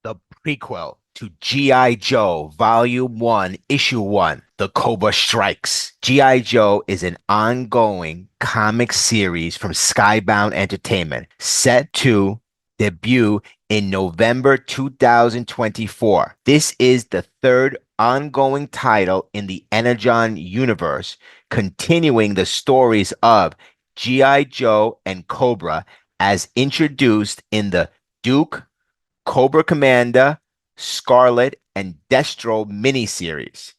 the prequel to G.I. Joe Volume 1, Issue 1, The Cobra Strikes. G.I. Joe is an ongoing comic series from Skybound Entertainment, set to debut in November 2024. This is the third ongoing title in the Energon Universe, continuing the stories of G.I. Joe and Cobra as introduced in the Duke, Cobra Commander, Scarlett, and Destro miniseries.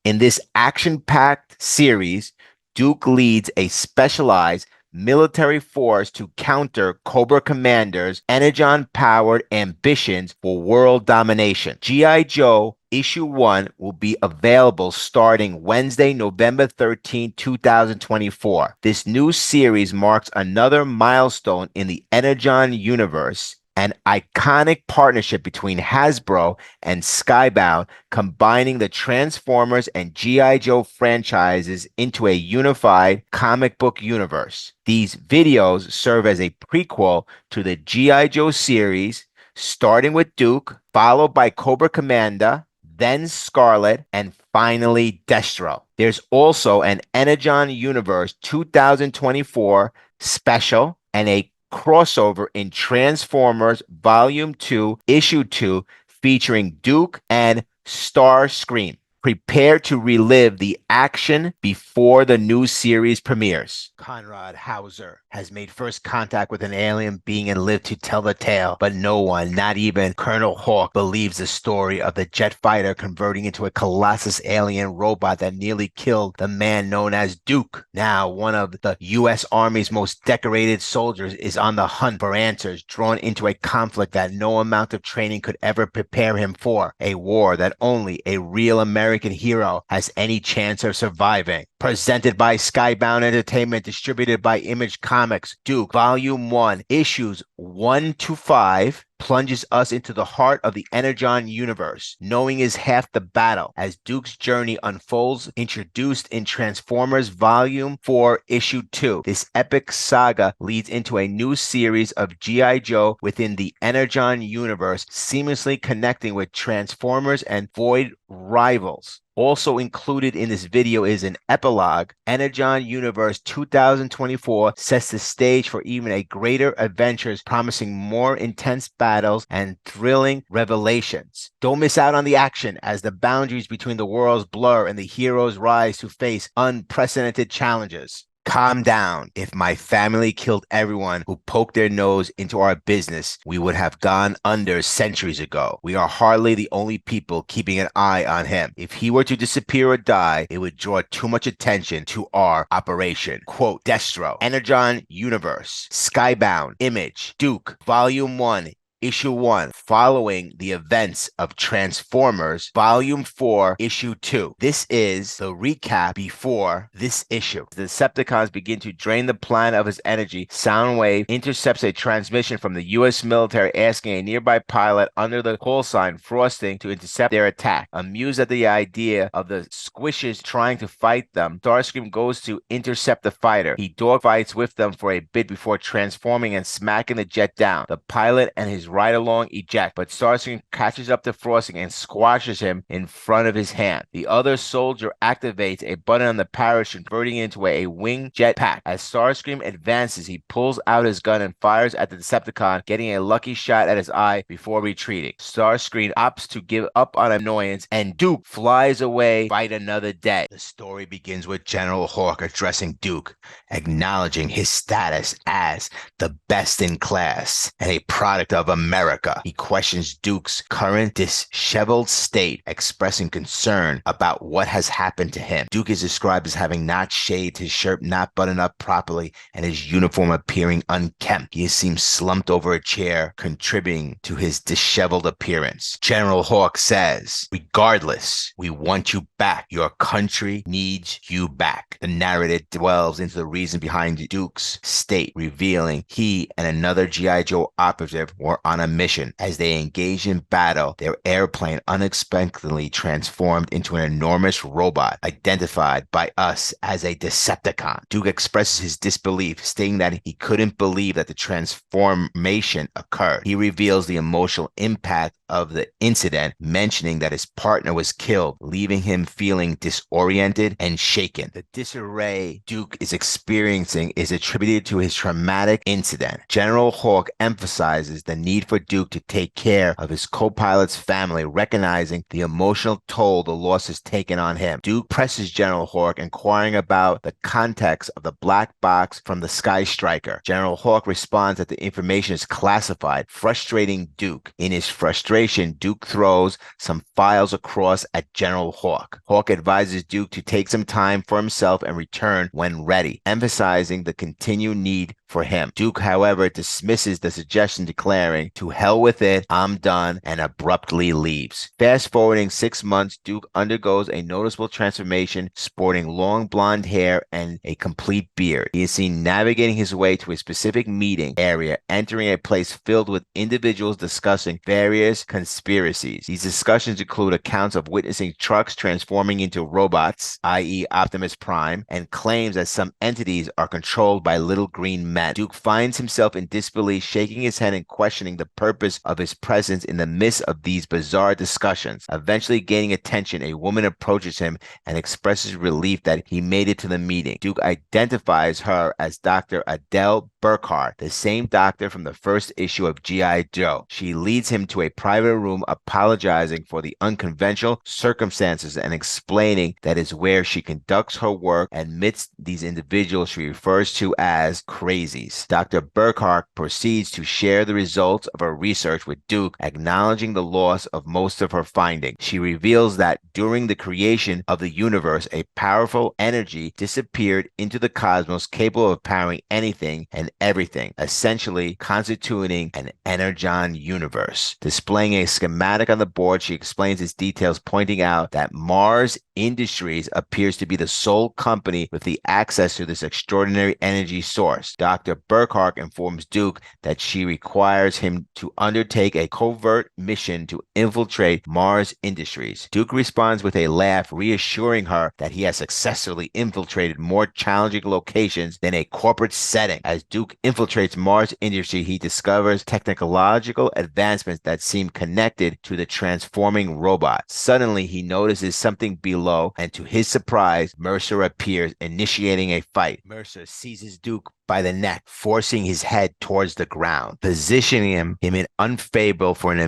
In this action-packed series, Duke leads a specialized military force to counter Cobra Commander's energon-powered ambitions for world domination. G.I. Joe Issue 1 will be available starting Wednesday, November 13, 2024. This new series marks another milestone in the Energon universe, an iconic partnership between Hasbro and Skybound, combining the Transformers and G.I. Joe franchises into a unified comic book universe. These videos serve as a prequel to the G.I. Joe series, starting with Duke, followed by Cobra Commander, then Scarlett, and finally Destro. There's also an Energon Universe 2024 special and a crossover in Transformers Volume 2, Issue 2, featuring Duke and Starscream. Prepare to relive the action before the new series premieres. Conrad Hauser has made first contact with an alien being and lived to tell the tale, but no one, not even Colonel Hawk, believes the story of the jet fighter converting into a colossus alien robot that nearly killed the man known as Duke. Now, one of the U.S. Army's most decorated soldiers is on the hunt for answers, drawn into a conflict that no amount of training could ever prepare him for, a war that only a real American hero has any chance of surviving. Presented by Skybound Entertainment, distributed by Image Comics, Duke Volume 1, Issues 1 to 5, plunges us into the heart of the Energon universe. Knowing is half the battle as Duke's journey unfolds, introduced in Transformers Volume 4, Issue 2. This epic saga leads into a new series of G.I. Joe within the Energon universe, seamlessly connecting with Transformers and Void rivals. Also included in this video is an epilogue. Energon Universe 2024 sets the stage for even a greater adventures, promising more intense battles and thrilling revelations. Don't miss out on the action as the boundaries between the worlds blur and the heroes rise to face unprecedented challenges. Calm down. If my family killed everyone who poked their nose into our business, we would have gone under centuries ago. We are hardly the only people keeping an eye on him. If he were to disappear or die, it would draw too much attention to our operation. Quote, Destro, Energon Universe, Skybound, Image, Duke, Volume 1, Issue 1, following the events of Transformers Volume 4, Issue 2. This is the recap before this issue. The Decepticons begin to drain the planet of its energy. Soundwave intercepts a transmission from the U.S. military asking a nearby pilot under the call sign Frosting to intercept their attack. Amused at the idea of the squishes trying to fight them, Starscream goes to intercept the fighter. He dogfights with them for a bit before transforming and smacking the jet down. The pilot and his ride-along eject, but Starscream catches up to Frosting and squashes him in front of his hand. The other soldier activates a button on the parachute, converting it into a wing jetpack. As Starscream advances, he pulls out his gun and fires at the Decepticon, getting a lucky shot at his eye before retreating. Starscream opts to give up on annoyance, and Duke flies away, fight another day. The story begins with General Hawk addressing Duke, acknowledging his status as the best in class and a product of America. He questions Duke's current disheveled state, expressing concern about what has happened to him. Duke is described as having not shaved, his shirt not buttoned up properly, and his uniform appearing unkempt. He seems slumped over a chair, contributing to his disheveled appearance. General Hawk says, regardless, we want you back. Your country needs you back. The narrative delves into the reason behind Duke's state, revealing he and another G.I. Joe operative were on a mission. As they engage in battle, their airplane unexpectedly transformed into an enormous robot, identified by us as a Decepticon. Duke expresses his disbelief, stating that he couldn't believe that the transformation occurred. He reveals the emotional impact of the incident, mentioning that his partner was killed, leaving him feeling disoriented and shaken. The disarray Duke is experiencing is attributed to his traumatic incident. General Hawk emphasizes the need for Duke to take care of his co-pilot's family, recognizing the emotional toll the loss has taken on him. Duke presses General Hawk, inquiring about the context of the black box from the Sky Striker. General Hawk responds that the information is classified, frustrating Duke. In his frustration, Duke throws some files across at General Hawk. Hawk advises Duke to take some time for himself and return when ready, emphasizing the continued need for him. Duke, however, dismisses the suggestion, declaring, "To hell with it, I'm done," and abruptly leaves. Fast forwarding 6 months, Duke undergoes a noticeable transformation, sporting long blonde hair and a complete beard. He is seen navigating his way to a specific meeting area, entering a place filled with individuals discussing various conspiracies. These discussions include accounts of witnessing trucks transforming into robots, i.e. Optimus Prime, and claims that some entities are controlled by little green men. Duke finds himself in disbelief, shaking his head and questioning the purpose of his presence in the midst of these bizarre discussions. Eventually gaining attention, a woman approaches him and expresses relief that he made it to the meeting. Duke identifies her as Dr. Adele Burkhart, the same doctor from the first issue of G.I. Joe. She leads him to a private room, apologizing for the unconventional circumstances and explaining that is where she conducts her work, and amidst these individuals she refers to as crazies. Dr. Burkhart proceeds to share the results of her research with Duke, acknowledging the loss of most of her findings. She reveals that during the creation of the universe, a powerful energy disappeared into the cosmos, capable of powering anything and everything, essentially constituting an Energon universe. Displaying a schematic on the board, she explains its details, pointing out that Mars Industries appears to be the sole company with the access to this extraordinary energy source. Dr. Burkhart informs Duke that she requires him to undertake a covert mission to infiltrate Mars Industries. Duke responds with a laugh, reassuring her that he has successfully infiltrated more challenging locations than a corporate setting. As Duke infiltrates Mars Industries, he discovers technological advancements that seem connected to the transforming robot. Suddenly, he notices something below, and to his surprise, Mercer appears, initiating a fight. Mercer seizes Duke by the neck, forcing his head towards the ground, positioning him in unfavorable for an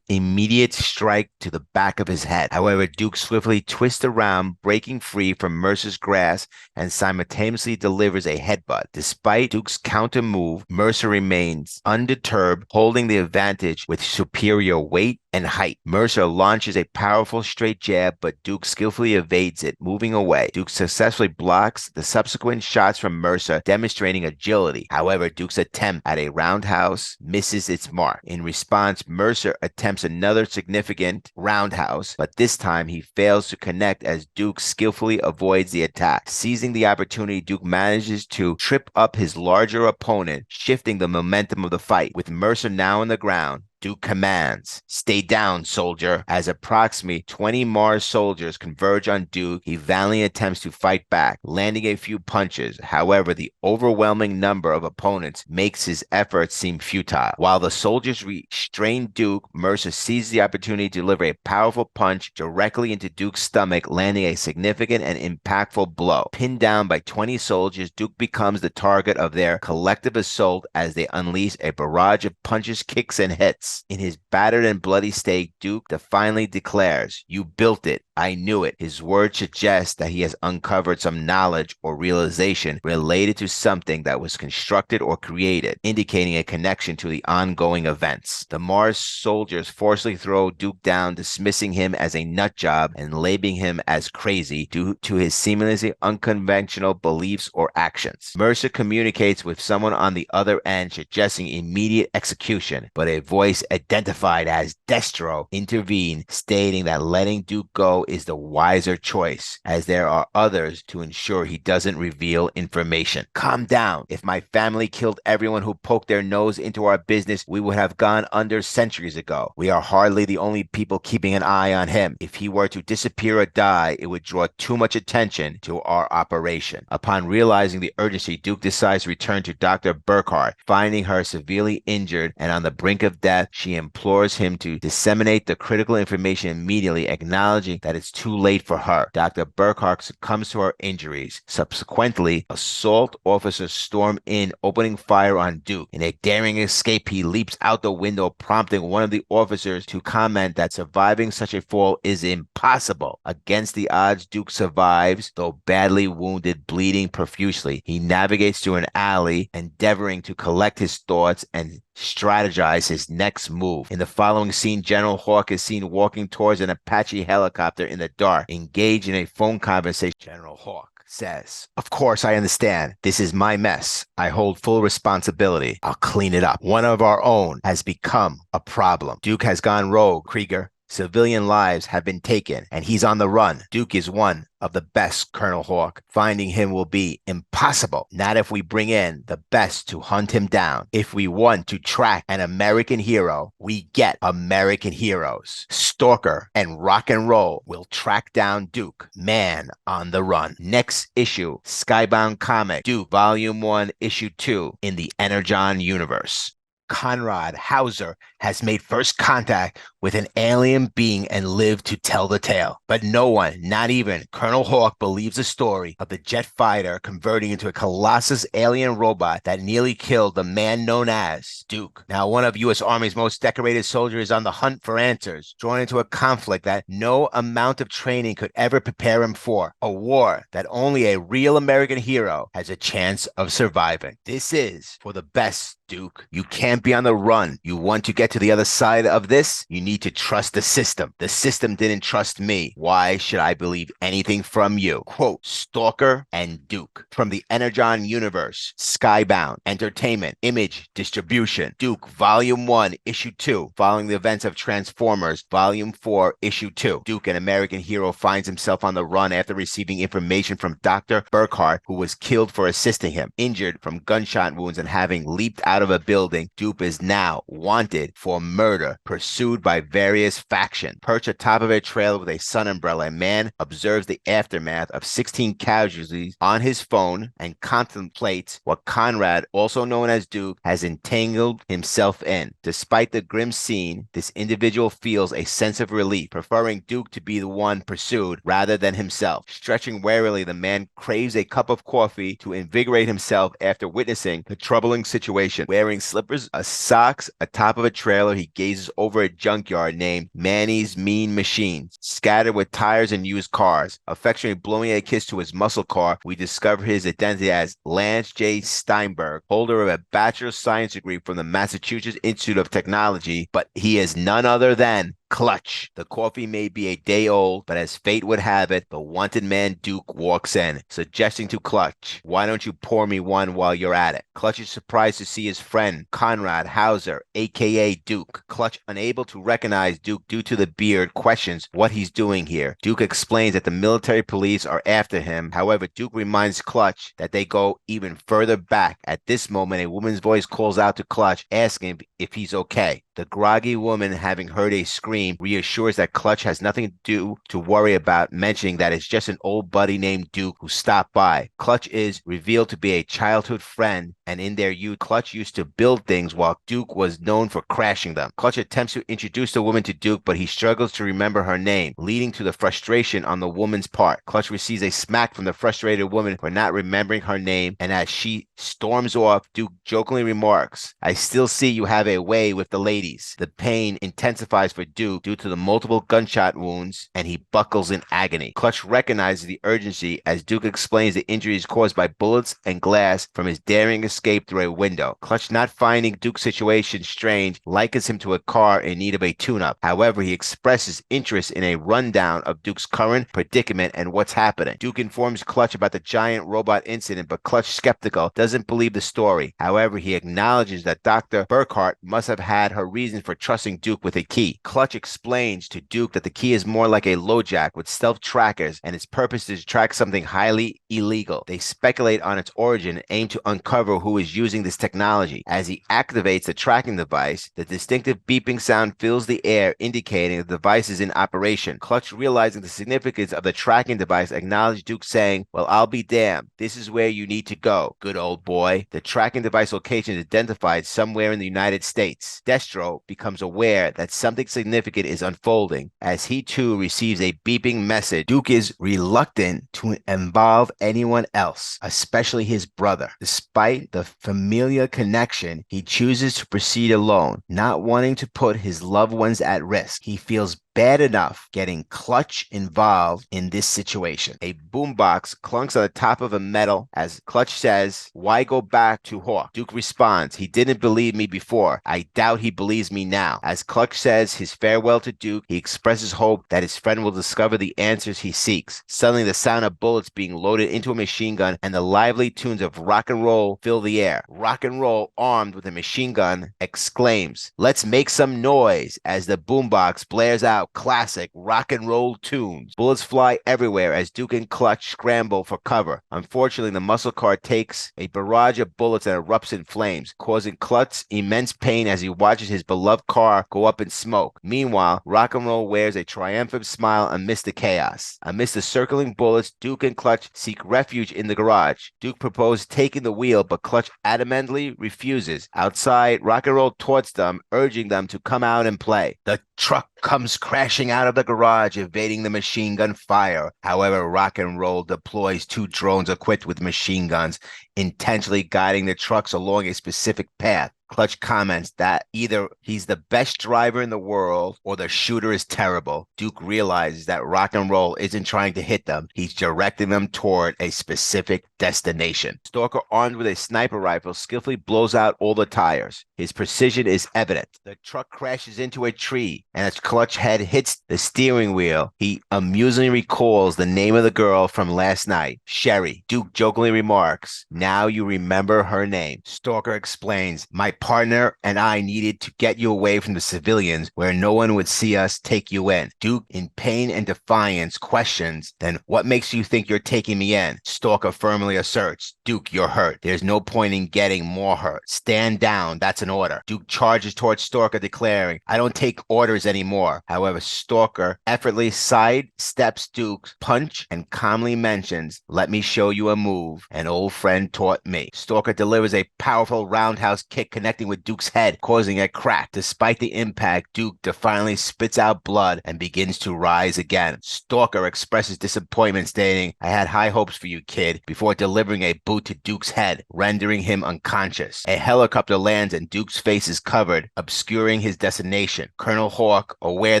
immediate strike to the back of his head. However, Duke swiftly twists around, breaking free from Mercer's grasp, and simultaneously delivers a headbutt. Despite Duke's counter move, Mercer remains undeterred, holding the advantage with superior weight and height. Mercer launches a powerful straight jab, but Duke skillfully evades it, moving away. Duke successfully blocks the subsequent shots from Mercer, demonstrating agility. However, Duke's attempt at a roundhouse misses its mark. In response, Mercer attempts another significant roundhouse, but this time he fails to connect as Duke skillfully avoids the attack. Seizing the opportunity, Duke manages to trip up his larger opponent, shifting the momentum of the fight. With Mercer now on the ground, Duke commands, "Stay down, soldier." As approximately 20 Mars soldiers converge on Duke, he valiantly attempts to fight back, landing a few punches. However, the overwhelming number of opponents makes his efforts seem futile. While the soldiers restrain Duke, Mercer seizes the opportunity to deliver a powerful punch directly into Duke's stomach, landing a significant and impactful blow. Pinned down by 20 soldiers, Duke becomes the target of their collective assault as they unleash a barrage of punches, kicks, and hits. In his battered and bloody state, Duke defiantly declares, "You built it. I knew it." His words suggest that he has uncovered some knowledge or realization related to something that was constructed or created, indicating a connection to the ongoing events. The Mars soldiers forcibly throw Duke down, dismissing him as a nut job and labeling him as crazy due to his seemingly unconventional beliefs or actions. Mercer communicates with someone on the other end, suggesting immediate execution, but a voice identified as Destro intervened, stating that letting Duke go is the wiser choice, as there are others to ensure he doesn't reveal information. Calm down. If my family killed everyone who poked their nose into our business, we would have gone under centuries ago. We are hardly the only people keeping an eye on him. If he were to disappear or die, it would draw too much attention to our operation. Upon realizing the urgency, Duke decides to return to Dr. Burkhart. Finding her severely injured and on the brink of death, she implores him to disseminate the critical information immediately, acknowledging that it's too late for her. Dr. Burkhart succumbs to her injuries. Subsequently, assault officers storm in, opening fire on Duke. In a daring escape, he leaps out the window, prompting one of the officers to comment that surviving such a fall is impossible. Against the odds, Duke survives, though badly wounded, bleeding profusely. He navigates through an alley, endeavoring to collect his thoughts and strategize his next move. In the following scene, General Hawk is seen walking towards an Apache helicopter in the dark, engaged in a phone conversation. General Hawk says, "Of course, I understand. This is my mess. I hold full responsibility. I'll clean it up. One of our own has become a problem. Duke has gone rogue, Krieger. Civilian lives have been taken, and he's on the run. Duke is one of the best, Colonel Hawk. Finding him will be impossible. Not if we bring in the best to hunt him down. If we want to track an American hero, we get American heroes. Stalker and Rock and Roll will track down Duke, man on the run." Next issue, Skybound Comic, Duke, Volume 1, Issue 2, in the Energon Universe. Conrad Hauser has made first contact with an alien being and lived to tell the tale. But no one, not even Colonel Hawk, believes the story of the jet fighter converting into a colossus alien robot that nearly killed the man known as Duke. Now, one of U.S. Army's most decorated soldiers is on the hunt for answers, drawn into a conflict that no amount of training could ever prepare him for, a war that only a real American hero has a chance of surviving. This is for the best, Duke. You can't be on the run. You want to get to the other side of this? You need to trust the system. The system didn't trust me. Why should I believe anything from you? Quote, Stalker and Duke. From the Energon Universe, Skybound, Entertainment, Image, Distribution, Duke, Volume 1, Issue 2. Following the events of Transformers, Volume 4, Issue 2. Duke, an American hero, finds himself on the run after receiving information from Dr. Burkhart, who was killed for assisting him. Injured from gunshot wounds and having leaped out of a building, Duke is now wanted for murder, pursued by various factions. Perched atop of a trailer with a sun umbrella, a man observes the aftermath of 16 casualties on his phone and contemplates what Conrad, also known as Duke, has entangled himself in. Despite the grim scene, this individual feels a sense of relief, preferring Duke to be the one pursued rather than himself. Stretching warily, the man craves a cup of coffee to invigorate himself after witnessing the troubling situation. Wearing slippers, socks, atop of a trailer, he gazes over a junkyard named Manny's Mean Machines, scattered with tires and used cars. Affectionately blowing a kiss to his muscle car, we discover his identity as Lance J. Steinberg, holder of a Bachelor of Science degree from the Massachusetts Institute of Technology, but he is none other than Clutch. The coffee may be a day old, but as fate would have it, the wanted man Duke walks in, suggesting to Clutch, "Why don't you pour me one while you're at it?" Clutch is surprised to see his friend, Conrad Hauser, aka Duke. Clutch, unable to recognize Duke due to the beard, questions what he's doing here. Duke explains that the military police are after him. However, Duke reminds Clutch that they go even further back. At this moment, a woman's voice calls out to Clutch, asking if he's okay. The groggy woman, having heard a scream, reassures that Clutch has nothing to worry about, mentioning that it's just an old buddy named Duke who stopped by. Clutch is revealed to be a childhood friend, and in their youth, Clutch used to build things while Duke was known for crashing them. Clutch attempts to introduce the woman to Duke, but he struggles to remember her name, leading to the frustration on the woman's part. Clutch receives a smack from the frustrated woman for not remembering her name, and as she storms off, Duke jokingly remarks, "I still see you have a way with the ladies." The pain intensifies for Duke due to the multiple gunshot wounds, and he buckles in agony. Clutch recognizes the urgency as Duke explains the injuries caused by bullets and glass from his daring escape through a window. Clutch, not finding Duke's situation strange, likens him to a car in need of a tune-up. However, he expresses interest in a rundown of Duke's current predicament and what's happening. Duke informs Clutch about the giant robot incident, but Clutch, skeptical, doesn't believe the story. However, he acknowledges that Dr. Burkhart must have had her reason for trusting Duke with a key. Clutch explains to Duke that the key is more like a LoJack with stealth trackers, and its purpose is to track something highly illegal. They speculate on its origin and aim to uncover who is using this technology. As he activates the tracking device, the distinctive beeping sound fills the air, indicating the device is in operation. Clutch, realizing the significance of the tracking device, acknowledged Duke, saying, "Well, I'll be damned. This is where you need to go, good old boy." The tracking device location is identified somewhere in the United States. Destro becomes aware that something significant is unfolding. As he too receives a beeping message, Duke is reluctant to involve anyone else, especially his brother. Despite the familiar connection, he chooses to proceed alone, not wanting to put his loved ones at risk. He feels bad enough getting Clutch involved in this situation. A boombox clunks on the top of a metal as Clutch says, "Why go back to Hawk?" Duke responds, "He didn't believe me before. I doubt he believes me now." As Clutch says his farewell to Duke, he expresses hope that his friend will discover the answers he seeks. Suddenly, the sound of bullets being loaded into a machine gun and the lively tunes of rock and roll fill the air. Rock and roll, armed with a machine gun, exclaims, "Let's make some noise," as the boombox blares out classic rock and roll tunes. Bullets fly everywhere as Duke and Clutch scramble for cover. Unfortunately, the muscle car takes a barrage of bullets and erupts in flames, causing Clutch immense pain as he watches his beloved car go up in smoke. Meanwhile, Rock and Roll wears a triumphant smile amidst the chaos. Amidst the circling bullets, Duke and Clutch seek refuge in the garage. Duke proposes taking the wheel, but Clutch adamantly refuses. Outside, Rock and Roll taunts them, urging them to come out and play. The truck comes crashing out of the garage, evading the machine gun fire. However, Rock and Roll deploys two drones equipped with machine guns, intentionally guiding the trucks along a specific path. Clutch comments that either he's the best driver in the world or the shooter is terrible. Duke realizes that Rock and Roll isn't trying to hit them. He's directing them toward a specific destination. Stalker, armed with a sniper rifle, skillfully blows out all the tires. His precision is evident. The truck crashes into a tree, and as Clutch head hits the steering wheel, he amusingly recalls the name of the girl from last night, Sherry. Duke jokingly remarks, "Now you remember her name." Stalker explains, "My partner and I needed to get you away from the civilians where no one would see us take you in." Duke, in pain and defiance, questions, "Then what makes you think you're taking me in?" Stalker firmly asserts, "Duke, you're hurt. There's no point in getting more hurt. Stand down, that's an order." Duke charges towards Stalker, declaring, "I don't take orders anymore." However, Stalker effortlessly sidesteps Duke's punch and calmly mentions, "Let me show you a move an old friend taught me." Stalker delivers a powerful roundhouse kick connecting with Duke's head, causing a crack. Despite the impact, Duke defiantly spits out blood and begins to rise again. Stalker expresses disappointment, stating, "I had high hopes for you, kid," before delivering a boot to Duke's head, rendering him unconscious. A helicopter lands and Duke's face is covered, obscuring his destination. Colonel Hawk, aware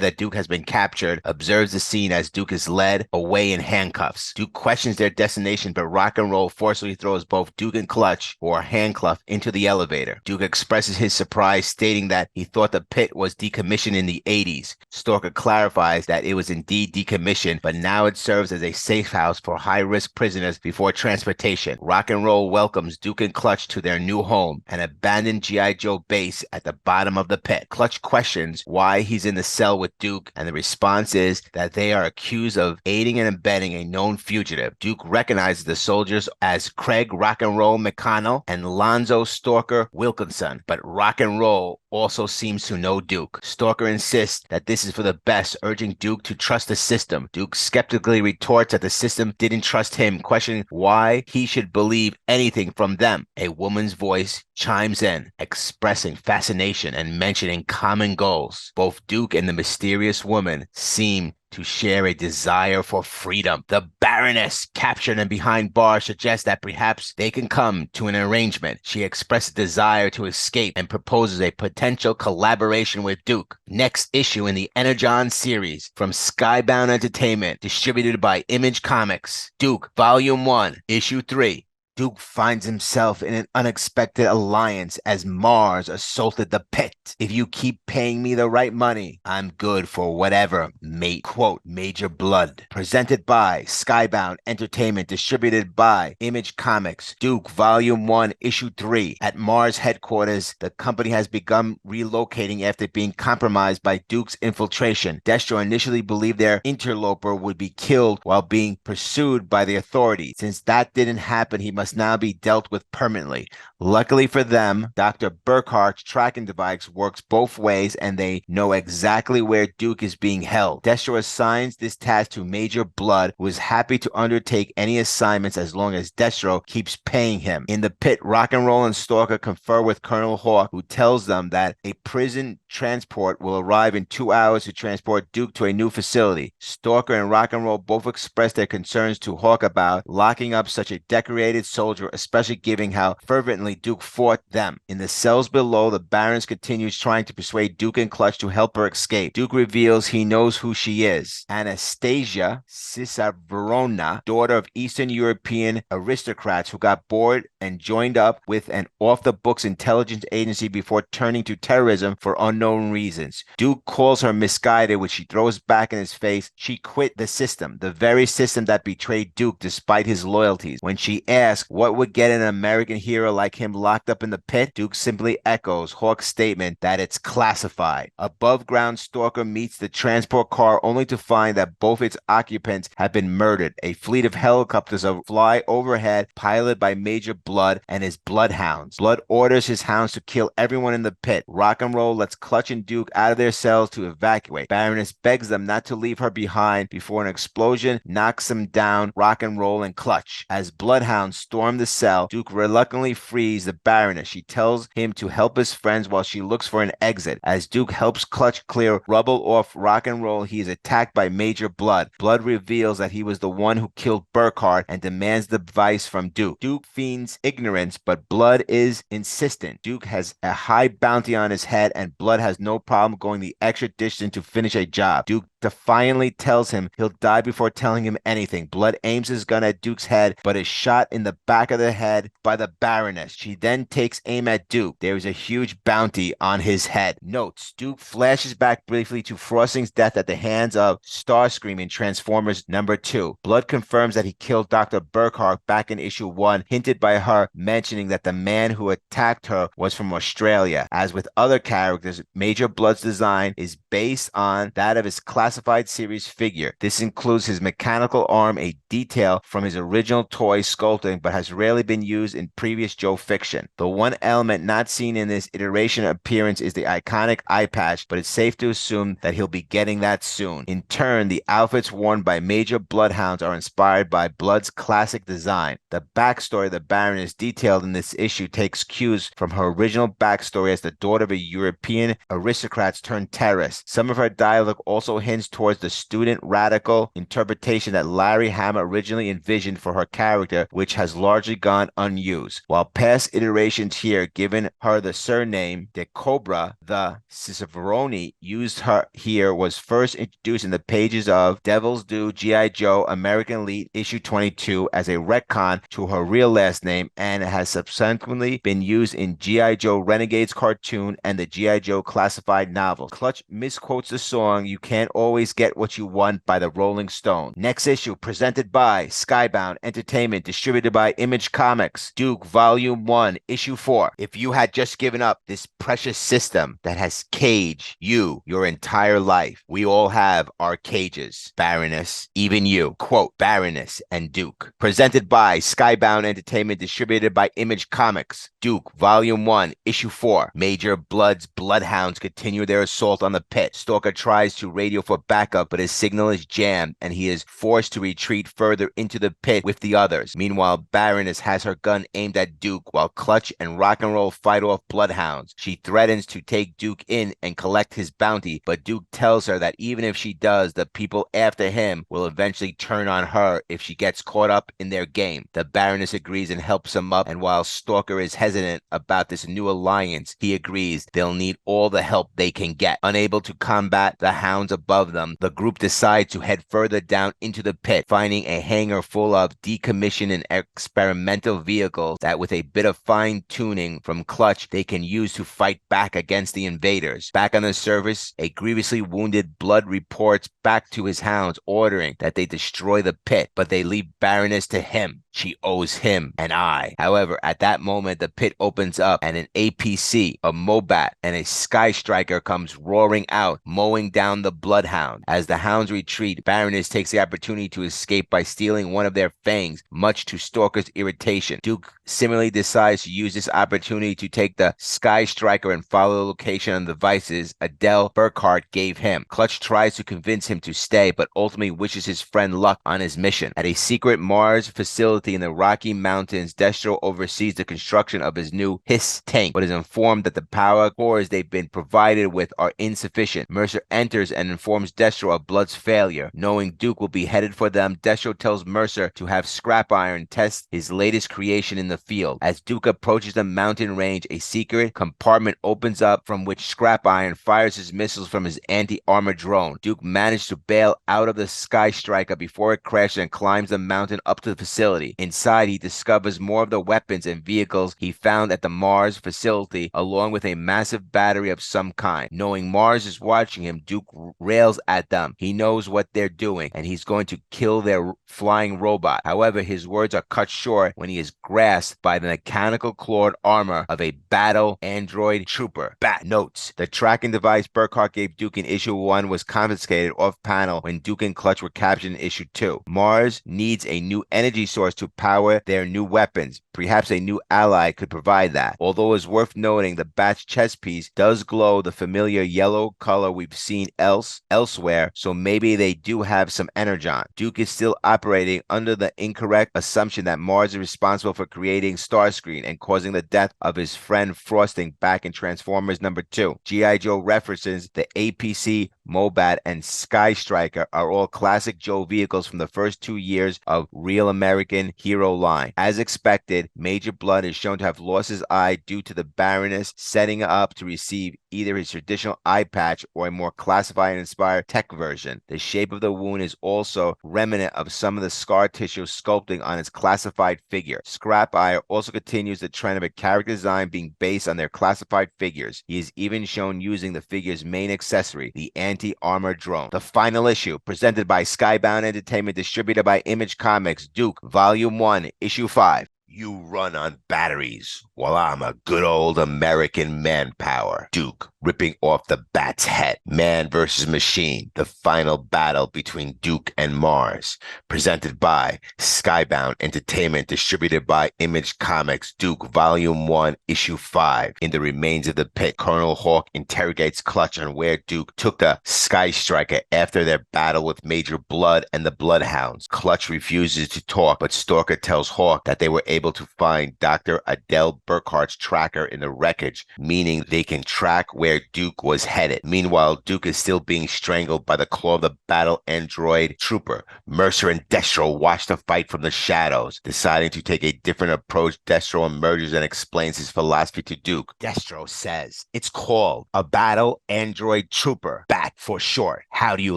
that Duke has been captured, observes the scene as Duke is led away in handcuffs. Duke questions their destination, but Rock and Roll forcibly throws both Duke and Clutch, or handcuffed, into the elevator. Duke expresses his surprise, stating that he thought the pit was decommissioned in the 80s. Stalker clarifies that it was indeed decommissioned, but now it serves as a safe house for high-risk prisoners before transportation. Rock and Roll welcomes Duke and Clutch to their new home, an abandoned G.I. Joe base at the bottom of the pit. Clutch questions why he's in the cell with Duke, and the response is that they are accused of aiding and abetting a known fugitive. Duke recognizes the soldiers as Craig Rock and Roll McConnell and Lonzo Stalker Wilkinson, but Rock and Roll also seems to know Duke. Stalker insists that this is for the best, urging Duke to trust the system. Duke skeptically retorts that the system didn't trust him, questioning why he should believe anything from them. A woman's voice chimes in, expressing fascination and mentioning common goals. Both Duke and the mysterious woman seem to share a desire for freedom. The Baroness, captured and behind bars, suggests that perhaps they can come to an arrangement. She expresses desire to escape and proposes a potential collaboration with Duke. Next issue in the Energon series from Skybound Entertainment, distributed by Image Comics. Duke, Volume 1, Issue 3. Duke finds himself in an unexpected alliance as Mars assaulted the pit. If you keep paying me the right money, I'm good for whatever, mate. Quote, Major Blood. Presented by Skybound Entertainment, distributed by Image Comics. Duke, Volume 1, Issue 3. At Mars headquarters, the company has begun relocating after being compromised by Duke's infiltration. Destro initially believed their interloper would be killed while being pursued by the authorities. Since that didn't happen, he must now be dealt with permanently. Luckily for them, Dr. Burkhart's tracking device works both ways and they know exactly where Duke is being held. Destro assigns this task to Major Blood, who is happy to undertake any assignments as long as Destro keeps paying him. In the pit, Rock and Roll and Stalker confer with Colonel Hawk, who tells them that a prison transport will arrive in 2 hours to transport Duke to a new facility. Stalker and Rock and Roll both express their concerns to Hawk about locking up such a decorated soldier, especially given how fervently Duke fought them. In the cells below, the Baroness continues trying to persuade Duke and Clutch to help her escape. Duke reveals he knows who she is. Anastasia Cisaverona, daughter of Eastern European aristocrats who got bored and joined up with an off-the-books intelligence agency before turning to terrorism for unknown reasons. Duke calls her misguided, which she throws back in his face. She quit the system, the very system that betrayed Duke despite his loyalties. When she asks what would get an American hero like him locked up in the pit, Duke simply echoes Hawk's statement that it's classified. Above ground, Stalker meets the transport car only to find that both its occupants have been murdered. A fleet of helicopters fly overhead, piloted by Major Blood and his bloodhounds. Blood orders his hounds to kill everyone in the pit. Rock and Roll lets Clutch and Duke out of their cells to evacuate. Baroness begs them not to leave her behind before an explosion knocks them down, Rock and Roll and Clutch. As bloodhounds storm the cell, Duke reluctantly frees the Baroness. She tells him to help his friends while she looks for an exit. As Duke helps Clutch clear rubble off Rock and Roll, he is attacked by Major Blood. Blood reveals that he was the one who killed Burkhart and demands the device from Duke. Duke feigns ignorance, but Blood is insistent. Duke has a high bounty on his head, and Blood has no problem going the extra distance to finish a job. Duke defiantly tells him he'll die before telling him anything. Blood aims his gun at Duke's head, but is shot in the back of the head by the Baroness. She then takes aim at Duke. There is a huge bounty on his head. Notes: Duke flashes back briefly to Frosting's death at the hands of Starscream in Transformers #2. Blood confirms that he killed Dr. Burkhart back in issue 1, hinted by her mentioning that the man who attacked her was from Australia. As with other characters, Major Blood's design is based on that of his classified series figure. This includes his mechanical arm, a detail from his original toy sculpting, but has rarely been used in previous Joe fiction. The one element not seen in this iteration appearance is the iconic eye patch, but it's safe to assume that he'll be getting that soon. In turn, the outfits worn by Major Bloodhounds are inspired by Blood's classic design. The backstory of the Baroness detailed in this issue takes cues from her original backstory as the daughter of a European aristocrat turned terrorist. Some of her dialogue also hints towards the student radical interpretation that Larry Hama originally envisioned for her character, which has largely gone unused. While past iterations here given her the surname de Cobra, the Cicerone used her here was first introduced in the pages of Devil's Due G.I. Joe American Elite issue 22 as a retcon to her real last name, and has subsequently been used in G.I. Joe Renegades cartoon and the G.I. Joe classified novels. Clutch misquotes the song "You Can't Always Get What You Want" by the Rolling Stone. Next issue, presented by Skybound Entertainment, distributed by Image Comics. Duke, Volume 1, Issue 4. If you had just given up this precious system that has caged you your entire life, we all have our cages, Baroness, even you. Quote, Baroness and Duke. Presented by Skybound Entertainment, distributed by Image Comics. Duke, Volume 1, Issue 4. Major Blood's bloodhounds continue their assault on the pit. Stalker tries to radio for backup, but his signal is jammed, and he is forced to retreat further into the pit with the others. Meanwhile, Baroness has her gun aimed at Duke, while Clutch and Rock and Roll fight off bloodhounds. She threatens to take Duke in and collect his bounty, but Duke tells her that even if she does, the people after him will eventually turn on her if she gets caught up in their game. The Baroness agrees and helps him up, and while Stalker is hesitant about this new alliance, he agrees they'll need all the help they can get. Unable to combat the hounds above of them, the group decides to head further down into the pit, finding a hangar full of decommissioned and experimental vehicles that with a bit of fine-tuning from Clutch, they can use to fight back against the invaders. Back on the surface, a grievously wounded Blood reports back to his hounds, ordering that they destroy the pit, but they leave Baroness to him. She owes him an eye. However, at that moment, the pit opens up and an APC, a Mobat, and a Sky Striker comes roaring out, mowing down the Bloodhound. As the hounds retreat, Baroness takes the opportunity to escape by stealing one of their fangs, much to Stalker's irritation. Duke similarly decides to use this opportunity to take the Sky Striker and follow the location on the devices Adele Burkhart gave him. Clutch tries to convince him to stay, but ultimately wishes his friend luck on his mission. At a secret Mars facility in the Rocky Mountains, Destro oversees the construction of his new HISS tank, but is informed that the power cores they've been provided with are insufficient. Mercer enters and informs Destro of Blood's failure. Knowing Duke will be headed for them, Destro tells Mercer to have Scrap Iron test his latest creation in the field. As Duke approaches the mountain range, a secret compartment opens up from which Scrap Iron fires his missiles from his anti-armor drone. Duke managed to bail out of the Sky Striker before it crashes and climbs the mountain up to the facility. Inside, he discovers more of the weapons and vehicles he found at the Mars facility, along with a massive battery of some kind. Knowing Mars is watching him, Duke rails at them. He knows what they're doing, and he's going to kill their flying robot. However, his words are cut short when he is grasped by the mechanical clawed armor of a battle android trooper. Bat notes: the tracking device Burkhart gave Duke in issue 1 was confiscated off-panel when Duke and Clutch were captured in issue 2. Mars needs a new energy source to power their new weapons. Perhaps a new ally could provide that. Although it's worth noting, the Bat's chest piece does glow the familiar yellow color we've seen elsewhere, so maybe they do have some energon. Duke is still operating under the incorrect assumption that Mars is responsible for creating Starscream and causing the death of his friend Frosting back in Transformers number 2. G.I. Joe references the APC, Mobat, and Sky Striker are all classic Joe vehicles from the first 2 years of Real American Hero line. As expected, Major Blood is shown to have lost his eye due to the Baroness setting up to receive either his traditional eye patch or a more classified and inspired tech version. The shape of the wound is also remnant of some of the scar tissue sculpting on its classified figure. Scrap Iron also continues the trend of a character design being based on their classified figures. He is even shown using the figure's main accessory, the anti-armor drone. The final issue, presented by Skybound Entertainment, distributed by Image Comics, Duke, Volume 1, Issue 5. You run on batteries, while I'm a good old American manpower. Duke ripping off the Bat's head. Man versus Machine. The final battle between Duke and Mars. Presented by Skybound Entertainment, distributed by Image Comics. Duke, Volume 1, Issue 5. In the remains of the pit, Colonel Hawk interrogates Clutch on where Duke took the Sky Striker after their battle with Major Blood and the Bloodhounds. Clutch refuses to talk, but Stalker tells Hawk that they were able to find Dr. Adele Burkhart's tracker in the wreckage, meaning they can track where Duke was headed. Meanwhile, Duke is still being strangled by the claw of the battle android trooper. Mercer and Destro watch the fight from the shadows. Deciding to take a different approach, Destro emerges and explains his philosophy to Duke. Destro says, it's called a battle android trooper, BAT for short. How do you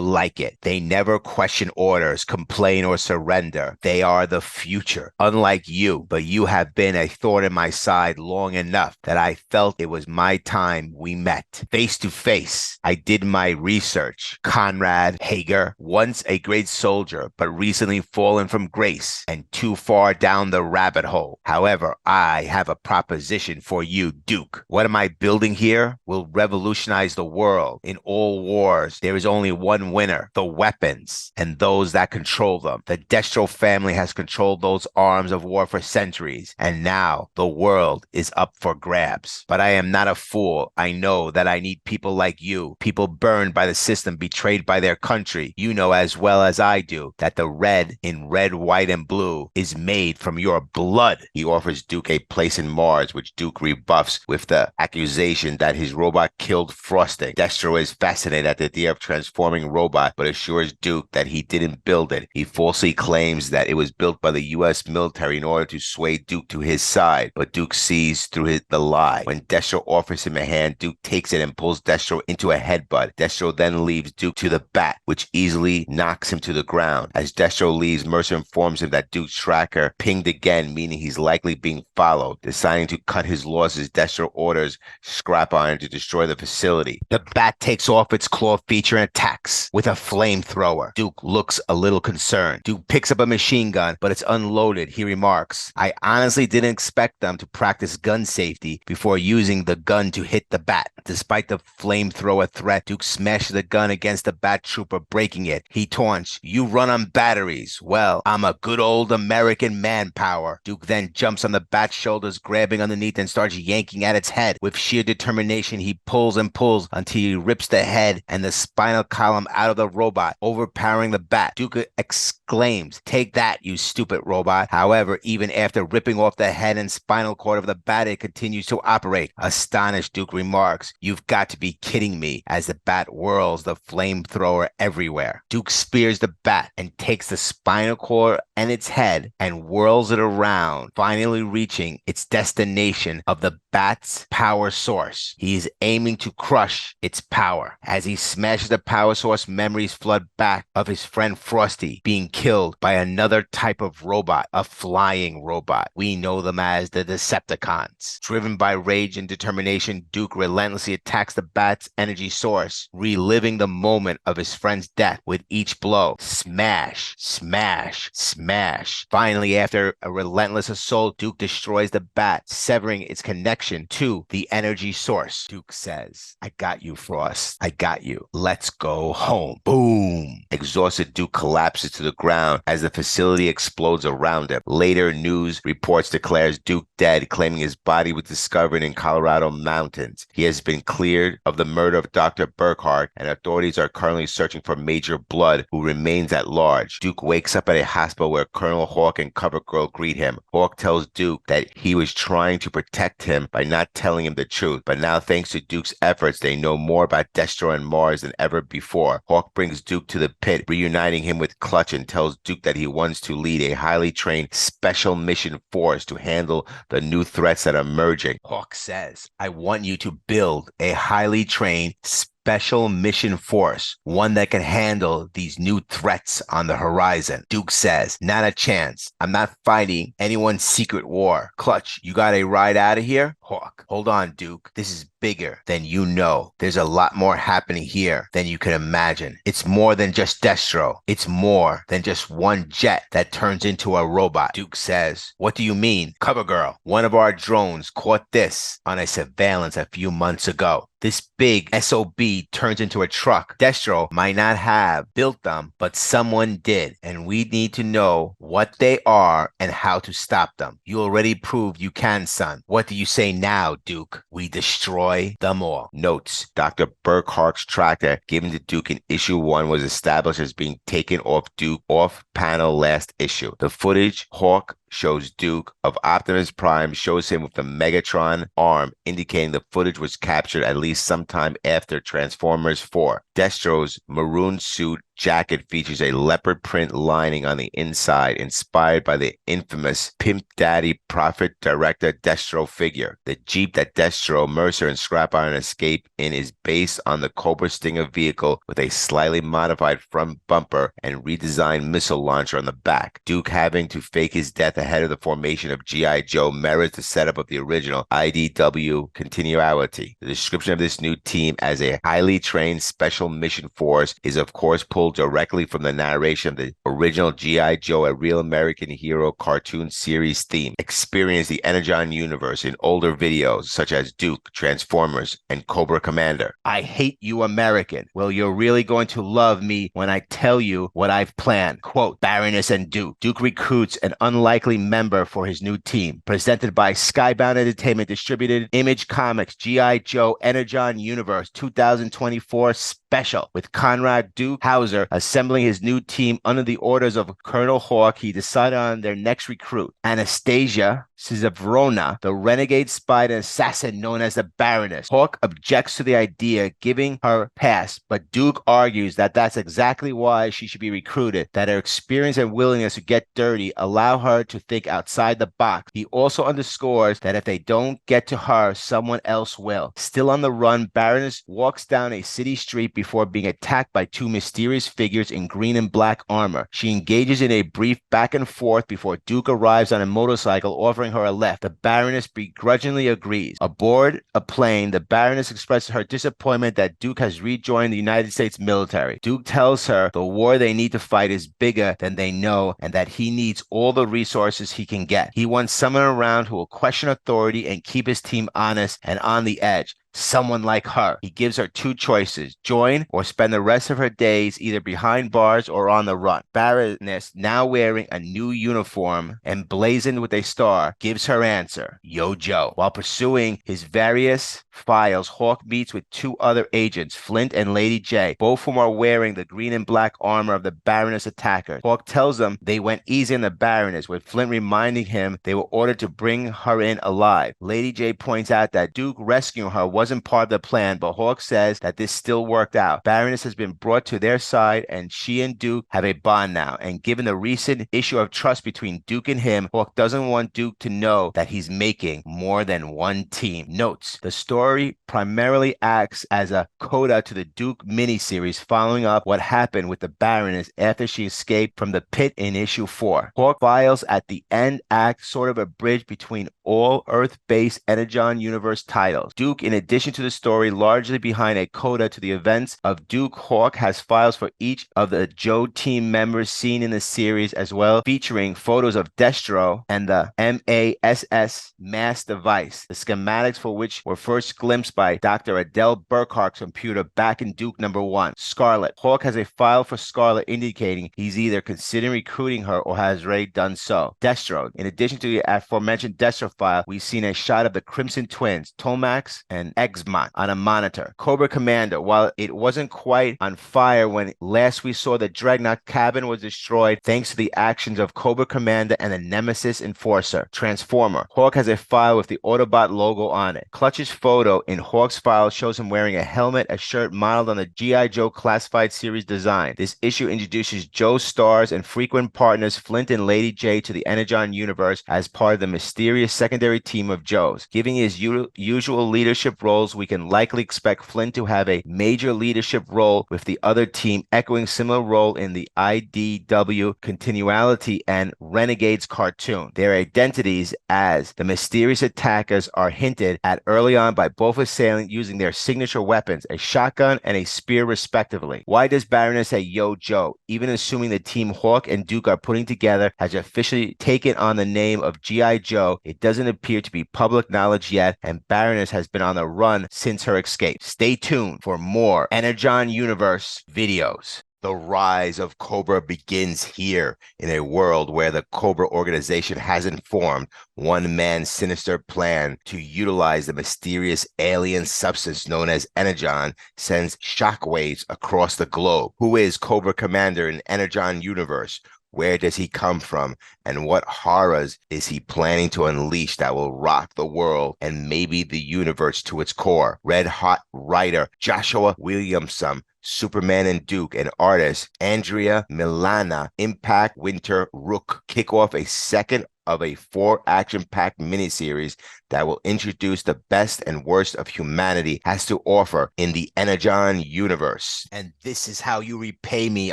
like it? They never question orders, complain, or surrender. They are the future. Unlike you, but you have been a thorn in my side long enough that I felt it was my time we met. Face to face, I did my research. Conrad Hager, once a great soldier, but recently fallen from grace and too far down the rabbit hole. However, I have a proposition for you, Duke. What am I building here will revolutionize the world. In all wars, there is only one winner, the weapons, and those that control them. The Destro family has controlled those arms of war for centuries, and now the world is up for grabs. But I am not a fool. I know that I need people like you, people burned by the system, betrayed by their country. You know as well as I do that the red in red, white, and blue is made from your blood. He offers Duke a place in Mars, which Duke rebuffs with the accusation that his robot killed Frosting. Destro is fascinated at the idea of transforming robot, but assures Duke that he didn't build it. He falsely claims that it was built by the U.S. military in order to persuade Duke to his side, but Duke sees through the lie. When Destro offers him a hand, Duke takes it and pulls Destro into a headbutt. Destro then leaves Duke to the bat, which easily knocks him to the ground. As Destro leaves, Mercer informs him that Duke's tracker pinged again, meaning he's likely being followed. Deciding to cut his losses, Destro orders Scrap Iron to destroy the facility. The bat takes off its claw feature and attacks with a flamethrower. Duke looks a little concerned. Duke picks up a machine gun, but it's unloaded. He remarks, "I honestly didn't expect them to practice gun safety before using the gun to hit the bat." Despite the flamethrower threat, Duke smashes the gun against the bat trooper, breaking it. He taunts, "You run on batteries. Well, I'm a good old American manpower." Duke then jumps on the bat's shoulders, grabbing underneath and starts yanking at its head. With sheer determination, he pulls and pulls until he rips the head and the spinal column out of the robot, overpowering the bat. Duke exclaims, "Take that, you stupid robot." However, even after ripping off the head and spinal cord of the bat, it continues to operate. Astonished, Duke remarks, "You've got to be kidding me," as the bat whirls the flamethrower everywhere. Duke spears the bat and takes the spinal cord and its head and whirls it around, finally reaching its destination of the bat's power source. He is aiming to crush its power. As he smashes the power source, memories flood back of his friend Frosty being killed by another type of robot, a flying robot. We know them as the Decepticons. Driven by rage and determination, Duke relentlessly attacks the bat's energy source, reliving the moment of his friend's death with each blow. Smash, smash, smash. Finally, after a relentless assault, Duke destroys the bat, severing its connection to the energy source. Duke says, "I got you, Frost. I got you. Let's go home." Boom. Exhausted, Duke collapses to the ground as the facility explodes around him. Later, news reports declares Duke dead, claiming his body was discovered in Colorado mountains. He has been cleared of the murder of Dr. Burkhart, and authorities are currently searching for Major Blood, who remains at large. Duke wakes up at a hospital where Colonel Hawk and CoverGirl greet him. Hawk tells Duke that he was trying to protect him by not telling him the truth, but now thanks to Duke's efforts, they know more about Destro and Mars than ever before. Hawk brings Duke to the pit, reuniting him with Clutch, and tells Duke that he wants to lead a highly trained special mission force to handle the new threats that are emerging. Hawk says, "I want you to build a highly trained special mission force, one that can handle these new threats on the horizon." Duke says, "Not a chance. I'm not fighting anyone's secret war." Clutch, "You got a ride out of here?" Hawk, "Hold on, Duke. This is bigger than you know. There's a lot more happening here than you can imagine. It's more than just Destro. It's more than just one jet that turns into a robot." Duke says, "What do you mean?" CoverGirl, "One of our drones caught this on a surveillance a few months ago. This big SOB turns into a truck. Destro might not have built them, but someone did, and we need to know what they are and how to stop them. You already proved you can, son. What do you say now, Duke? We destroy them all." Notes: Dr. Burkhart's tracker given to Duke in issue 1 was established as being taken off Duke off-panel last issue. The footage Hawk shows Duke of Optimus Prime shows him with the Megatron arm, indicating the footage was captured at least sometime after Transformers 4. Destro's maroon suit jacket features a leopard print lining on the inside, inspired by the infamous Pimp Daddy Prophet Director Destro figure. The Jeep that Destro, Mercer, and Scrap Iron escape in is based on the Cobra Stinger vehicle with a slightly modified front bumper and redesigned missile launcher on the back. Duke having to fake his death ahead of the formation of G.I. Joe mirrors the setup of the original IDW continuity. The description of this new team as a highly trained special mission force is of course pulled directly from the narration of the original G.I. Joe, a real American hero cartoon series theme. Experience the Energon Universe in older videos such as Duke, Transformers, and Cobra Commander. "I hate you, American. Well, you're really going to love me when I tell you what I've planned." Quote, Baroness and Duke. Duke recruits an unlikely member for his new team. Presented by Skybound Entertainment, distributed Image Comics, G.I. Joe, Energon Universe, 2024 special. With Conrad Duke Hauser assembling his new team under the orders of Colonel Hawk, he decided on their next recruit, Anastasia Sizavrona, the renegade spy and assassin known as the Baroness. Hawk objects to the idea, giving her pass, but Duke argues that that's exactly why she should be recruited, that her experience and willingness to get dirty allow her to think outside the box. He also underscores that if they don't get to her, someone else will. Still on the run, Baroness walks down a city street before being attacked by two mysterious figures in green and black armor. She engages in a brief back and forth before Duke arrives on a motorcycle, offering her a lift. The Baroness begrudgingly agrees. Aboard a plane, the Baroness expresses her disappointment that Duke has rejoined the United States military. Duke tells her the war they need to fight is bigger than they know and that he needs all the resources he can get. He wants someone around who will question authority and keep his team honest and on the edge. Someone like her. He gives her two choices: join or spend the rest of her days either behind bars or on the run. Baroness, now wearing a new uniform emblazoned with a star, gives her answer: Yo Joe. While pursuing his various files, Hawk meets with two other agents, Flint and Lady J, both whom are wearing the green and black armor of the Baroness attackers. Hawk tells them they went easy on the Baroness, with Flint reminding him they were ordered to bring her in alive. Lady J points out that Duke rescuing her wasn't part of the plan, but Hawk says that this still worked out. Baroness has been brought to their side, and she and Duke have a bond now. And given the recent issue of trust between Duke and him, Hawk doesn't want Duke to know that he's making more than one team. Notes: the story primarily acts as a coda to the Duke miniseries, following up what happened with the Baroness after she escaped from the pit in issue 4. Hawk files at the end act, sort of a bridge between all Earth-based Energon Universe titles. Duke, in addition to the story, largely behind a coda to the events of Duke, Hawk has files for each of the Joe team members seen in the series, as well, featuring photos of Destro and the MASS mass device, the schematics for which were first glimpsed by Dr. Adele Burkhart's computer back in Duke number 1. Scarlett. Hawk has a file for Scarlett indicating he's either considering recruiting her or has already done so. Destro. In addition to the aforementioned Destro file, we've seen a shot of the Crimson Twins, Tomax and Exmont, on a monitor. Cobra Commander. While it wasn't quite on fire when last we saw the Dreadnought cabin was destroyed thanks to the actions of Cobra Commander and the Nemesis Enforcer. Transformer. Hawk has a file with the Autobot logo on it. Clutch's photo in Hawk's file shows him wearing a helmet, a shirt modeled on the G.I. Joe Classified Series design. This issue introduces Joe stars and frequent partners Flint and Lady J to the Energon Universe as part of the mysterious secondary team of Joes. Giving his usual leadership roles, we can likely expect Flint to have a major leadership role, with the other team echoing similar role in the IDW Continuality and Renegades cartoon. Their identities as the mysterious attackers are hinted at early on by both assailants using their signature weapons, a shotgun and a spear respectively. Why does Baroness say Yo Joe? Even assuming the team Hawk and Duke are putting together has officially taken on the name of G.I. Joe, it doesn't appear to be public knowledge yet, and Baroness has been on the run since her escape. Stay tuned for more Energon Universe videos. The rise of Cobra begins here, in a world where the Cobra organization hasn't formed. One man's sinister plan to utilize the mysterious alien substance known as Energon sends shockwaves across the globe. Who is Cobra Commander in Energon Universe? Where does he come from? And what horrors is he planning to unleash that will rock the world and maybe the universe to its core? Red Hot writer Joshua Williamson, Superman and Duke, and artist Andrea Milana, Impact Winter Rook, kick off a second of a 4 action-packed miniseries that will introduce the best and worst of humanity has to offer in the Energon universe. And this is how you repay me.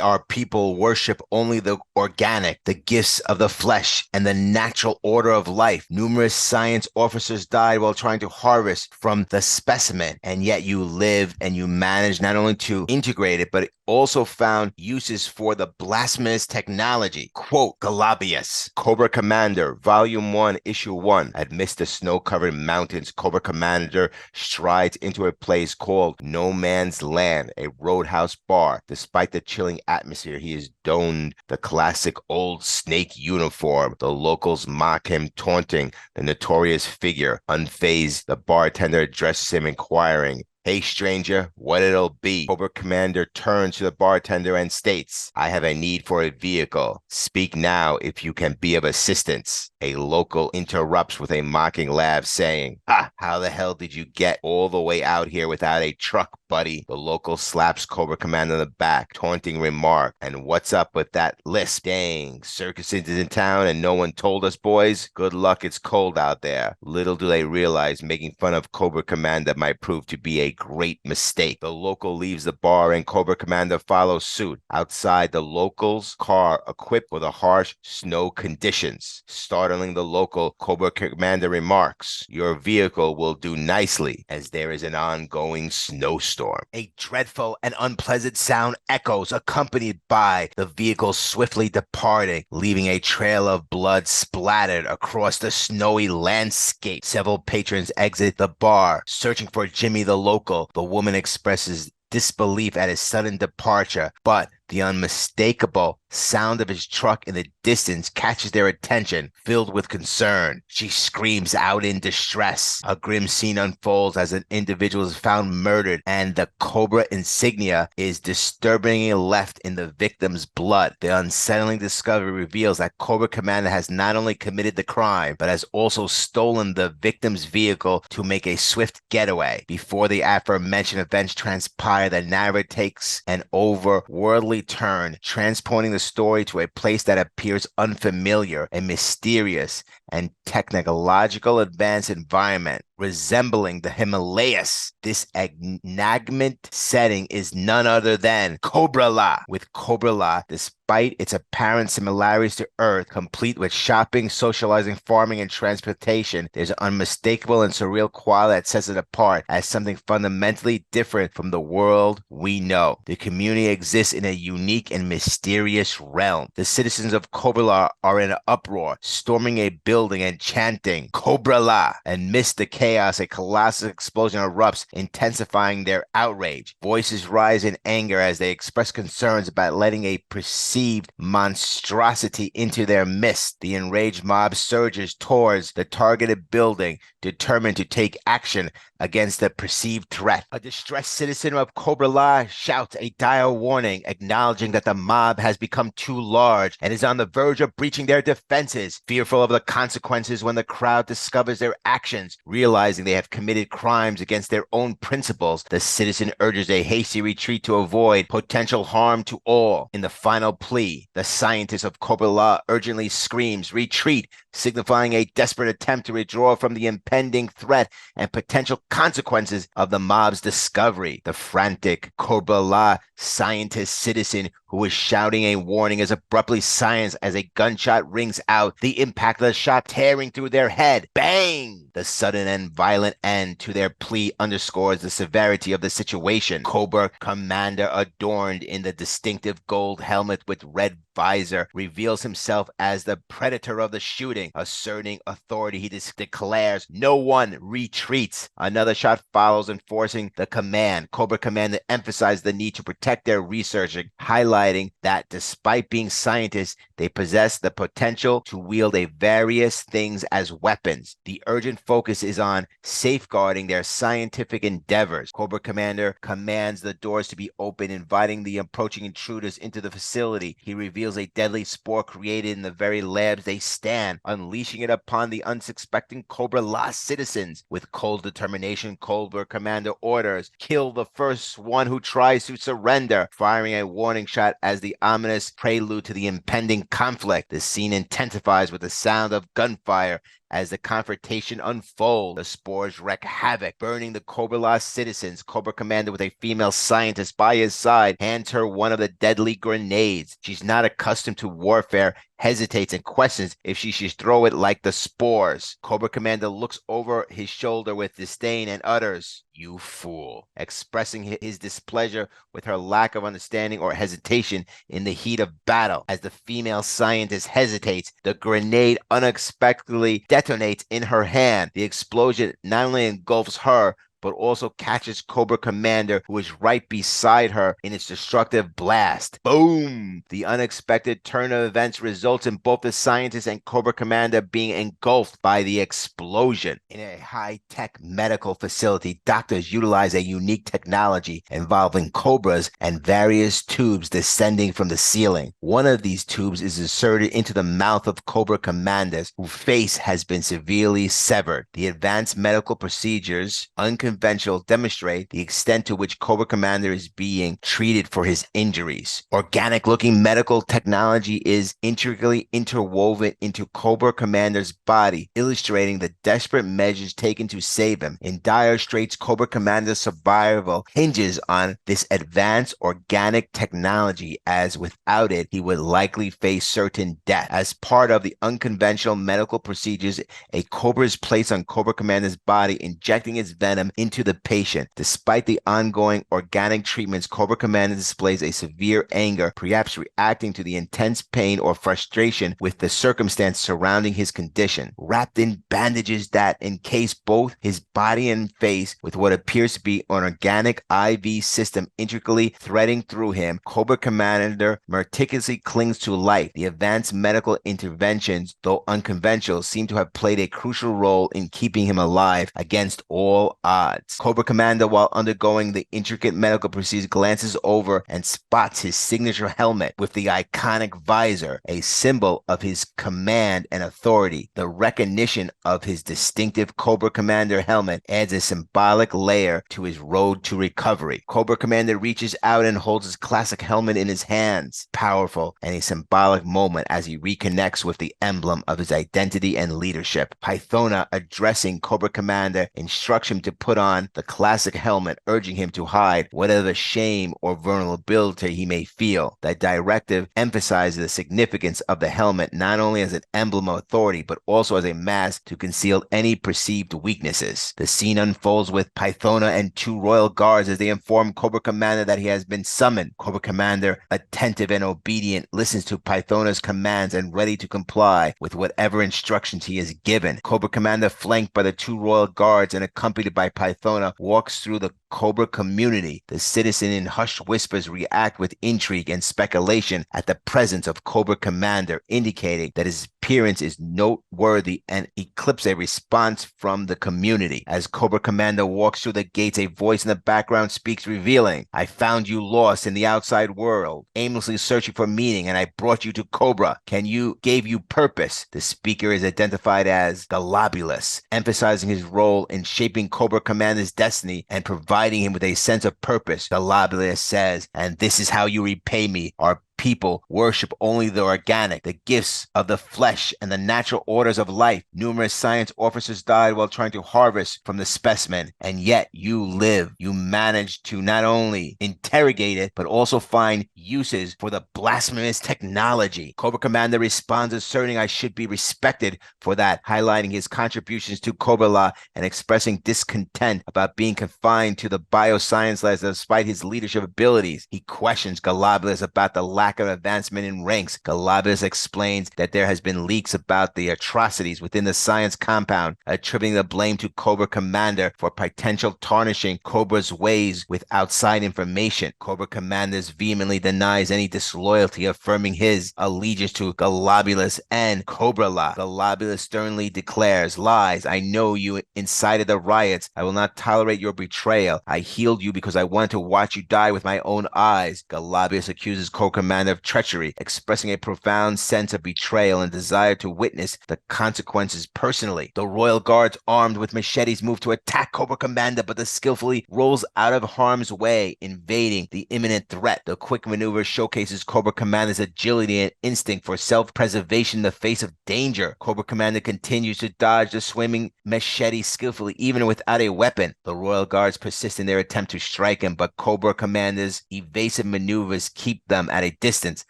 Our people worship only the organic, the gifts of the flesh, and the natural order of life. Numerous science officers died while trying to harvest from the specimen, and yet you lived and you managed not only to integrate it, but it also found uses for the blasphemous technology. Quote, Galabius, Cobra Commander, Volume 1, Issue 1. Amidst the snow-covered mountains, Cobra Commander strides into a place called No Man's Land, a roadhouse bar. Despite the chilling atmosphere, he is donned the classic old snake uniform. The locals mock him, taunting the notorious figure. Unfazed, the bartender addresses him, inquiring Hey stranger, what it'll be. Cobra Commander turns to the bartender and states, I have a need for a vehicle. Speak now if you can be of assistance. A local interrupts with a mocking laugh saying, Ha! How the hell did you get all the way out here without a truck, buddy? The local slaps Cobra Commander on the back, taunting remark, and what's up with that lisp? Dang, circus is in town and no one told us, boys? Good luck, it's cold out there. Little do they realize making fun of Cobra Commander might prove to be a great mistake. The local leaves the bar and Cobra Commander follows suit. Outside the local's car equipped for the harsh snow conditions. Startling the local, Cobra Commander remarks, your vehicle will do nicely as there is an ongoing snowstorm. A dreadful and unpleasant sound echoes, accompanied by the vehicle swiftly departing, leaving a trail of blood splattered across the snowy landscape. Several patrons exit the bar, searching for Jimmy the local. The woman expresses disbelief at his sudden departure, but the unmistakable sound of his truck in the distance catches their attention. Filled with concern, she screams out in distress. A grim scene unfolds as an individual is found murdered, and the Cobra insignia is disturbingly left in the victim's blood. The unsettling discovery reveals that Cobra Commander has not only committed the crime, but has also stolen the victim's vehicle to make a swift getaway. Before the aforementioned events transpire, the narrator takes an overworldly turn, transporting the story to a place that appears unfamiliar, a mysterious and technological advanced environment resembling the Himalayas. This enigmatic setting is none other than Cobra-La. With Cobra-La, despite its apparent similarities to Earth, complete with shopping, socializing, farming, and transportation, there's an unmistakable and surreal quality that sets it apart as something fundamentally different from the world we know. The community exists in a unique and mysterious realm. The citizens of Cobra-La are in an uproar, storming a building and chanting Cobra-La, and amidst the chaos, a colossal explosion erupts, intensifying their outrage. Voices rise in anger as they express concerns about letting a perceived monstrosity into their midst. The enraged mob surges towards the targeted building, determined to take action against the perceived threat. A distressed citizen of Cobra-La shouts a dire warning, acknowledging that the mob has become too large and is on the verge of breaching their defenses. Fearful of the consequences when the crowd discovers their actions, realizing they have committed crimes against their own principles, the citizen urges a hasty retreat to avoid potential harm to all. In the final plea, the scientist of Cobra-La urgently screams, retreat, signifying a desperate attempt to withdraw from the impending threat and potential consequences of the mob's discovery. The frantic Cobra-La scientist citizen who is shouting a warning is abruptly silenced as a gunshot rings out, the impact of the shot tearing through their head. Bang! The sudden and violent end to their plea underscores the severity of the situation. Cobra Commander, adorned in the distinctive gold helmet with red visor, reveals himself as the predator of the shooting. Asserting authority, he declares, no one retreats. Another shot follows, enforcing the command. Cobra Commander emphasized the need to protect their research, highlighting that despite being scientists, they possess the potential to wield a various things as weapons. The urgent focus is on safeguarding their scientific endeavors. Cobra Commander commands the doors to be opened, inviting the approaching intruders into the facility. He reveals a deadly spore created in the very labs they stand, unleashing it upon the unsuspecting Cobra-La citizens. With cold determination, Cobra Commander orders, kill the first one who tries to surrender, firing a warning shot as the ominous prelude to the impending conflict. The scene intensifies with the sound of gunfire. As the confrontation unfolds, the spores wreak havoc, burning the Cobra-La citizens. Cobra Commander, with a female scientist by his side, hands her one of the deadly grenades. She's not accustomed to warfare, hesitates, and questions if she should throw it like the spores. Cobra Commander looks over his shoulder with disdain and utters, "You fool," expressing his displeasure with her lack of understanding or hesitation in the heat of battle. As the female scientist hesitates, the grenade unexpectedly detonates in her hand. The explosion not only engulfs her, but also catches Cobra Commander, who is right beside her, in its destructive blast. Boom! The unexpected turn of events results in both the scientist and Cobra Commander being engulfed by the explosion. In a high-tech medical facility, doctors utilize a unique technology involving cobras and various tubes descending from the ceiling. One of these tubes is inserted into the mouth of Cobra Commander, whose face has been severely severed. The advanced medical procedures, unconventional, demonstrate the extent to which Cobra Commander is being treated for his injuries. Organic-looking medical technology is intricately interwoven into Cobra Commander's body, illustrating the desperate measures taken to save him. In dire straits, Cobra Commander's survival hinges on this advanced organic technology, as without it, he would likely face certain death. As part of the unconventional medical procedures, a cobra is placed on Cobra Commander's body, injecting its venom into the patient. Despite the ongoing organic treatments, Cobra Commander displays a severe anger, perhaps reacting to the intense pain or frustration with the circumstance surrounding his condition. Wrapped in bandages that encase both his body and face with what appears to be an organic IV system intricately threading through him, Cobra Commander meticulously clings to life. The advanced medical interventions, though unconventional, seem to have played a crucial role in keeping him alive against all odds. Cobra Commander, while undergoing the intricate medical procedure, glances over and spots his signature helmet with the iconic visor, a symbol of his command and authority. The recognition of his distinctive Cobra Commander helmet adds a symbolic layer to his road to recovery. Cobra Commander reaches out and holds his classic helmet in his hands. Powerful and a symbolic moment as he reconnects with the emblem of his identity and leadership. Pythona, addressing Cobra Commander, instructs him to put on the classic helmet, urging him to hide whatever shame or vulnerability he may feel. That directive emphasizes the significance of the helmet not only as an emblem of authority, but also as a mask to conceal any perceived weaknesses. The scene unfolds with Pythona and two royal guards as they inform Cobra Commander that he has been summoned. Cobra Commander, attentive and obedient, listens to Pythona's commands and ready to comply with whatever instructions he is given. Cobra Commander, flanked by the two royal guards and accompanied by Pythona, walks through the Cobra community. The citizen in hushed whispers react with intrigue and speculation at the presence of Cobra Commander, indicating that his appearance is noteworthy and eclipses a response from the community. As Cobra Commander walks through the gates, a voice in the background speaks, revealing, "I found you lost in the outside world, aimlessly searching for meaning, and I brought you to Cobra. Gave you purpose." The speaker is identified as Galabulus, emphasizing his role in shaping Cobra Commander's destiny and providing him with a sense of purpose. Galabulus says, "And this is how you repay me. Our people worship only the organic, the gifts of the flesh, and the natural orders of life. Numerous science officers died while trying to harvest from the specimen, and yet you live. You managed to not only interrogate it, but also find uses for the blasphemous technology." Cobra Commander responds, asserting, "I should be respected for that," highlighting his contributions to Cobra law and expressing discontent about being confined to the bioscience labs despite his leadership abilities. He questions Galabulus about the lack of advancement in ranks. Galabulus explains that there has been leaks about the atrocities within the science compound, attributing the blame to Cobra Commander for potential tarnishing Cobra's ways with outside information. Cobra Commander vehemently denies any disloyalty, affirming his allegiance to Galabulus and Cobra law. Galabulus sternly declares, "Lies. I know you incited the riots. I will not tolerate your betrayal. I healed you because I wanted to watch you die with my own eyes." Galabulus accuses Cobra Commander of treachery, expressing a profound sense of betrayal and desire to witness the consequences personally. The royal guards, armed with machetes, move to attack Cobra Commander, but the skillfully rolls out of harm's way, invading the imminent threat. The quick maneuver showcases Cobra Commander's agility and instinct for self-preservation in the face of danger. Cobra Commander continues to dodge the swimming machete skillfully, even without a weapon. The royal guards persist in their attempt to strike him, but Cobra Commander's evasive maneuvers keep them at a distance,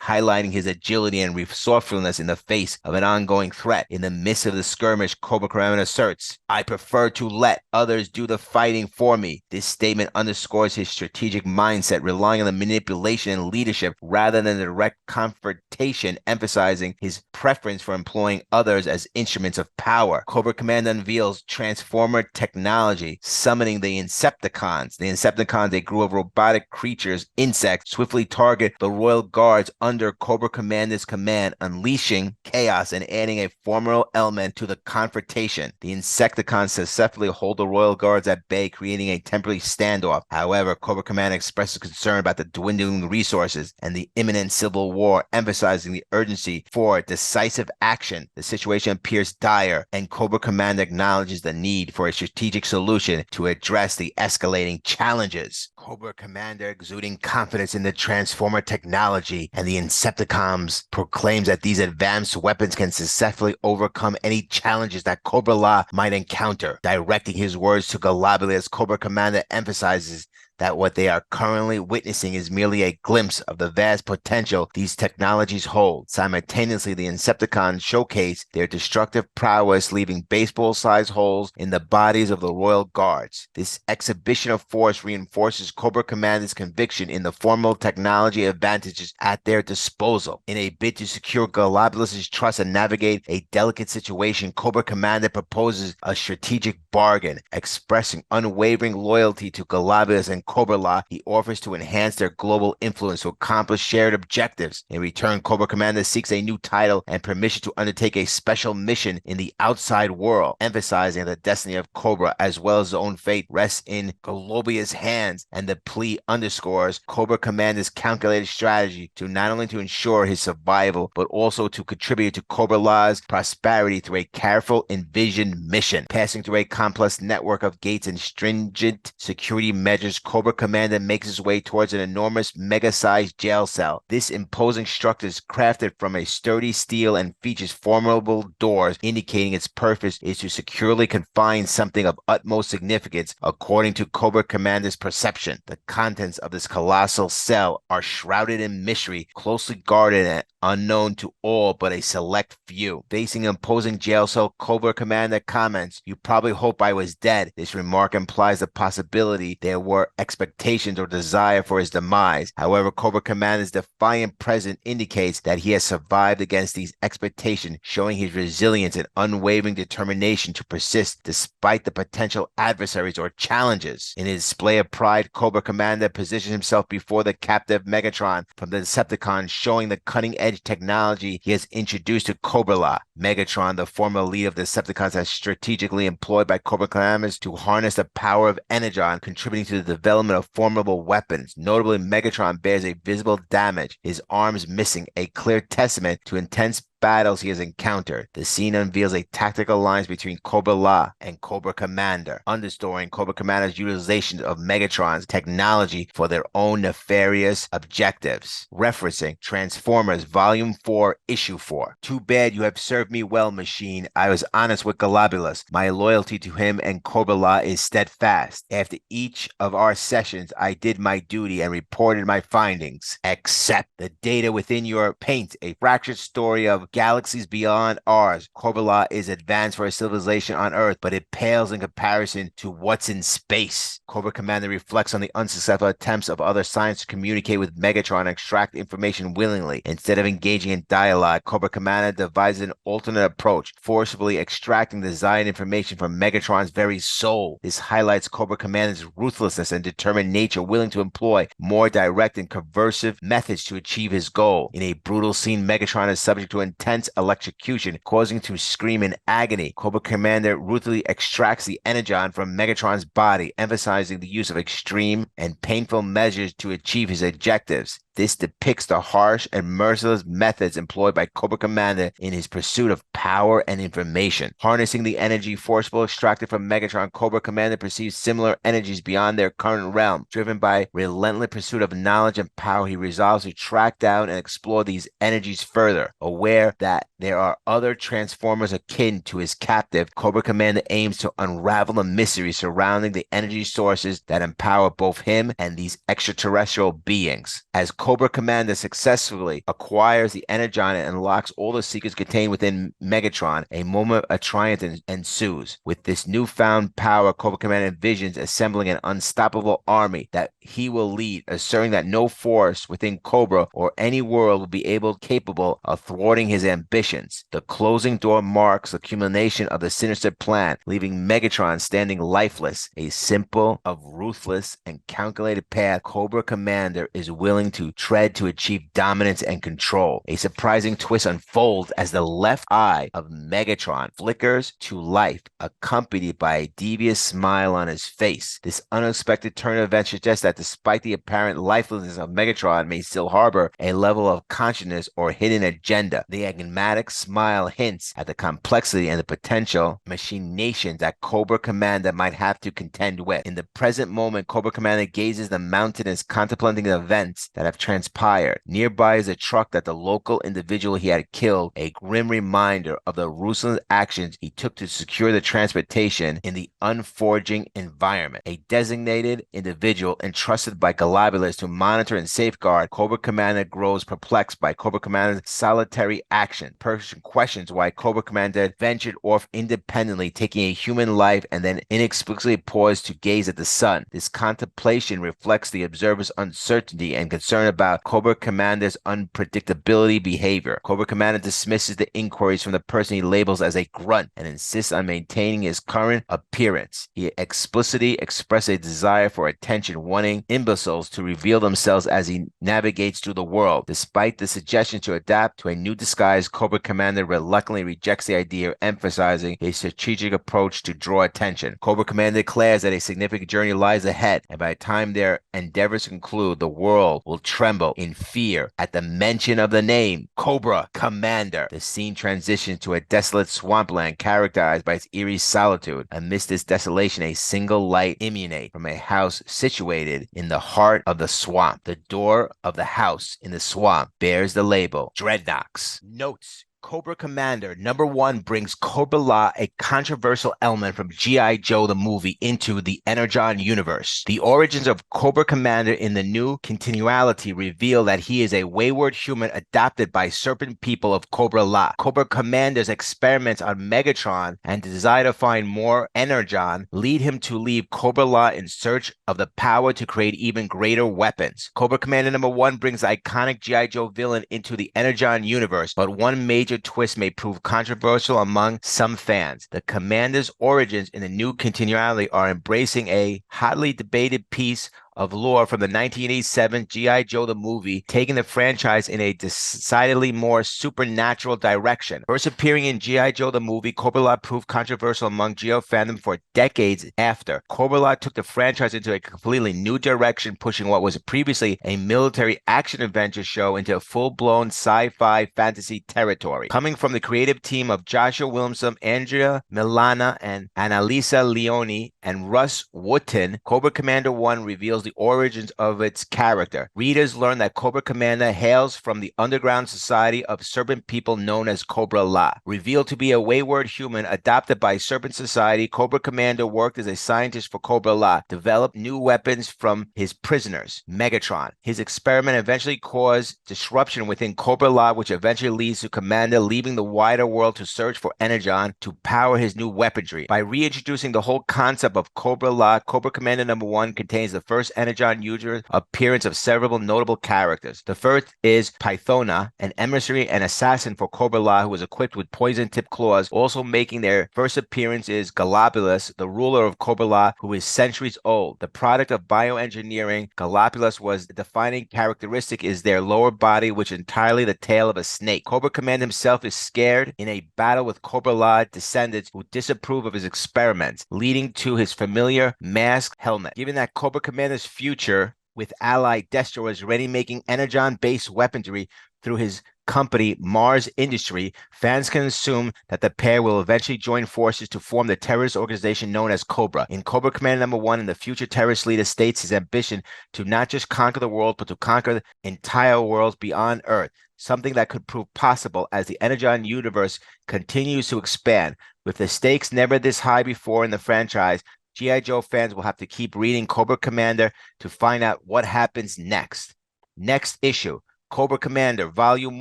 highlighting his agility and resourcefulness in the face of an ongoing threat. In the midst of the skirmish, Cobra Commander asserts, "I prefer to let others do the fighting for me." This statement underscores his strategic mindset, relying on the manipulation and leadership rather than direct confrontation, emphasizing his preference for employing others as instruments of power. Cobra Commander unveils Transformer technology, summoning the Insepticons. The Insepticons, a group of robotic creatures, insects, swiftly target the Royal Guards under Cobra Commander's command, unleashing chaos and adding a formidable element to the confrontation. The Insecticons successfully hold the Royal Guards at bay, creating a temporary standoff. However, Cobra Commander expresses concern about the dwindling resources and the imminent civil war, emphasizing the urgency for decisive action. The situation appears dire, and Cobra Commander acknowledges the need for a strategic solution to address the escalating challenges. Cobra Commander, exuding confidence in the Transformer technology and the Insepticons, proclaims that these advanced weapons can successfully overcome any challenges that Cobra La might encounter. Directing his words to Galabulus, Cobra Commander emphasizes that what they are currently witnessing is merely a glimpse of the vast potential these technologies hold. Simultaneously, the Insepticons showcase their destructive prowess, leaving baseball-sized holes in the bodies of the Royal Guards. This exhibition of force reinforces Cobra Commander's conviction in the formidable technology advantages at their disposal. In a bid to secure Galabulus' trust and navigate a delicate situation, Cobra Commander proposes a strategic bargain. Expressing unwavering loyalty to Galabulus and Cobra La, he offers to enhance their global influence to accomplish shared objectives. In return, Cobra Commander seeks a new title and permission to undertake a special mission in the outside world, emphasizing the destiny of Cobra as well as his own fate rests in Galabulus' hands, and the plea underscores Cobra Commander's calculated strategy to not only to ensure his survival, but also to contribute to Cobra La's prosperity through a careful, envisioned mission. Passing through a complex network of gates and stringent security measures, Cobra Commander makes his way towards an enormous mega-sized jail cell. This imposing structure is crafted from a sturdy steel and features formidable doors, indicating its purpose is to securely confine something of utmost significance, according to Cobra Commander's perception. The contents of this colossal cell are shrouded in mystery, closely guarded and unknown to all but a select few. Facing an imposing jail cell, Cobra Commander comments, "You probably hope I was dead." This remark implies the possibility there were expectations or desire for his demise. However, Cobra Commander's defiant presence indicates that he has survived against these expectations, showing his resilience and unwavering determination to persist despite the potential adversaries or challenges. In his display of pride, Cobra Commander positions himself before the captive Megatron from the Decepticons, showing the cutting-edge technology he has introduced to Cobra La. Megatron, the former leader of the Decepticons, has strategically employed by Cobra Commander to harness the power of Energon, contributing to the development of formidable weapons. Notably, Megatron bears a visible damage, his arms missing, a clear testament to intense battles he has encountered. The scene unveils a tactical alliance between Cobra La and Cobra Commander, underscoring Cobra Commander's utilization of Megatron's technology for their own nefarious objectives. Referencing Transformers Volume 4, Issue 4. "Too bad you have served me well, Machine. I was honest with Galabulus. My loyalty to him and Cobra La is steadfast. After each of our sessions, I did my duty and reported my findings. Accept the data within your paint, a fractured story of galaxies beyond ours. Cobra La is advanced for a civilization on Earth, but it pales in comparison to what's in space." Cobra Commander reflects on the unsuccessful attempts of other science to communicate with Megatron and extract information willingly. Instead of engaging in dialogue, Cobra Commander devises an alternate approach, forcibly extracting the desired information from Megatron's very soul. This highlights Cobra Commander's ruthlessness and determined nature, willing to employ more direct and subversive methods to achieve his goal. In a brutal scene, Megatron is subject to intense electrocution, causing him to scream in agony. Cobra Commander ruthlessly extracts the energon from Megatron's body, emphasizing the use of extreme and painful measures to achieve his objectives. This depicts the harsh and merciless methods employed by Cobra Commander in his pursuit of power and information. Harnessing the energy forcibly extracted from Megatron, Cobra Commander perceives similar energies beyond their current realm. Driven by relentless pursuit of knowledge and power, he resolves to track down and explore these energies further. Aware that there are other Transformers akin to his captive, Cobra Commander aims to unravel the mystery surrounding the energy sources that empower both him and these extraterrestrial beings. As Cobra Commander successfully acquires the Energon and unlocks all the secrets contained within Megatron, a moment of triumph ensues. With this newfound power, Cobra Commander envisions assembling an unstoppable army that he will lead, asserting that no force within Cobra or any world will be capable of thwarting his ambitions. The closing door marks the culmination of the sinister plan, leaving Megatron standing lifeless, a symbol of ruthless and calculated path Cobra Commander is willing to tread to achieve dominance and control. A surprising twist unfolds as the left eye of Megatron flickers to life, accompanied by a devious smile on his face. This unexpected turn of events suggests that despite the apparent lifelessness of Megatron may still harbor a level of consciousness or hidden agenda. The enigmatic smile hints at the complexity and the potential machinations that Cobra Commander might have to contend with. In the present moment, Cobra Commander gazes the mountain as contemplating the events that have transpired. Nearby is a truck that the local individual he had killed, a grim reminder of the ruthless actions he took to secure the transportation in the unforging environment. A designated individual entrusted by Galabulus to monitor and safeguard Cobra Commander grows perplexed by Cobra Commander's solitary action. Person questions why Cobra Commander ventured off independently, taking a human life and then inexplicably paused to gaze at the sun. This contemplation reflects the observer's uncertainty and concern about Cobra Commander's unpredictability behavior. Cobra Commander dismisses the inquiries from the person he labels as a grunt and insists on maintaining his current appearance. He explicitly expresses a desire for attention, wanting imbeciles to reveal themselves as he navigates through the world. Despite the suggestion to adapt to a new disguise, Cobra Commander reluctantly rejects the idea, emphasizing a strategic approach to draw attention. Cobra Commander declares that a significant journey lies ahead, and by the time their endeavors conclude, the world will tremble in fear at the mention of the name Cobra Commander. The scene transitions to a desolate swampland characterized by its eerie solitude. Amidst this desolation, a single light emanates from a house situated in the heart of the swamp. The door of the house in the swamp bears the label Dreadnoks. Notes: Cobra Commander #1 brings Cobra, a controversial element from G.I. Joe the movie, into the Energon Universe. The origins of Cobra Commander in the new continuity reveal that he is a wayward human adopted by serpent people of Cobra. Cobra Commander's experiments on Megatron and the desire to find more Energon lead him to leave Cobra in search of the power to create even greater weapons. Cobra Commander #1 brings the iconic G.I. Joe villain into the Energon Universe, but one major twist may prove controversial among some fans. The Commander's origins in the new continuity are embracing a hotly debated piece of lore from the 1987 G.I. Joe the movie, taking the franchise in a decidedly more supernatural direction. First appearing in G.I. Joe the movie, Cobra proved controversial among Geo fandom for decades after. Cobra took the franchise into a completely new direction, pushing what was previously a military action adventure show into a full-blown sci-fi fantasy territory. Coming from the creative team of Joshua Williamson, Andrea Milana, and Annalisa Leone, and Russ Wooten, Cobra Commander 1 reveals the origins of its character. Readers learn that Cobra Commander hails from the underground society of serpent people known as Cobra. Revealed to be a wayward human adopted by Serpent Society, Cobra Commander worked as a scientist for Cobra, developed new weapons from his prisoners, Megatron. His experiment eventually caused disruption within Cobra, which eventually leads to Commander leaving the wider world to search for Energon to power his new weaponry. By reintroducing the whole concept of Cobra, Cobra Commander #1 contains the first Energon Universe appearance of several notable characters. The first is Pythona, an emissary and assassin for Cobra, who is equipped with poison-tipped claws. Also making their first appearance is Galabulus, the ruler of Cobra, who is centuries old. The product of bioengineering, Galabulus was the defining characteristic is their lower body, which is entirely the tail of a snake. Cobra Commander himself is scared in a battle with Cobra descendants who disapprove of his experiments, leading to his familiar masked helmet. Given that Cobra Commander's future with ally Destro is already making Energon-based weaponry through his company Mars Industry, fans can assume that the pair will eventually join forces to form the terrorist organization known as Cobra. In Cobra Commander #1, the future terrorist leader states his ambition to not just conquer the world, but to conquer entire worlds beyond Earth, something that could prove possible as the Energon universe continues to expand. With the stakes never this high before in the franchise, G.I. Joe fans will have to keep reading Cobra Commander to find out what happens next. Next issue. Cobra Commander, Volume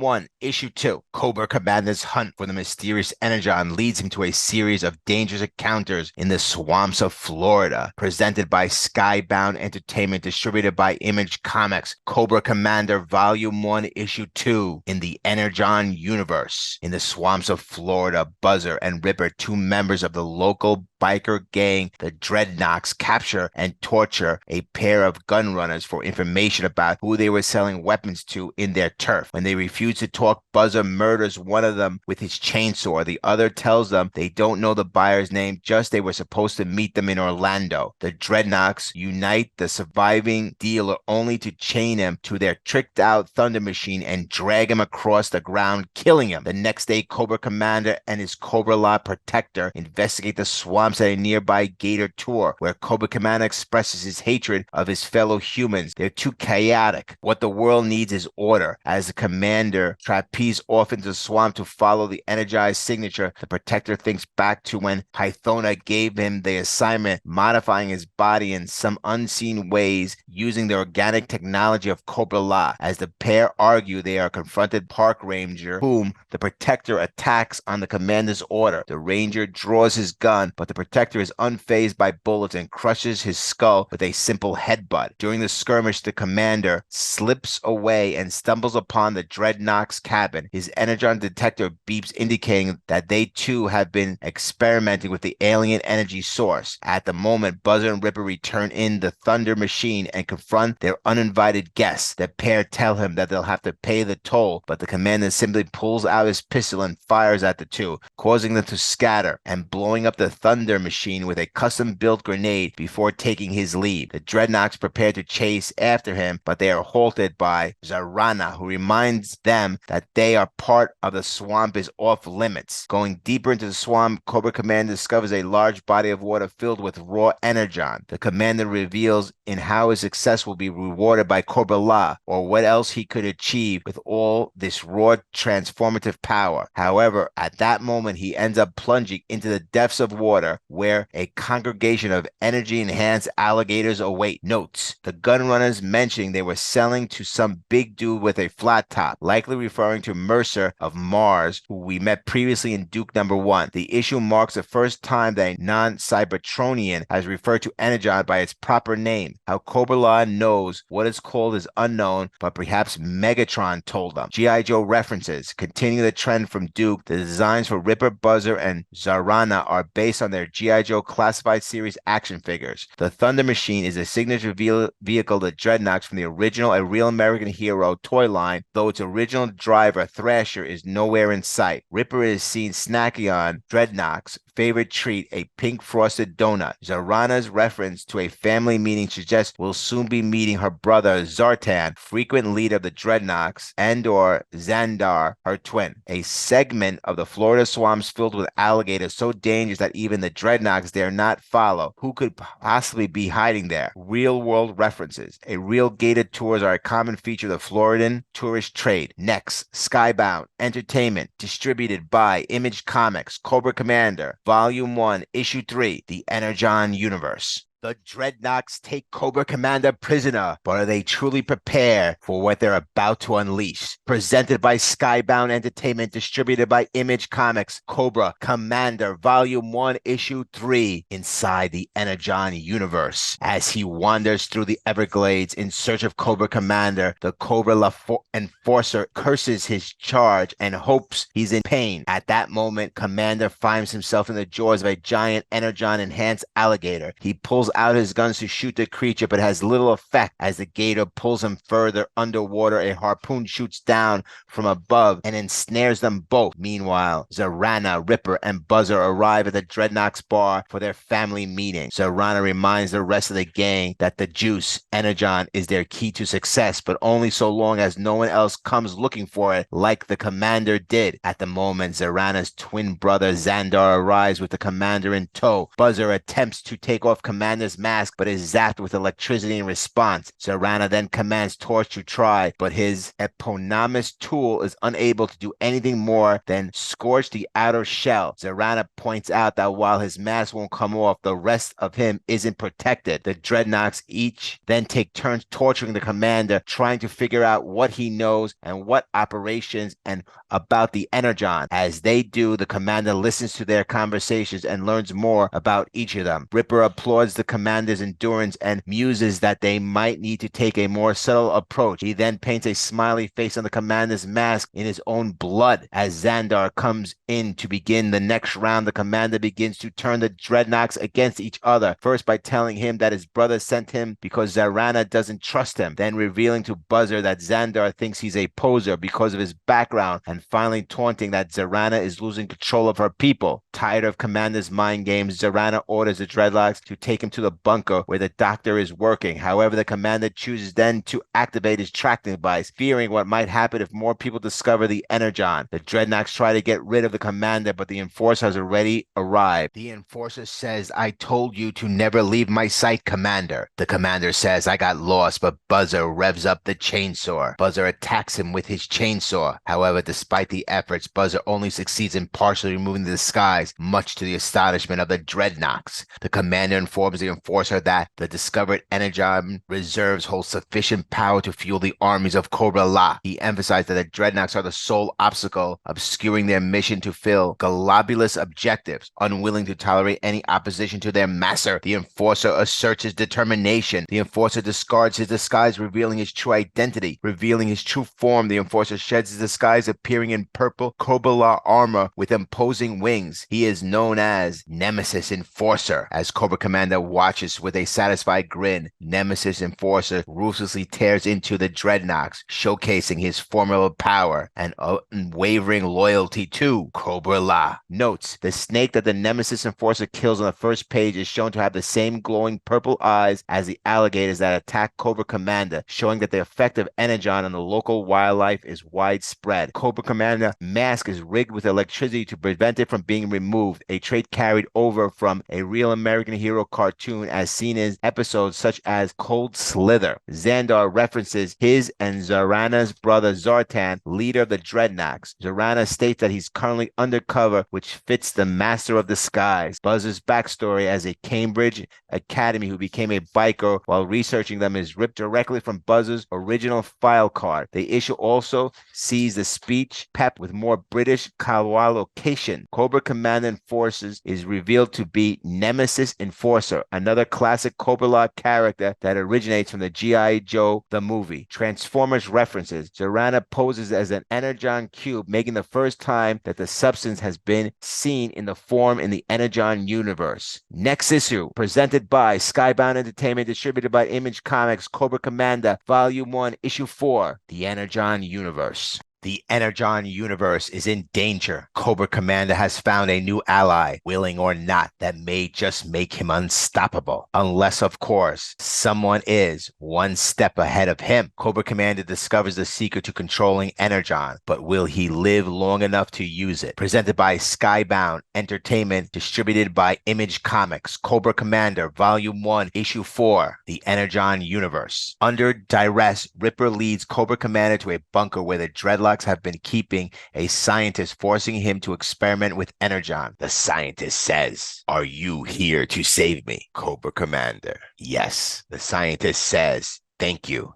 1, Issue 2. Cobra Commander's hunt for the mysterious Energon leads him to a series of dangerous encounters in the swamps of Florida. Presented by Skybound Entertainment, distributed by Image Comics. Cobra Commander, Volume 1, Issue 2. In the Energon Universe. In the swamps of Florida, Buzzer and Ripper, two members of the local biker gang, the Dreadnoks, capture and torture a pair of gun runners for information about who they were selling weapons to in their turf. When they refuse to talk, Buzzer murders one of them with his chainsaw. The other tells them they don't know the buyer's name, just they were supposed to meet them in Orlando. The Dreadnoks unite the surviving dealer only to chain him to their tricked out thunder machine and drag him across the ground, killing him. The next day, Cobra Commander and his Cobra Law protector investigate the swamps at a nearby gator tour, where Cobra Commander expresses his hatred of his fellow humans. They're too chaotic. What the world needs is order. As the commander trapeze off into the swamp to follow the energized signature, the protector thinks back to when Pythona gave him the assignment, modifying his body in some unseen ways using the organic technology of Cobra Law. As the pair argue, they are confronted park ranger, whom the protector attacks on the commander's order. The ranger draws his gun, but the protector is unfazed by bullets and crushes his skull with a simple headbutt. During the skirmish, the commander slips away and stumbles upon the Dreadnok's cabin. His Energon detector beeps, indicating that they too have been experimenting with the alien energy source. At the moment, Buzzer and Ripper return in the Thunder Machine and confront their uninvited guests. The pair tell him that they'll have to pay the toll, but the commander simply pulls out his pistol and fires at the two, causing them to scatter and blowing up the Thunder Machine with a custom-built grenade before taking his leave. The Dreadnoks prepare to chase after him, but they are halted by Zarana, who reminds them that they are part of the swamp is off limits. Going deeper into the swamp, Cobra Commander discovers a large body of water filled with raw energon. The commander reveals in how his success will be rewarded by Cobra Law, or what else he could achieve with all this raw transformative power. However, at that moment, he ends up plunging into the depths of water, where a congregation of energy-enhanced alligators await. Notes: the gun runners mentioning they were selling to some big dude with a flat top, likely referring to Mercer of Mars, who we met previously in Duke number 1. The issue marks the first time that a non-Cybertronian has referred to Energon by its proper name. How Cobra Law knows what it's called is unknown, but perhaps Megatron told them. G.I. Joe references. Continuing the trend from Duke, the designs for Ripper, Buzzer, and Zarana are based on their G.I. Joe Classified Series action figures. The Thunder Machine is a signature vehicle to Dreadnoks from the original A Real American Hero toy line, though its original driver, Thrasher, is nowhere in sight. Ripper is seen snacking on Dreadnok's favorite treat, a pink frosted donut. Zarana's reference to a family meeting suggests we'll soon be meeting her brother Zartan, frequent leader of the Dreadnoks, and/or Xandar, her twin. A segment of the Florida swamps filled with alligators so dangerous that even the Dreadnoks dare not follow. Who could possibly be hiding there? Real-world references. A real gated tours are a common feature of the Floridan tourist trade. Next, Skybound Entertainment, distributed by Image Comics, Cobra Commander, Volume 1, Issue 3, The Energon Universe. The Dreadnoks take Cobra Commander prisoner, but are they truly prepared for what they're about to unleash? Presented by Skybound Entertainment, distributed by Image Comics, Cobra Commander, Volume 1, Issue 3, Inside the Energon Universe. As he wanders through the Everglades in search of Cobra Commander, the Cobra Enforcer curses his charge and hopes he's in pain. At that moment, Commander finds himself in the jaws of a giant Energon-enhanced alligator. He pulls out his guns to shoot the creature, but has little effect as the gator pulls him further underwater. A harpoon shoots down from above and ensnares them both. Meanwhile, Zarana, Ripper, and Buzzer arrive at the Dreadnoks bar for their family meeting. Zarana reminds the rest of the gang that the juice, Energon, is their key to success, but only so long as no one else comes looking for it, like the commander did. At the moment, Zarana's twin brother Xandar arrives with the commander in tow. Buzzer attempts to take off Commander Commander's mask, but is zapped with electricity in response. Zarana then commands Torch to try, but his eponymous tool is unable to do anything more than scorch the outer shell. Zarana points out that while his mask won't come off, the rest of him isn't protected. The Dreadnoks each then take turns torturing the Commander, trying to figure out what he knows and what operations and about the Energon. As they do, the Commander listens to their conversations and learns more about each of them. Ripper applauds the Commander's endurance and muses that they might need to take a more subtle approach. He then paints a smiley face on the Commander's mask in his own blood. As Xandar comes in to begin the next round, the Commander begins to turn the Dreadnoks against each other, first by telling him that his brother sent him because Zarana doesn't trust him, then revealing to Buzzer that Xandar thinks he's a poser because of his background, and finally taunting that Zarana is losing control of her people. Tired of Commander's mind games, Zarana orders the Dreadnoks to take him to the bunker where the doctor is working. However, the Commander chooses then to activate his tracking device, fearing what might happen if more people discover the Energon. The Dreadnoks try to get rid of the Commander, but the Enforcer has already arrived. The Enforcer says, "I told you to never leave my sight, Commander." The Commander says, "I got lost," but Buzzer revs up the chainsaw. Buzzer attacks him with his chainsaw. However, despite the efforts, Buzzer only succeeds in partially removing the disguise, much to the astonishment of the Dreadnoks. The Commander informs the Enforcer that the discovered Energon reserves hold sufficient power to fuel the armies of Cobra La. He emphasized that the Dreadnoks are the sole obstacle obscuring their mission to fill globulous objectives. Unwilling to tolerate any opposition to their master, the Enforcer asserts his determination. The Enforcer discards his disguise, revealing his true identity. Revealing his true form, the Enforcer sheds his disguise, appearing in purple Cobra La armor with imposing wings. He is known as Nemesis Enforcer. As Cobra Commander watches with a satisfied grin, Nemesis Enforcer ruthlessly tears into the Dreadnoks, showcasing his formidable power and unwavering loyalty to Cobra La. Notes: the snake that the Nemesis Enforcer kills on the first page is shown to have the same glowing purple eyes as the alligators that attack Cobra Commander, showing that the effect of Energon on the local wildlife is widespread. Cobra Commander mask is rigged with electricity to prevent it from being removed, a trait carried over from a real American hero cartoon as seen in episodes such as Cold Slither. Xandar references his and Zarana's brother Zartan, leader of the Dreadnoks. Zarana states that he's currently undercover, which fits the Master of Disguise. Buzzer's backstory as a Cambridge Academy who became a biker while researching them is ripped directly from Buzzer's original file card. The issue also sees the speech pep with more British collocation. Cobra Commander Enforcers is revealed to be Nemesis Enforcer, another classic Cobra La character that originates from the G.I. Joe the movie. Transformers references: Zarana poses as an Energon cube, making the first time that the substance has been seen in the form in the Energon universe. Next issue, presented by Skybound Entertainment, distributed by Image Comics, Cobra Commander, Volume 1, Issue 4, The Energon Universe. The Energon universe is in danger. Cobra Commander has found a new ally, willing or not, that may just make him unstoppable. Unless, of course, someone is one step ahead of him. Cobra Commander discovers the secret to controlling Energon, but will he live long enough to use it? Presented by Skybound Entertainment, distributed by Image Comics, Cobra Commander, Volume 1, Issue 4, The Energon Universe. Under duress, Ripper leads Cobra Commander to a bunker where the Dreadlocks have been keeping a scientist, forcing him to experiment with Energon. The scientist says, "Are you here to save me, Cobra Commander?" "Yes." The scientist says, Thank you.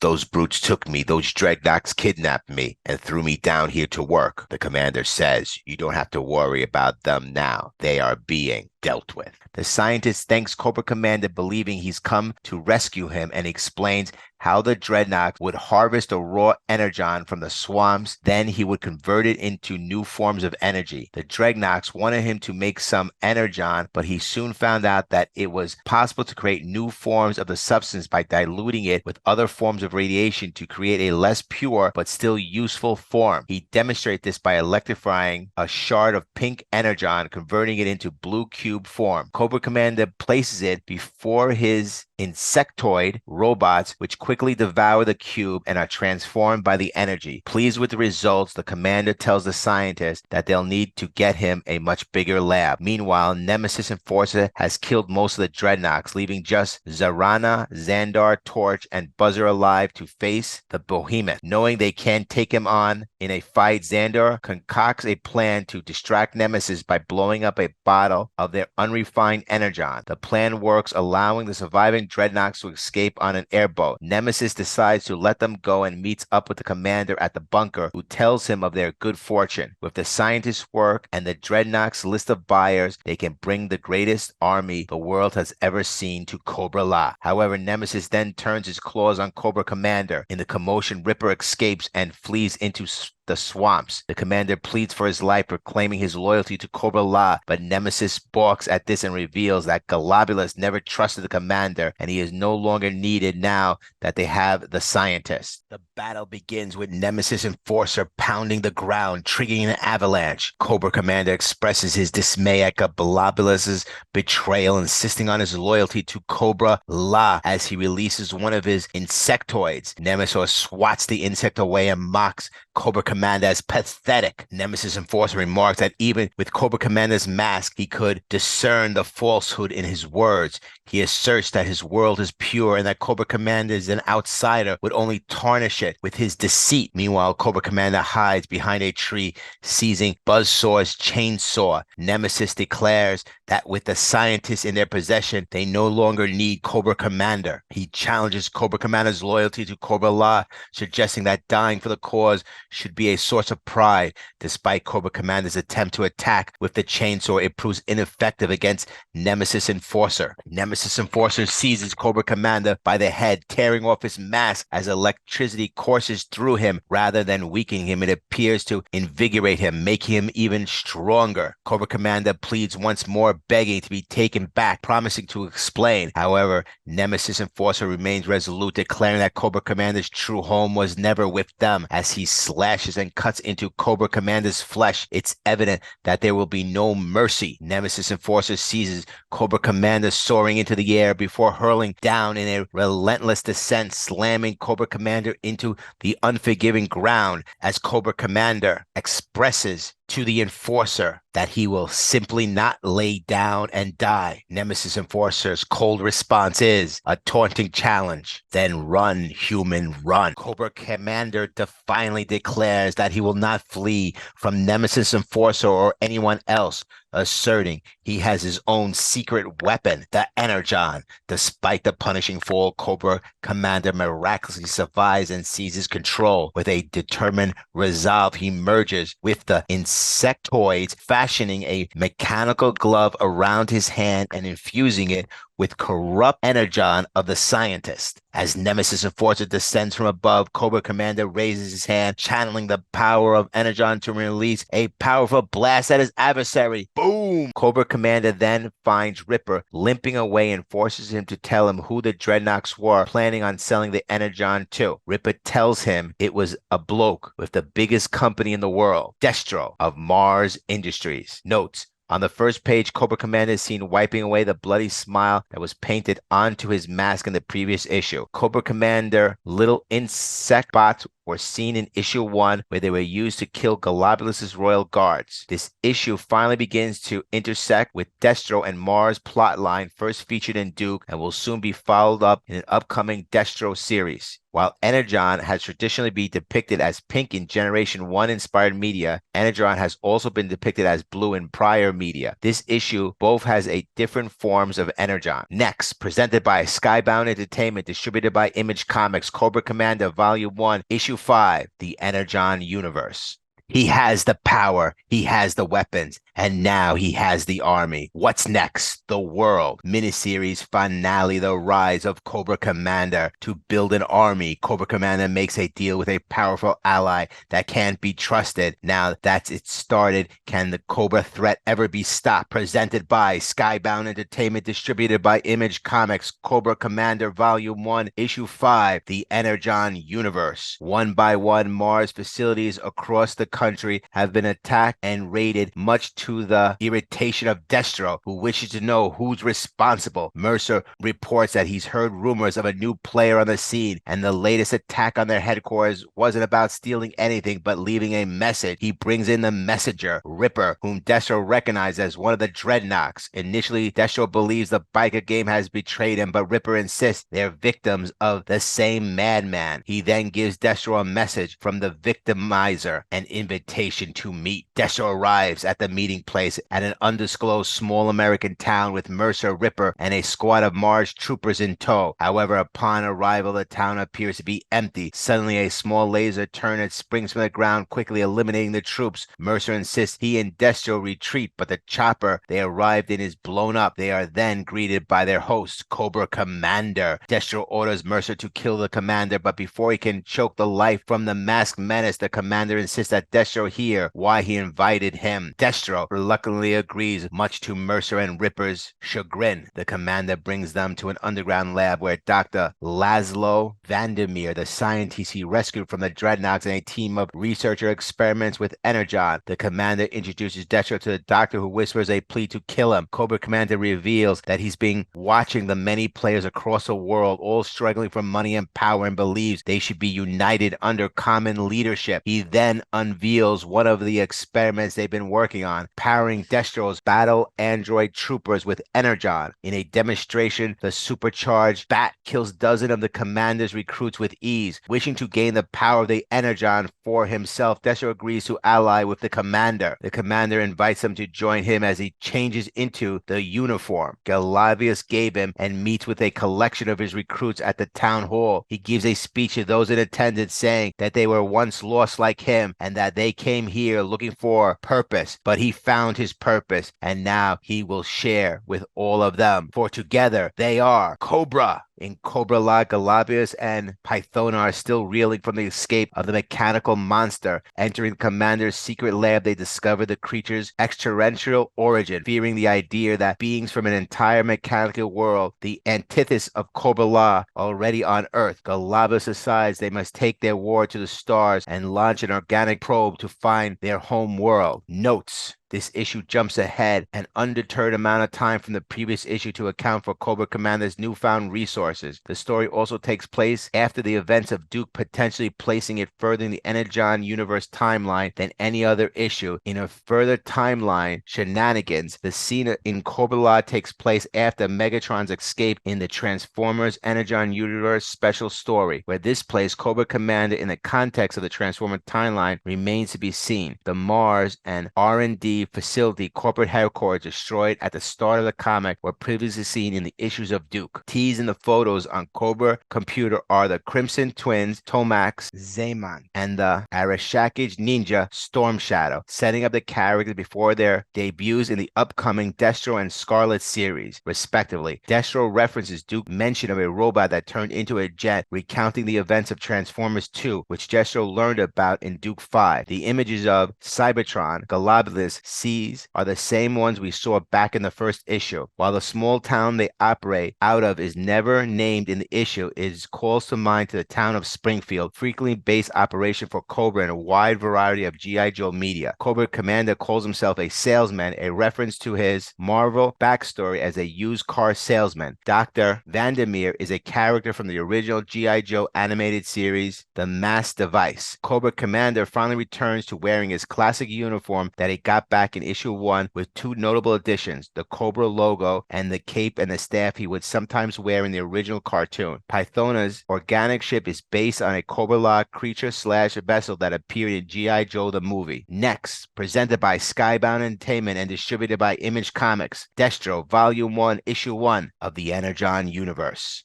Those brutes took me. Those Dreadnoks kidnapped me and threw me down here to work." The commander says, "You don't have to worry about them now. They are being dealt with." The scientist thanks Cobra Commander, believing he's come to rescue him, and explains how the Dreadnought would harvest a raw energon from the swamps. Then he would convert it into new forms of energy. The Dreadnoughts wanted him to make some energon, but he soon found out that it was possible to create new forms of the substance by diluting it with other forms of radiation to create a less pure but still useful form. He demonstrated this by electrifying a shard of pink energon, converting it into blue cube form. Cobra Commander places it before his insectoid robots which quickly devour the cube and are transformed by the energy. Pleased with the results, the commander tells the scientists that they'll need to get him a much bigger lab. Meanwhile, Nemesis Enforcer has killed most of the Dreadnoks, leaving just Zarana, Xandar, Torch, and Buzzer alive to face the Behemoth. Knowing they can't take him on in a fight, Xandar concocts a plan to distract Nemesis by blowing up a bottle of their unrefined energon. The plan works, allowing the surviving Dreadnoks to escape on an airboat. Nemesis decides to let them go and meets up with the commander at the bunker, who tells him of their good fortune. With the scientists' work and the Dreadnoks' list of buyers, they can bring the greatest army the world has ever seen to Cobra La. However, Nemesis then turns his claws on Cobra Commander. In the commotion, Ripper escapes and flees into the swamps. The commander pleads for his life, proclaiming his loyalty to Cobra La, but Nemesis balks at this and reveals that Globulus never trusted the commander, and he is no longer needed now that they have the scientist. The battle begins with Nemesis Enforcer pounding the ground, triggering an avalanche. Cobra Commander expresses his dismay at Globulus's betrayal, insisting on his loyalty to Cobra La as he releases one of his insectoids. Nemesis swats the insect away and mocks Cobra Commander as pathetic. Nemesis Enforcer remarks that even with Cobra Commander's mask, he could discern the falsehood in his words. He asserts that his world is pure and that Cobra Commander is an outsider, would only tarnish it with his deceit. Meanwhile, Cobra Commander hides behind a tree, seizing Buzzsaw's chainsaw. Nemesis declares that with the scientists in their possession, they no longer need Cobra Commander. He challenges Cobra Commander's loyalty to Cobra La, suggesting that dying for the cause should be a source of pride. Despite Cobra Commander's attempt to attack with the chainsaw, it proves ineffective against Nemesis Enforcer. Nemesis Enforcer seizes Cobra Commander by the head, tearing off his mask as electricity courses through him. Rather than weakening him, it appears to invigorate him, making him even stronger. Cobra Commander pleads once more, begging to be taken back, promising to explain. However, Nemesis Enforcer remains resolute, declaring that Cobra Commander's true home was never with them. As he slashes and cuts into Cobra Commander's flesh, it's evident that there will be no mercy. Nemesis Enforcer seizes Cobra Commander soaring into the air before hurling down in a relentless descent, slamming Cobra Commander into the unforgiving ground. As Cobra Commander expresses to the Enforcer that he will simply not lay down and die, Nemesis Enforcer's cold response is a taunting challenge. Then run, human, run. Cobra Commander defiantly declares that he will not flee from Nemesis Enforcer or anyone else, asserting he has his own secret weapon, the Energon. Despite the punishing fall, Cobra Commander miraculously survives and seizes control. With a determined resolve, he merges with the insectoids, fashioning a mechanical glove around his hand and infusing it with corrupt energon of the scientist. As Nemesis Enforcer descends from above, Cobra Commander raises his hand, channeling the power of energon to release a powerful blast at his adversary. Boom! Cobra Commander then finds Ripper limping away and forces him to tell him who the Dreadnoks were planning on selling the energon to. Ripper tells him it was a bloke with the biggest company in the world, Destro of Mars Industries. Notes: on the first page, Cobra Commander is seen wiping away the bloody smile that was painted onto his mask in the previous issue. Cobra Commander little insect bots were seen in issue 1, where they were used to kill Globulus's royal guards. This issue finally begins to intersect with Destro and Mars plotline, first featured in Duke, and will soon be followed up in an upcoming Destro series. While Energon has traditionally been depicted as pink in Generation 1 inspired media, Energon has also been depicted as blue in prior media. This issue both has a different forms of Energon. Next, presented by Skybound Entertainment, distributed by Image Comics, Cobra Commander Volume 1, Issue 5, The Energon Universe. He has the power, he has the weapons, and now he has the army. What's next? The World miniseries finale, The Rise of Cobra Commander. To build an army, Cobra Commander makes a deal with a powerful ally that can't be trusted. Now that it's started, can the Cobra threat ever be stopped? Presented by Skybound Entertainment, distributed by Image Comics, Cobra Commander Volume 1, Issue 5, The Energon Universe. One by one, Mars facilities across the country have been attacked and raided, much to to the irritation of Destro, who wishes to know who's responsible. Mercer reports that he's heard rumors of a new player on the scene, and the latest attack on their headquarters wasn't about stealing anything but leaving a message. He brings in the messenger, Ripper, whom Destro recognized as one of the Dreadnoks. Initially, Destro believes the biker game has betrayed him, but Ripper insists they're victims of the same madman. He then gives Destro a message from the victimizer, an invitation to meet. Destro arrives at the meeting place at an undisclosed small American town with Mercer, Ripper, and a squad of Mars troopers in tow. However, upon arrival, the town appears to be empty. Suddenly, a small laser turret springs from the ground, quickly eliminating the troops. Mercer insists he and Destro retreat, but the chopper they arrived in is blown up. They are then greeted by their host, Cobra Commander. Destro orders Mercer to kill the commander, but before he can choke the life from the masked menace, the commander insists that Destro hear why he invited him. Destro reluctantly agrees, much to Mercer and Ripper's chagrin. The commander brings them to an underground lab where Dr. Laszlo Vandermeer, the scientist he rescued from the Dreadnoks, and a team of researcher experiments with Energon. The commander introduces Destro to the doctor, who whispers a plea to kill him. Cobra Commander reveals that he's been watching the many players across the world, all struggling for money and power, and believes they should be united under common leadership. He then unveils one of the experiments they've been working on, powering Destro's battle android troopers with Energon. In a demonstration, the supercharged bat kills dozens of the commander's recruits with ease. Wishing to gain the power of the Energon for himself, Destro agrees to ally with the commander. The commander invites him to join him as he changes into the uniform Galavius gave him and meets with a collection of his recruits at the town hall. He gives a speech to those in attendance saying that they were once lost like him and that they came here looking for purpose, but he found his purpose and now he will share with all of them, for together they are Cobra. In Cobra La, Galavius and Pythona are still reeling from the escape of the mechanical monster. Entering the commander's secret lab, they discover the creature's extraterrestrial origin. Fearing the idea that beings from an entire mechanical world, the antithesis of Cobra La, already on Earth, Galavius decides they must take their war to the stars and launch an organic probe to find their home world. Notes: this issue jumps ahead an undeterred amount of time from the previous issue to account for Cobra Commander's newfound resources. The story also takes place after the events of Duke, potentially placing it further in the Energon Universe timeline than any other issue. In a further timeline shenanigans, the scene in Cobra La takes place after Megatron's escape in the Transformers Energon Universe special story. Where this plays Cobra Commander in the context of the Transformer timeline remains to be seen. The Mars and R&D facility corporate headquarters destroyed at the start of the comic were previously seen in the issues of Duke. Teased in the photos on Cobra Computer are the Crimson Twins, Tomax, Zaman, and the Arashakage Ninja Storm Shadow, setting up the characters before their debuts in the upcoming Destro and Scarlett series, respectively. Destro references Duke's mention of a robot that turned into a jet, recounting the events of Transformers 2, which Destro learned about in Duke 5. The images of Cybertron, Galabulus, seas are the same ones we saw back in the first issue. While the small town they operate out of is never named in the issue, it calls to mind to the town of Springfield, frequently based operation for Cobra in a wide variety of G.I. Joe media. Cobra Commander calls himself a salesman, a reference to his Marvel backstory as a used car salesman. Dr. Vandermeer is a character from the original G.I. Joe animated series, The Mass Device. Cobra Commander finally returns to wearing his classic uniform that he got back in issue 1 with two notable additions, the Cobra logo and the cape and the staff he would sometimes wear in the original cartoon. Pythona's organic ship is based on a Cobra La creature/vessel that appeared in G.I. Joe the movie. Next, presented by Skybound Entertainment and distributed by Image Comics, Destro Volume 1, Issue 1 of the Energon Universe.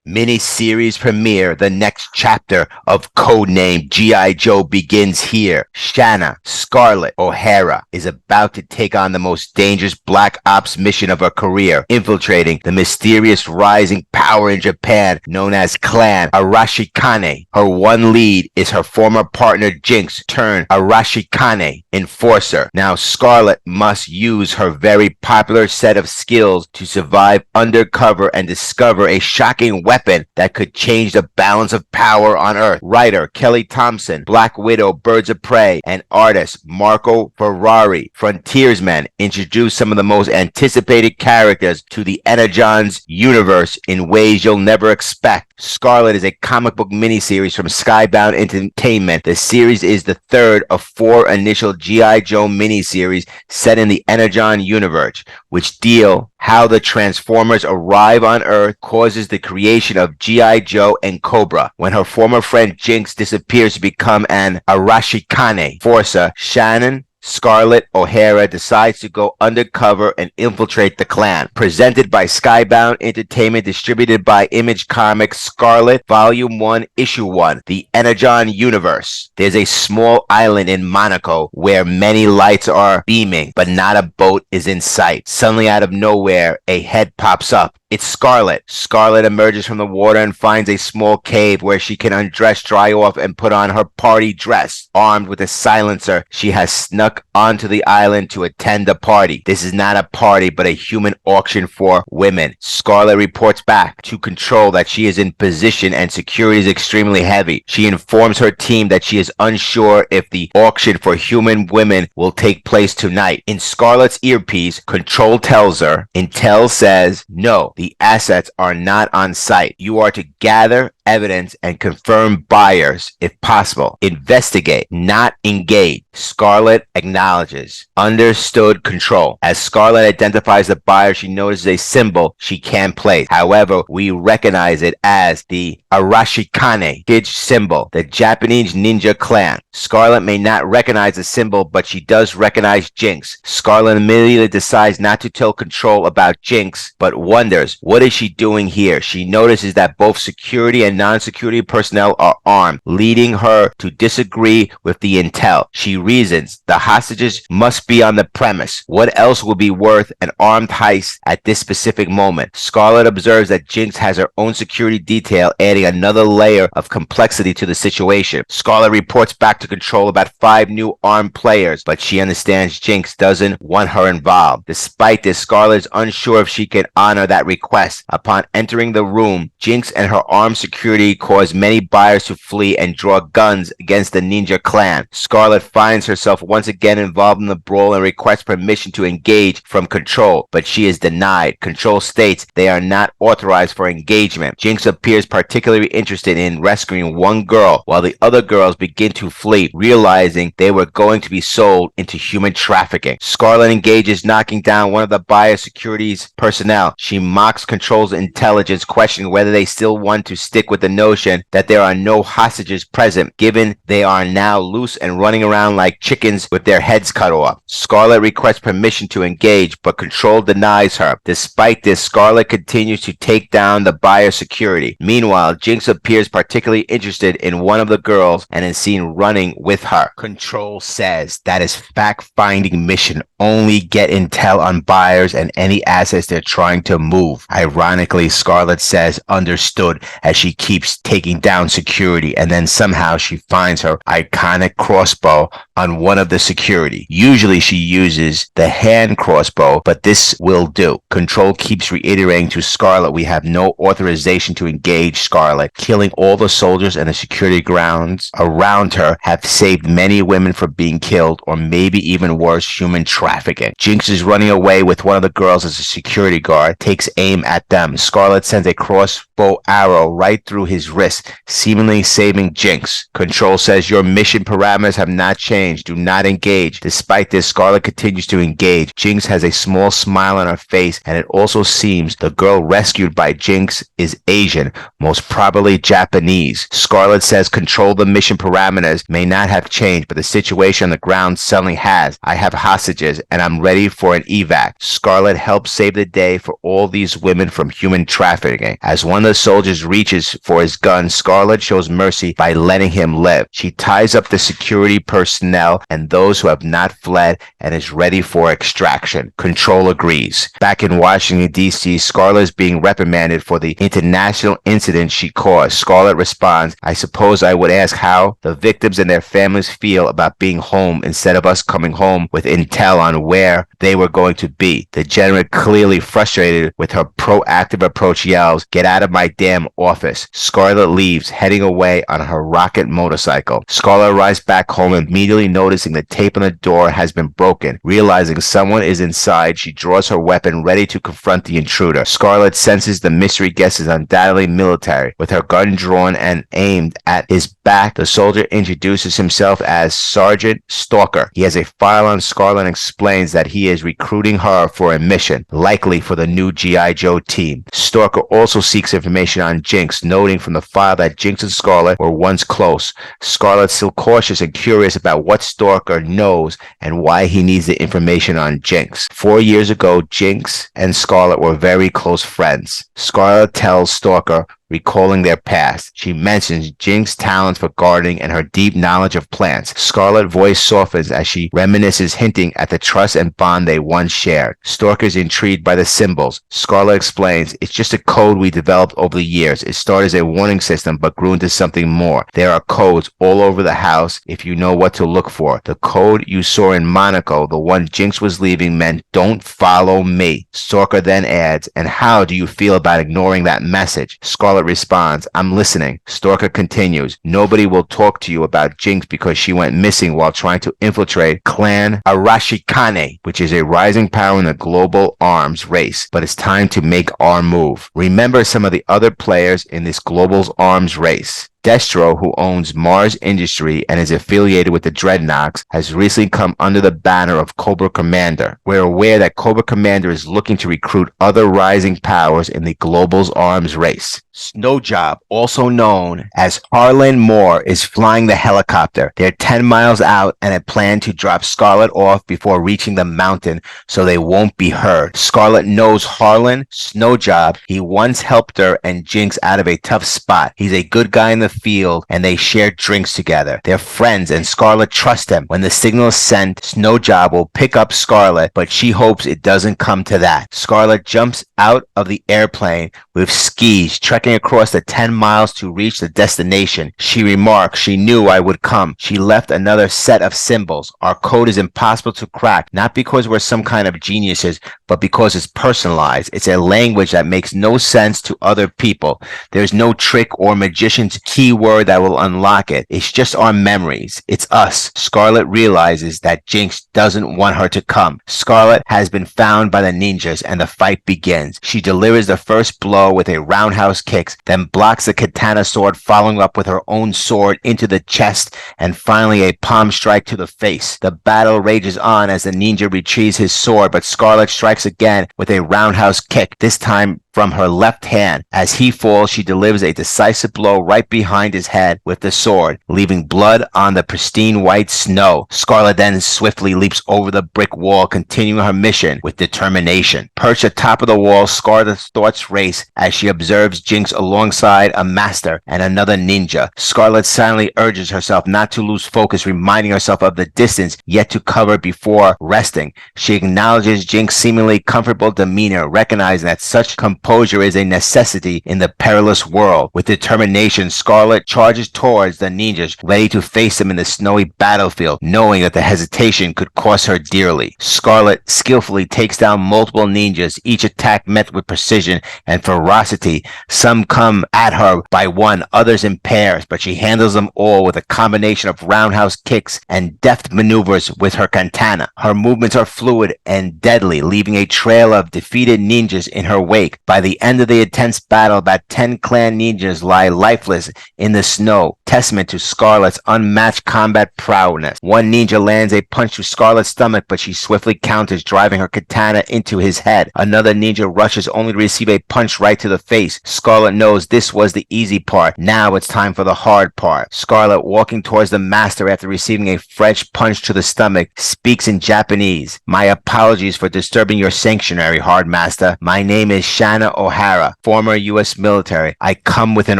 Mini-series premiere, the next chapter of Codename G.I. Joe begins here. Shanna Scarlett O'Hara is about to take on the most dangerous Black Ops mission of her career, infiltrating the mysterious rising power in Japan known as Clan Arashikane. Her one lead is her former partner Jinx turned Arashikane enforcer. Now Scarlett must use her very popular set of skills to survive undercover and discover a shocking weapon weapon that could change the balance of power on Earth. Writer Kelly Thompson, Black Widow, Birds of Prey, and artist Marco Ferrari, Frontiersmen, introduced some of the most anticipated characters to the Energon's universe in ways you'll never expect. Scarlett is a comic book miniseries from Skybound Entertainment. The series is the third of 4 initial G.I. Joe miniseries set in the Energon universe, which deal how the Transformers arrive on Earth causes the creation of G.I. Joe and Cobra. When her former friend Jinx disappears to become an Arashikane Forcer, Shannon Scarlett O'Hara decides to go undercover and infiltrate the clan. Presented by Skybound Entertainment, distributed by Image Comics, Scarlett, Volume 1, Issue 1, The Energon Universe. There's a small island in Monaco where many lights are beaming, but not a boat is in sight. Suddenly, out of nowhere, a head pops up. It's Scarlett. Scarlett emerges from the water and finds a small cave where she can undress, dry off, and put on her party dress. Armed with a silencer, she has snuck onto the island to attend a party. This is not a party, but a human auction for women. Scarlett reports back to Control that she is in position and security is extremely heavy. She informs her team that she is unsure if the auction for human women will take place tonight. In Scarlett's earpiece, Control tells her, Intel says, no, the assets are not on site. You are to gather evidence and confirm buyers if possible. Investigate, not engage. Scarlett acknowledges. Understood. Control. As Scarlett identifies the buyer, she notices a symbol she can't place. However, we recognize it as the Arashikane Kid symbol, the Japanese ninja clan. Scarlett may not recognize the symbol, but she does recognize Jinx. Scarlett immediately decides not to tell Control about Jinx, but wonders, what is she doing here? She notices that both security and non-security personnel are armed, leading her to disagree with the intel. She reasons the hostages must be on the premise. What else will be worth an armed heist at this specific moment? Scarlett observes that Jinx has her own security detail, adding another layer of complexity to the situation. Scarlett reports back to Control about 5 new armed players, but she understands Jinx doesn't want her involved. Despite this, Scarlett is unsure if she can honor that request. Upon entering the room, Jinx and her armed security cause many buyers to flee and draw guns against the ninja clan. Scarlett finds herself once again involved in the brawl and requests permission to engage from Control, but she is denied. Control states they are not authorized for engagement. Jinx appears particularly interested in rescuing one girl, while the other girls begin to flee, realizing they were going to be sold into human trafficking. Scarlett engages, knocking down one of the buyer security's personnel. She mocks Control's intelligence, questioning whether they still want to stick with the notion that there are no hostages present, given they are now loose and running around like chickens with their heads cut off. Scarlett requests permission to engage, but Control denies her. Despite this, Scarlett continues to take down the buyer security. Meanwhile, Jinx appears particularly interested in one of the girls and is seen running with her. Control says that is fact-finding mission. Only get intel on buyers and any assets they're trying to move. Ironically, Scarlett says understood as she keeps taking down security, and then somehow she finds her iconic crossbow on one of the security. Usually she uses the hand crossbow, but this will do. Control keeps reiterating to Scarlett we have no authorization to engage Scarlett. Killing all the soldiers and the security grounds around her have saved many women from being killed, or maybe even worse, human trafficking. Jinx is running away with one of the girls as a security guard takes aim at them. Scarlett sends a crossbow arrow right through his wrist, seemingly saving Jinx. Control says your mission parameters have not changed. Do not engage. Despite this, Scarlett continues to engage. Jinx has a small smile on her face, and it also seems the girl rescued by Jinx is Asian, most probably Japanese. Scarlett says control the mission parameters may not have changed, but the situation on the ground suddenly has. I have hostages, and I'm ready for an evac. Scarlett helps save the day for all these women from human trafficking. As one of the soldiers reaches for his gun, Scarlett shows mercy by letting him live. She ties up the security personnel and those who have not fled and is ready for extraction. Control agrees. Back in Washington, D.C., Scarlett is being reprimanded for the international incident she caused. Scarlett responds, I suppose I would ask how the victims and their families feel about being home instead of us coming home with intel on where they were going to be. The general, clearly frustrated with her proactive approach, yells, get out of my damn office. Scarlett leaves, heading away on her rocket motorcycle. Scarlett arrives back home, immediately noticing the tape on the door has been broken. Realizing someone is inside, she draws her weapon, ready to confront the intruder. Scarlett senses the mystery guest is undoubtedly military. With her gun drawn and aimed at his back, the soldier introduces himself as Sergeant Stalker. He has a file on Scarlett and explains that he is recruiting her for a mission, likely for the new G.I. Joe team. Stalker also seeks information on Jinx, noting from the file that Jinx and Scarlett were once close. Scarlett's still cautious and curious about what Stalker knows and why he needs the information on Jinx. 4 years ago, Jinx and Scarlett were very close friends. Scarlett tells Stalker, recalling their past. She mentions Jinx's talents for gardening and her deep knowledge of plants. Scarlett's voice softens as she reminisces, hinting at the trust and bond they once shared. Stalker is intrigued by the symbols. Scarlett explains, it's just a code we developed over the years. It started as a warning system but grew into something more. There are codes all over the house if you know what to look for. The code you saw in Monaco, the one Jinx was leaving, meant don't follow me. Stalker then adds, and how do you feel about ignoring that message? Scarlett responds, I'm listening. Stalker continues, nobody will talk to you about Jinx because she went missing while trying to infiltrate Clan Arashikane, which is a rising power in the global arms race. But it's time to make our move. Remember some of the other players in this global arms race. Destro, who owns Mars Industry and is affiliated with the Dreadnoks, has recently come under the banner of Cobra Commander. We're aware that Cobra Commander is looking to recruit other rising powers in the global's arms race. Snowjob, also known as Harlan Moore, is flying the helicopter. They're 10 miles out and had planned to drop Scarlett off before reaching the mountain so they won't be heard. Scarlett knows Harlan, Snowjob. He once helped her and Jinx out of a tough spot. He's a good guy in the field and they share drinks together. They're friends and Scarlett trusts him. When the signal is sent, Snowjob will pick up Scarlett, but she hopes it doesn't come to that. Scarlett jumps out of the airplane with skis, trekking across the 10 miles to reach the destination. She remarks, she knew I would come. She left another set of symbols. Our code is impossible to crack, not because we're some kind of geniuses, but because it's personalized. It's a language that makes no sense to other people. There's no trick or magician's keyword that will unlock it. It's just our memories. It's us. Scarlett realizes that Jinx doesn't want her to come. Scarlett has been found by the ninjas and the fight begins. She delivers the first blow with a roundhouse kick, then blocks the katana sword, following up with her own sword into the chest, and finally a palm strike to the face. The battle rages on as the ninja retrieves his sword, but Scarlett strikes again with a roundhouse kick, this time from her left hand. As he falls, she delivers a decisive blow right behind his head with the sword, leaving blood on the pristine white snow. Scarlett then swiftly leaps over the brick wall, continuing her mission with determination. Perched atop of the wall, Scarlett's thoughts race as she observes Jinx alongside a master and another ninja. Scarlett silently urges herself not to lose focus, reminding herself of the distance yet to cover before resting. She acknowledges Jinx's seemingly comfortable demeanor, recognizing that such composure is a necessity in the perilous world. With determination, Scarlett charges towards the ninjas, ready to face them in the snowy battlefield, knowing that the hesitation could cost her dearly. Scarlett skillfully takes down multiple ninjas, each attack met with precision and ferocity. Some come at her by one, others in pairs, but she handles them all with a combination of roundhouse kicks and deft maneuvers with her katana. Her movements are fluid and deadly, leaving a trail of defeated ninjas in her wake. By the end of the intense battle, about 10 clan ninjas lie lifeless in the snow, testament to Scarlett's unmatched combat prowess. One ninja lands a punch to Scarlett's stomach, but she swiftly counters, driving her katana into his head. Another ninja rushes only to receive a punch right to the face. Scarlett knows this was the easy part. Now it's time for the hard part. Scarlett, walking towards the master after receiving a fresh punch to the stomach, speaks in Japanese. My apologies for disturbing your sanctuary, Hard Master. My name is Shanna O'Hara, former U.S. military. I come with an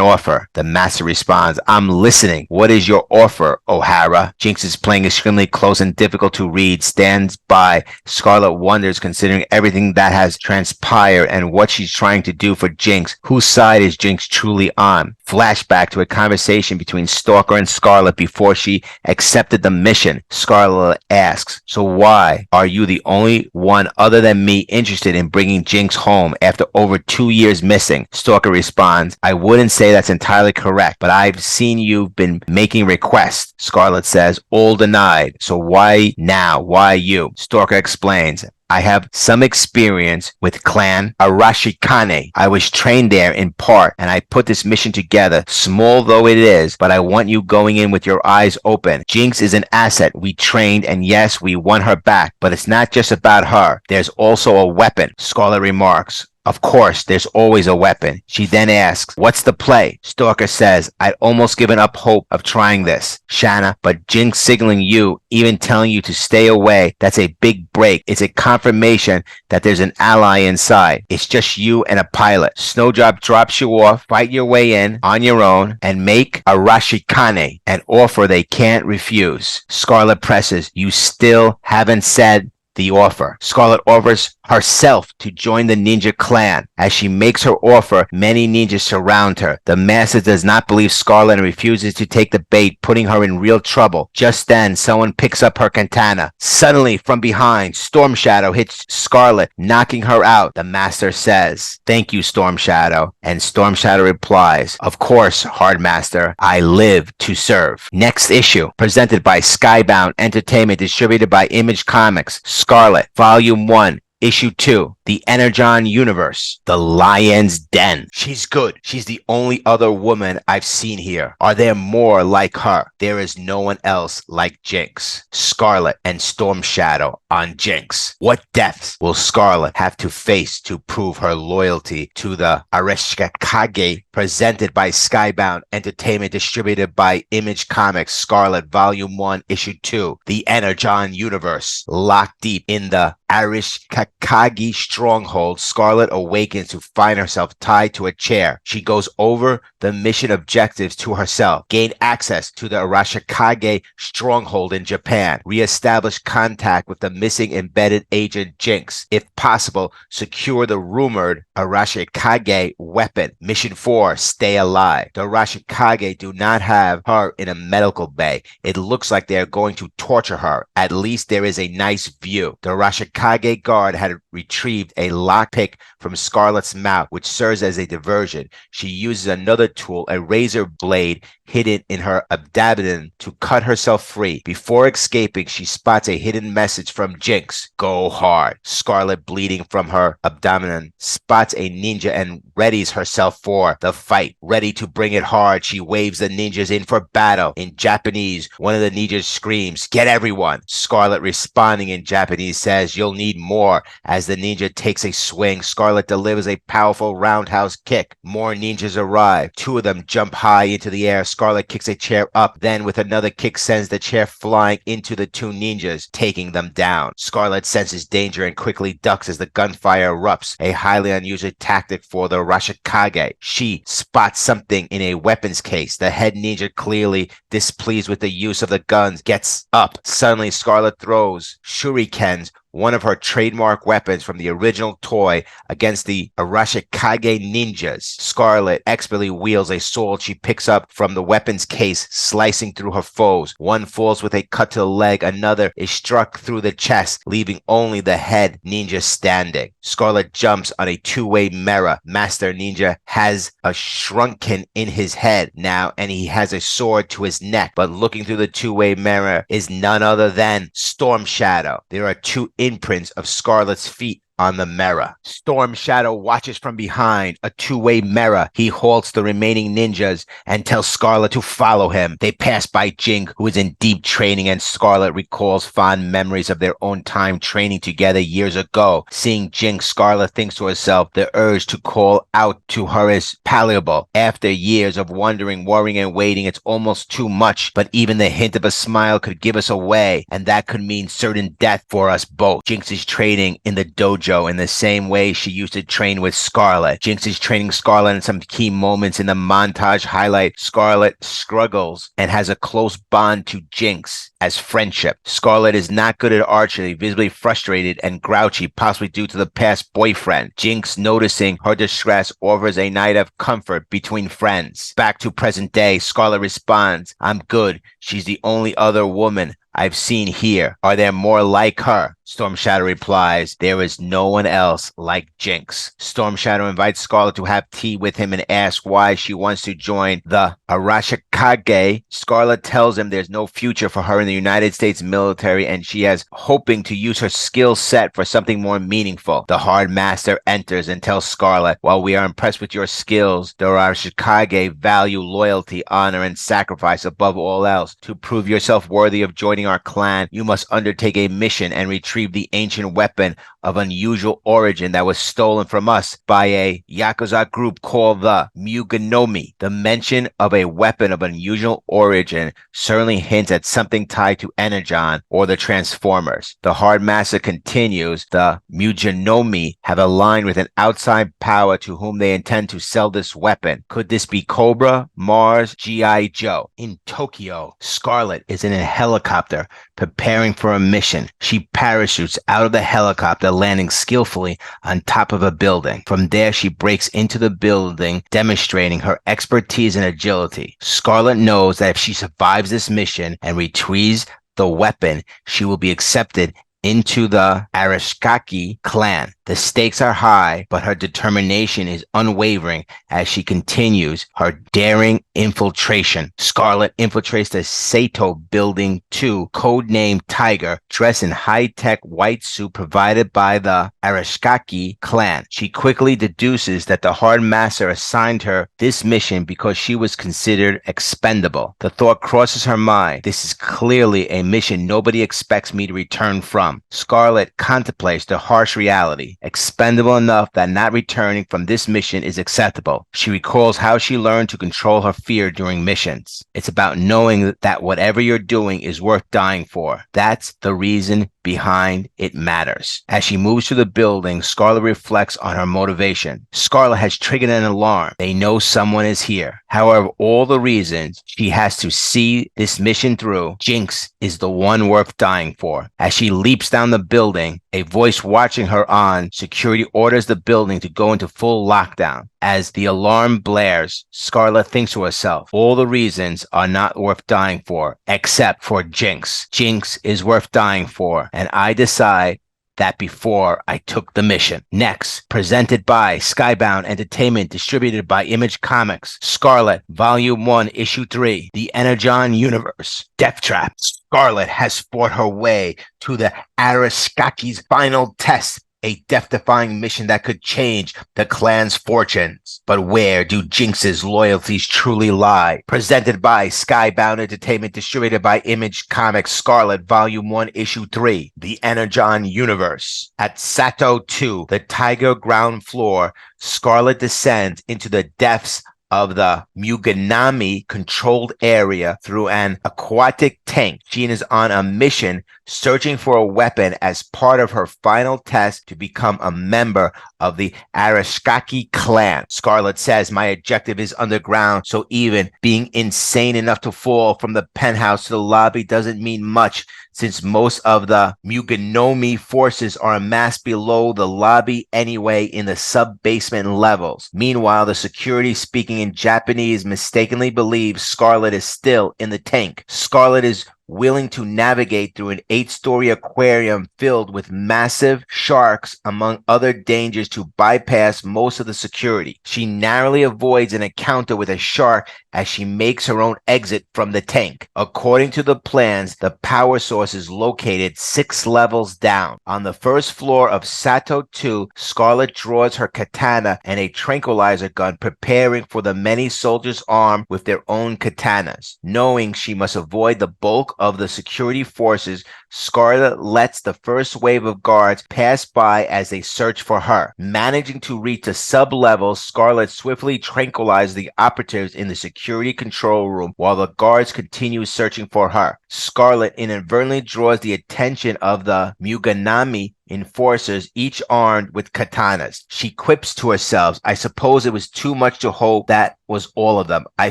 offer. The master Master responds, I'm listening. What is your offer, O'Hara? Jinx is playing extremely close and difficult to read, stands by. Scarlett wonders, considering everything that has transpired and what she's trying to do for Jinx. Whose side is Jinx truly on? Flashback to a conversation between Stalker and Scarlett before she accepted the mission. Scarlett asks, so why are you the only one other than me interested in bringing Jinx home after over 2 years missing? Stalker responds, I wouldn't say that's entirely correct, but I've seen you've been making requests. Scarlett says, all denied. So why now? Why you? Stalker explains, I have some experience with Clan Arashikane. I was trained there in part, and I put this mission together, small though it is, but I want you going in with your eyes open. Jinx is an asset we trained, and yes, we won her back, but it's not just about her. There's also a weapon. Scarlett remarks, of course, there's always a weapon. She then asks, what's the play? Stalker says, I'd almost given up hope of trying this, Shanna, but Jinx signaling you, even telling you to stay away, that's a big break. It's a confirmation that there's an ally inside. It's just you and a pilot. Snowdrop drops you off, fight your way in on your own, and make Arashikane an offer they can't refuse. Scarlett presses, you still haven't said the offer. Scarlett offers herself to join the ninja clan. As she makes her offer, many ninjas surround her. The master does not believe Scarlett and refuses to take the bait, putting her in real trouble. Just then, someone picks up her katana. Suddenly, from behind, Storm Shadow hits Scarlett, knocking her out. The master says, thank you, Storm Shadow. And Storm Shadow replies, of course, Hard Master, I live to serve. Next issue, presented by Skybound Entertainment, distributed by Image Comics. Scarlett, Volume 1, Issue 2, The Energon Universe, The Lion's Den. She's good. She's the only other woman I've seen here. Are there more like her? There is no one else like Jinx. Scarlett and Storm Shadow on Jinx. What deaths will Scarlett have to face to prove her loyalty to the Arashikage? Presented by Skybound Entertainment, distributed by Image Comics. Scarlett, Volume 1, Issue 2, The Energon Universe. Locked deep in the Arashikage stronghold, Scarlett awakens to find herself tied to a chair. She goes over the mission objectives to herself, gain access to the Arashikage stronghold in Japan, reestablish contact with the missing embedded agent Jinx. If possible, secure the rumored Arashikage weapon. Mission 4, stay alive. The Arashikage do not have her in a medical bay. It looks like they are going to torture her. At least there is a nice view. The Arashikage guard had retrieved a lockpick from Scarlett's mouth, which serves as a diversion. She uses another tool, a razor blade hidden in her abdomen, to cut herself free. Before escaping, she spots a hidden message from Jinx. Go hard. Scarlett, bleeding from her abdomen, spots a ninja and readies herself for the fight. Ready to bring it hard, she waves the ninjas in for battle. In Japanese, one of the ninjas screams, get everyone. Scarlett, responding in Japanese, says, you'll need more. As the ninja takes a swing, Scarlett delivers a powerful roundhouse kick. More ninjas arrive. 2 of them jump high into the air. Scarlett kicks a chair up, then with another kick sends the chair flying into the 2 ninjas, taking them down. Scarlett senses danger and quickly ducks as the gunfire erupts, a highly unusual tactic for the Arashikage. She spots something in a weapons case. The head ninja, clearly displeased with the use of the guns, gets up. Suddenly, Scarlett throws shurikens, one of her trademark weapons from the original toy, against the Arashikage ninjas. Scarlett expertly wields a sword she picks up from the weapons case, slicing through her foes. One falls with a cut to the leg, another is struck through the chest, leaving only the head ninja standing. Scarlett jumps on a 2-way mirror. Master Ninja has a shrunken in his head now, and he has a sword to his neck, but looking through the 2-way mirror is none other than Storm Shadow. There are 2 imprints of Scarlett's feet on the mirror. Storm Shadow watches from behind a 2-way mirror. He halts the remaining ninjas and tells Scarlett to follow him. They pass by Jinx, who is in deep training, and Scarlett recalls fond memories of their own time training together years ago. Seeing Jinx, Scarlett thinks to herself, the urge to call out to her is palpable. After years of wondering, worrying, and waiting, it's almost too much, but even the hint of a smile could give us away, and that could mean certain death for us both. Jinx is training in the dojo Joe in the same way she used to train with Scarlett. Jinx is training Scarlett in some key moments in the montage highlight Scarlett struggles and has a close bond to Jinx as friendship. Scarlett is not good at archery, visibly frustrated and grouchy, possibly due to the past boyfriend. Jinx, noticing her distress, offers a night of comfort between friends. Back to present day, Scarlett responds, "I'm good. She's the only other woman I've seen here. Are there more like her?" Storm Shadow replies, "There is no one else like Jinx." Storm Shadow invites Scarlett to have tea with him and asks why she wants to join the Arashikage. Scarlett tells him there's no future for her in the United States military and she is hoping to use her skill set for something more meaningful. The Hard Master enters and tells Scarlett, "While we are impressed with your skills, the Arashikage value loyalty, honor, and sacrifice above all else. To prove yourself worthy of joining our clan, you must undertake a mission and retrieve the ancient weapon of unusual origin that was stolen from us by a Yakuza group called the Muganomi." The mention of a weapon of unusual origin certainly hints at something tied to Energon or the Transformers. The Hard Master continues, "The Muganomi have aligned with an outside power to whom they intend to sell this weapon. Could this be Cobra, Mars, G.I. Joe?" In Tokyo, Scarlett is in a helicopter preparing for a mission. She parachutes out of the helicopter, landing skillfully on top of a building. From there, she breaks into the building, demonstrating her expertise and agility. Scarlett knows that if she survives this mission and retrieves the weapon, she will be accepted into the Arashikage clan. The stakes are high, but her determination is unwavering as she continues her daring infiltration. Scarlett infiltrates the Sato Building 2, codenamed Tiger, dressed in high-tech white suit provided by the Arashikage clan. She quickly deduces that the Hard Master assigned her this mission because she was considered expendable. The thought crosses her mind, "This is clearly a mission nobody expects me to return from." Scarlett contemplates the harsh reality. Expendable enough that not returning from this mission is acceptable. She recalls how she learned to control her fear during missions. It's about knowing that whatever you're doing is worth dying for. That's the reason behind it matters. As she moves through the building, Scarlett reflects on her motivation. Scarlett has triggered an alarm. They know someone is here. However, all the reasons she has to see this mission through, Jinx is the one worth dying for. As she leaps down the building, a voice watching her on security orders the building to go into full lockdown. As the alarm blares, Scarlett thinks to herself, all the reasons are not worth dying for, except for Jinx. Jinx is worth dying for, and I decide that before I took the mission. Next, presented by Skybound Entertainment, distributed by Image Comics, Scarlett, Volume 1, Issue 3, The Energon Universe, Death Trap. Scarlett has fought her way to the Arashikage's final test, a death-defying mission that could change the clan's fortunes. But where do Jinx's loyalties truly lie? Presented by Skybound Entertainment, distributed by Image Comics, Scarlett, Volume 1, Issue 3, The Energon Universe. At Sato 2, the Tiger ground floor, Scarlett descends into the depths of the Muganami-controlled area through an aquatic tank. She is on a mission searching for a weapon as part of her final test to become a member of the Arashikage clan. Scarlett says, "My objective is underground, so even being insane enough to fall from the penthouse to the lobby doesn't mean much, since most of the Muganomi forces are amassed below the lobby anyway in the sub-basement levels." Meanwhile, the security speaking in Japanese mistakenly believes Scarlett is still in the tank. Scarlett is willing to navigate through an 8-story aquarium filled with massive sharks, among other dangers, to bypass most of the security. She narrowly avoids an encounter with a shark as she makes her own exit from the tank. According to the plans, the power source is located 6 levels down. On the first floor of Sato 2, Scarlett draws her katana and a tranquilizer gun, preparing for the many soldiers armed with their own katanas. Knowing she must avoid the bulk of the security forces, Scarlett lets the first wave of guards pass by as they search for her. Managing to reach the sub-level, Scarlett swiftly tranquilizes the operatives in the security control room while the guards continue searching for her. Scarlett inadvertently draws the attention of the Muganami enforcers, each armed with katanas. She quips to herself, I suppose it was too much to hope that was all of them. I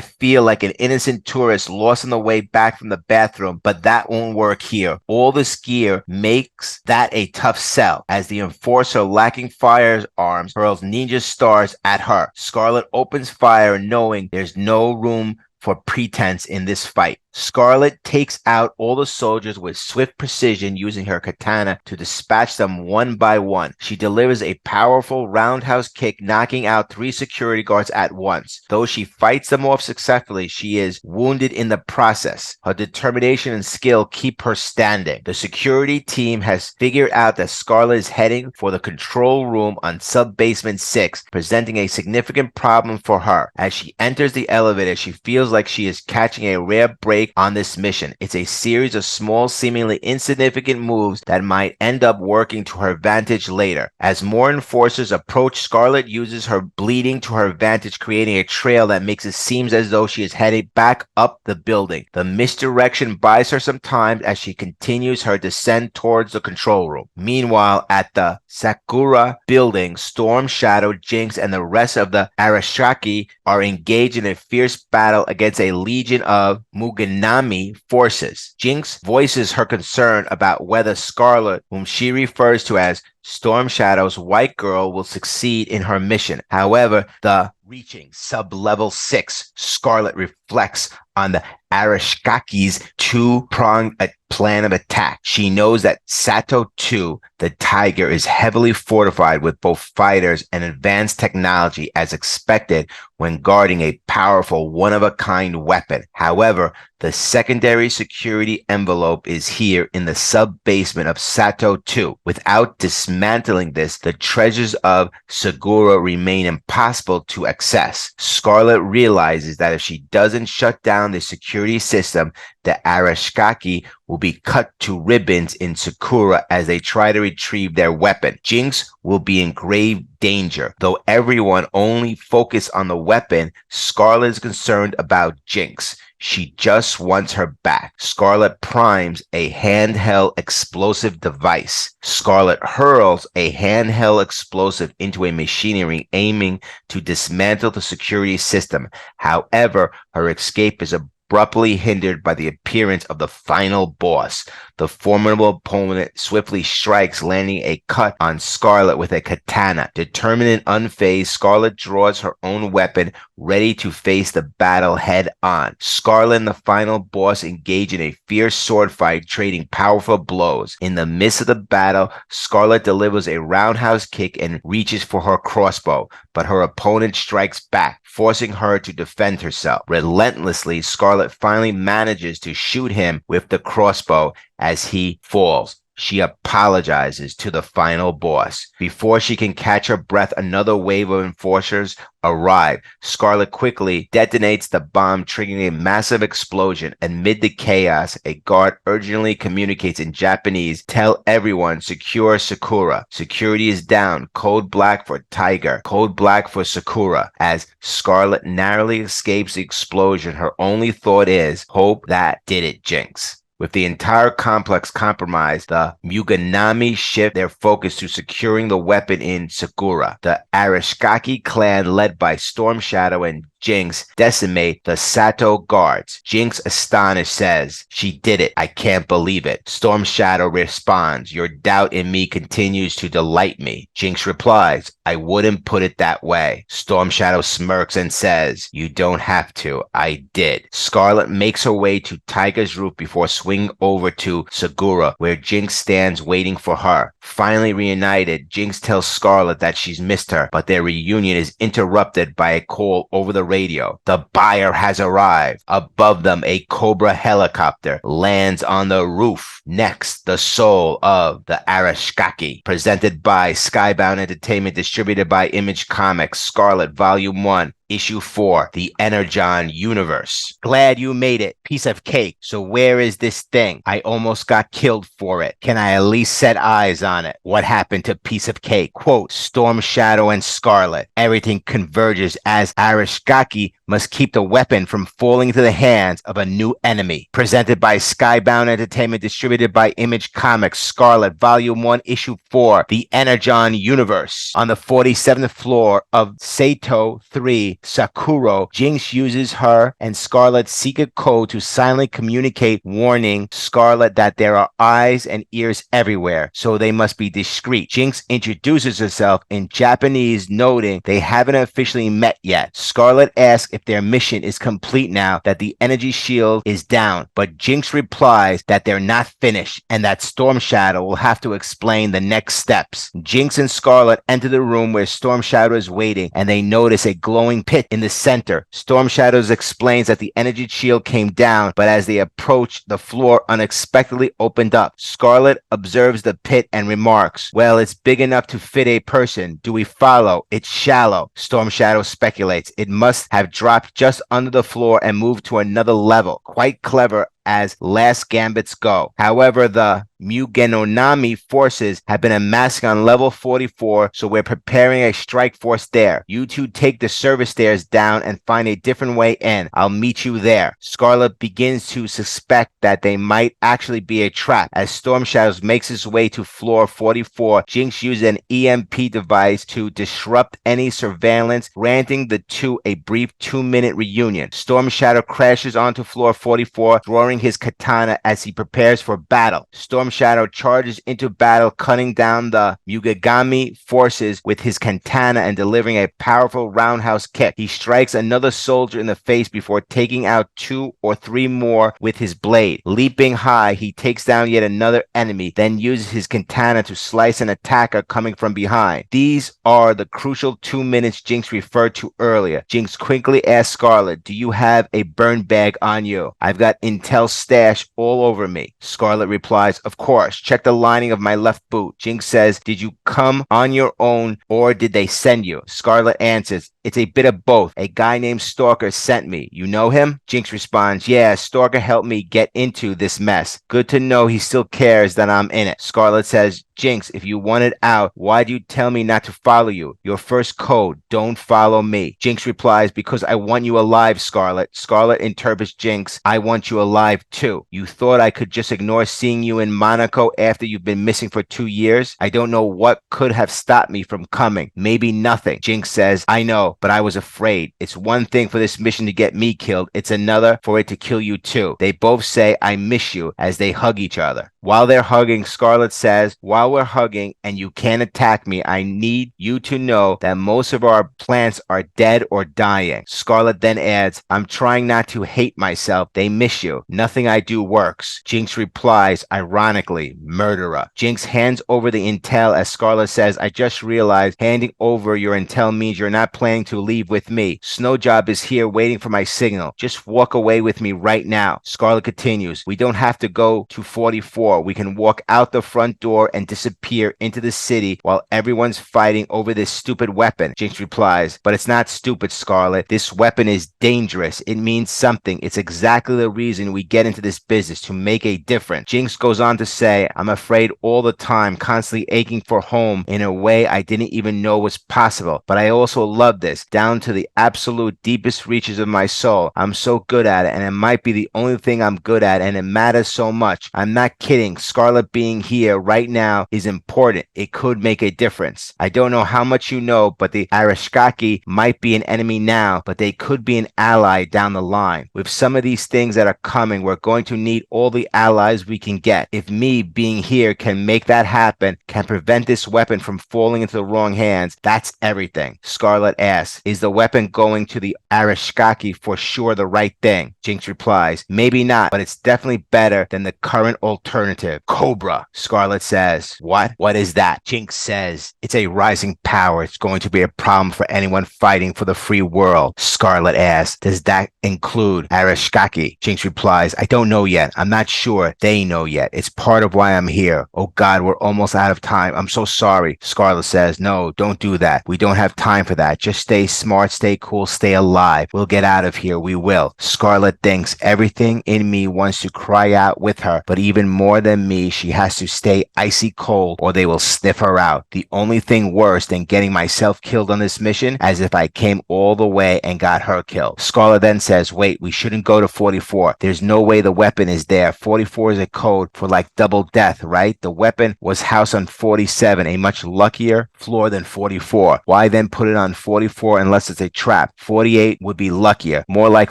feel like an innocent tourist lost on the way back from the bathroom, but that won't work here. All this gear makes that a tough sell. As the enforcer, lacking firearms, hurls ninja stars at her. Scarlett opens fire, knowing there's no room for pretense in this fight. Scarlett takes out all the soldiers with swift precision, using her katana to dispatch them one by one. She delivers a powerful roundhouse kick, knocking out 3 security guards at once. Though she fights them off successfully, she is wounded in the process. Her determination and skill keep her standing. The security team has figured out that Scarlett is heading for the control room on sub-basement 6, presenting a significant problem for her. As she enters the elevator, she feels like she is catching a rare break on this mission. It's a series of small, seemingly insignificant moves that might end up working to her advantage later. As more enforcers approach, Scarlett uses her bleeding to her advantage, creating a trail that makes it seem as though she is headed back up the building. The misdirection buys her some time as she continues her descent towards the control room. Meanwhile, at the Sakura building, Storm Shadow, Jinx, and the rest of the Arashaki are engaged in a fierce battle against a legion of Muganami forces. Jinx voices her concern about whether Scarlett, whom she refers to as Storm Shadow's white girl, will succeed in her mission. However, the reaching sub-level 6, Scarlett reflects on the Arashikaki's two-pronged plan of attack. She knows that Sato 2, the Tiger, is heavily fortified with both fighters and advanced technology as expected when guarding a powerful one-of-a-kind weapon. However, the secondary security envelope is here in the sub-basement of Sato 2. Without dismantling this, the treasures of Segura remain impossible to access. Scarlett realizes that if she doesn't shut down the security system, the Arashikaki will be cut to ribbons in Sakura as they try to retrieve their weapon. Jinx will be in grave danger. Though everyone only focus on the weapon, Scarlett is concerned about Jinx. She just wants her back. Scarlett primes a handheld explosive device. Scarlett hurls a handheld explosive into a machinery, aiming to dismantle the security system. However, her escape is abruptly hindered by the appearance of the final boss. The formidable opponent swiftly strikes, landing a cut on Scarlett with a katana. Determined and unfazed, Scarlett draws her own weapon, ready to face the battle head on. Scarlett and the final boss engage in a fierce sword fight, trading powerful blows. In the midst of the battle, Scarlett delivers a roundhouse kick and reaches for her crossbow, but her opponent strikes back, forcing her to defend herself. Relentlessly, Scarlett finally manages to shoot him with the crossbow as he falls. She apologizes to the final boss. Before she can catch her breath, another wave of enforcers arrive. Scarlett quickly detonates the bomb, triggering a massive explosion. Amid the chaos, a guard urgently communicates in Japanese, "Tell everyone, secure Sakura. Security is down. Code black for Tiger. Code black for Sakura." As Scarlett narrowly escapes the explosion, her only thought is, hope that did it, Jinx. With the entire complex compromised, the Muganami shift their focus to securing the weapon in Sakura. The Arashikaki clan, led by Storm Shadow and Jinx, decimate the Sato guards. Jinx, astonished, says, "She did it. I can't believe it." Storm Shadow responds, "Your doubt in me continues to delight me." Jinx replies, "I wouldn't put it that way." Storm Shadow smirks and says, "You don't have to. I did." Scarlett makes her way to Tiger's roof before swinging over to Segura, where Jinx stands waiting for her. Finally reunited, Jinx tells Scarlett that she's missed her, but their reunion is interrupted by a call over the radio. The buyer has arrived. Above them, a Cobra helicopter lands on the roof. Next, the soul of the Arashikaki, presented by Skybound Entertainment, distributed by Image Comics, Scarlett Volume 1. Issue 4, The Energon Universe. Glad you made it. Piece of cake. So where is this thing? I almost got killed for it. Can I at least set eyes on it? What happened to Piece of Cake? Quote, Storm Shadow and Scarlett. Everything converges as Arashikaki must keep the weapon from falling into the hands of a new enemy. Presented by Skybound Entertainment, distributed by Image Comics, Scarlett, Volume 1, Issue 4, The Energon Universe. On the 47th floor of Sato 3 Sakuro, Jinx uses her and Scarlett's secret code to silently communicate, warning Scarlett that there are eyes and ears everywhere, so they must be discreet. Jinx introduces herself in Japanese, noting they haven't officially met yet. Scarlett asks if their mission is complete now that the energy shield is down, but Jinx replies that they're not finished and that Storm Shadow will have to explain the next steps. Jinx and Scarlett enter the room where Storm Shadow is waiting, and they notice a glowing pit in the center. Storm Shadow explains that the energy shield came down, but as they approach, the floor unexpectedly opened up. Scarlett observes the pit and remarks, "Well, it's big enough to fit a person. Do we follow? It's shallow." Storm Shadow speculates it must have dropped just under the floor and moved to another level. Quite clever as last gambits go. However, the Mugenonami forces have been amassing on level 44, so we're preparing a strike force there. You two take the service stairs down and find a different way in. I'll meet you there. Scarlett begins to suspect that they might actually be a trap. As Storm Shadows makes his way to floor 44, Jinx uses an EMP device to disrupt any surveillance, granting the two a brief 2-minute reunion. Storm Shadow crashes onto floor 44, drawing his katana as he prepares for battle. Storm Shadow charges into battle, cutting down the Mugagami forces with his katana and delivering a powerful roundhouse kick. He strikes another soldier in the face before taking out 2 or 3 more with his blade. Leaping high, he takes down yet another enemy, then uses his katana to slice an attacker coming from behind. These are the crucial 2 minutes Jinx referred to earlier. Jinx quickly asks Scarlett, "Do you have a burn bag on you? I've got intel stash all over me." Scarlett replies, "Of course, check the lining of my left boot." Jinx says, "Did you come on your own or did they send you?" Scarlett answers, "It's a bit of both. A guy named Stalker sent me. You know him?" Jinx responds, "Yeah, Stalker helped me get into this mess. Good to know he still cares that I'm in it." Scarlett says, "Jinx, if you wanted out, why'd you tell me not to follow you? Your first code, don't follow me." Jinx replies, "Because I want you alive, Scarlett." Scarlett interprets Jinx, "I want you alive too. You thought I could just ignore seeing you in Monaco after you've been missing for 2 years? I don't know what could have stopped me from coming. Maybe nothing." Jinx says, "I know, but I was afraid. It's one thing for this mission to get me killed. It's another for it to kill you too." They both say, "I miss you," as they hug each other. While they're hugging, Scarlett says, "While we're hugging and you can't attack me, I need you to know that most of our plants are dead or dying." Scarlett then adds, "I'm trying not to hate myself. They miss you. Nothing I do works." Jinx replies, ironically, "Murderer." Jinx hands over the intel as Scarlett says, "I just realized handing over your intel means you're not planning to leave with me. Snowjob is here waiting for my signal. Just walk away with me right now." Scarlett continues, "We don't have to go to 44. We can walk out the front door and disappear into the city while everyone's fighting over this stupid weapon." Jinx replies, "But it's not stupid, Scarlett. This weapon is dangerous. It means something. It's exactly the reason we get into this business, to make a difference." Jinx goes on to say, "I'm afraid all the time, constantly aching for home in a way I didn't even know was possible. But I also love this, down to the absolute deepest reaches of my soul. I'm so good at it, and it might be the only thing I'm good at, and it matters so much. I'm not kidding. Scarlett being here right now is important. It could make a difference. I don't know how much you know, but the Arashikage might be an enemy now, but they could be an ally down the line. With some of these things that are coming, we're going to need all the allies we can get. If me being here can make that happen, can prevent this weapon from falling into the wrong hands, that's everything." Scarlett asks, "Is the weapon going to the Arashikage for sure the right thing?" Jinx replies, "Maybe not, but it's definitely better than the current alternative. Cobra." Scarlett says, "What? What is that?" Jinx says, "It's a rising power. It's going to be a problem for anyone fighting for the free world." Scarlett asks, "Does that include Arashikage?" Jinx replies, "I don't know yet. I'm not sure they know yet. It's part of why I'm here. Oh God, we're almost out of time. I'm so sorry." Scarlett says, "No, don't do that. We don't have time for that. Just stay smart, stay cool, stay alive. We'll get out of here, we will. Scarlett thinks everything in me wants to cry out with her, but even more than me, she has to stay icy cold or they will sniff her out. The only thing worse than getting myself killed on this mission, as if I came all the way and got her killed. Scarlett then says, wait, we shouldn't go to 44. There's no way the weapon is there. 44 is a code for like double death, right? The weapon was housed on 47, a much luckier floor than 44. Why then put it on 44 unless it's a trap? 48 would be luckier, more like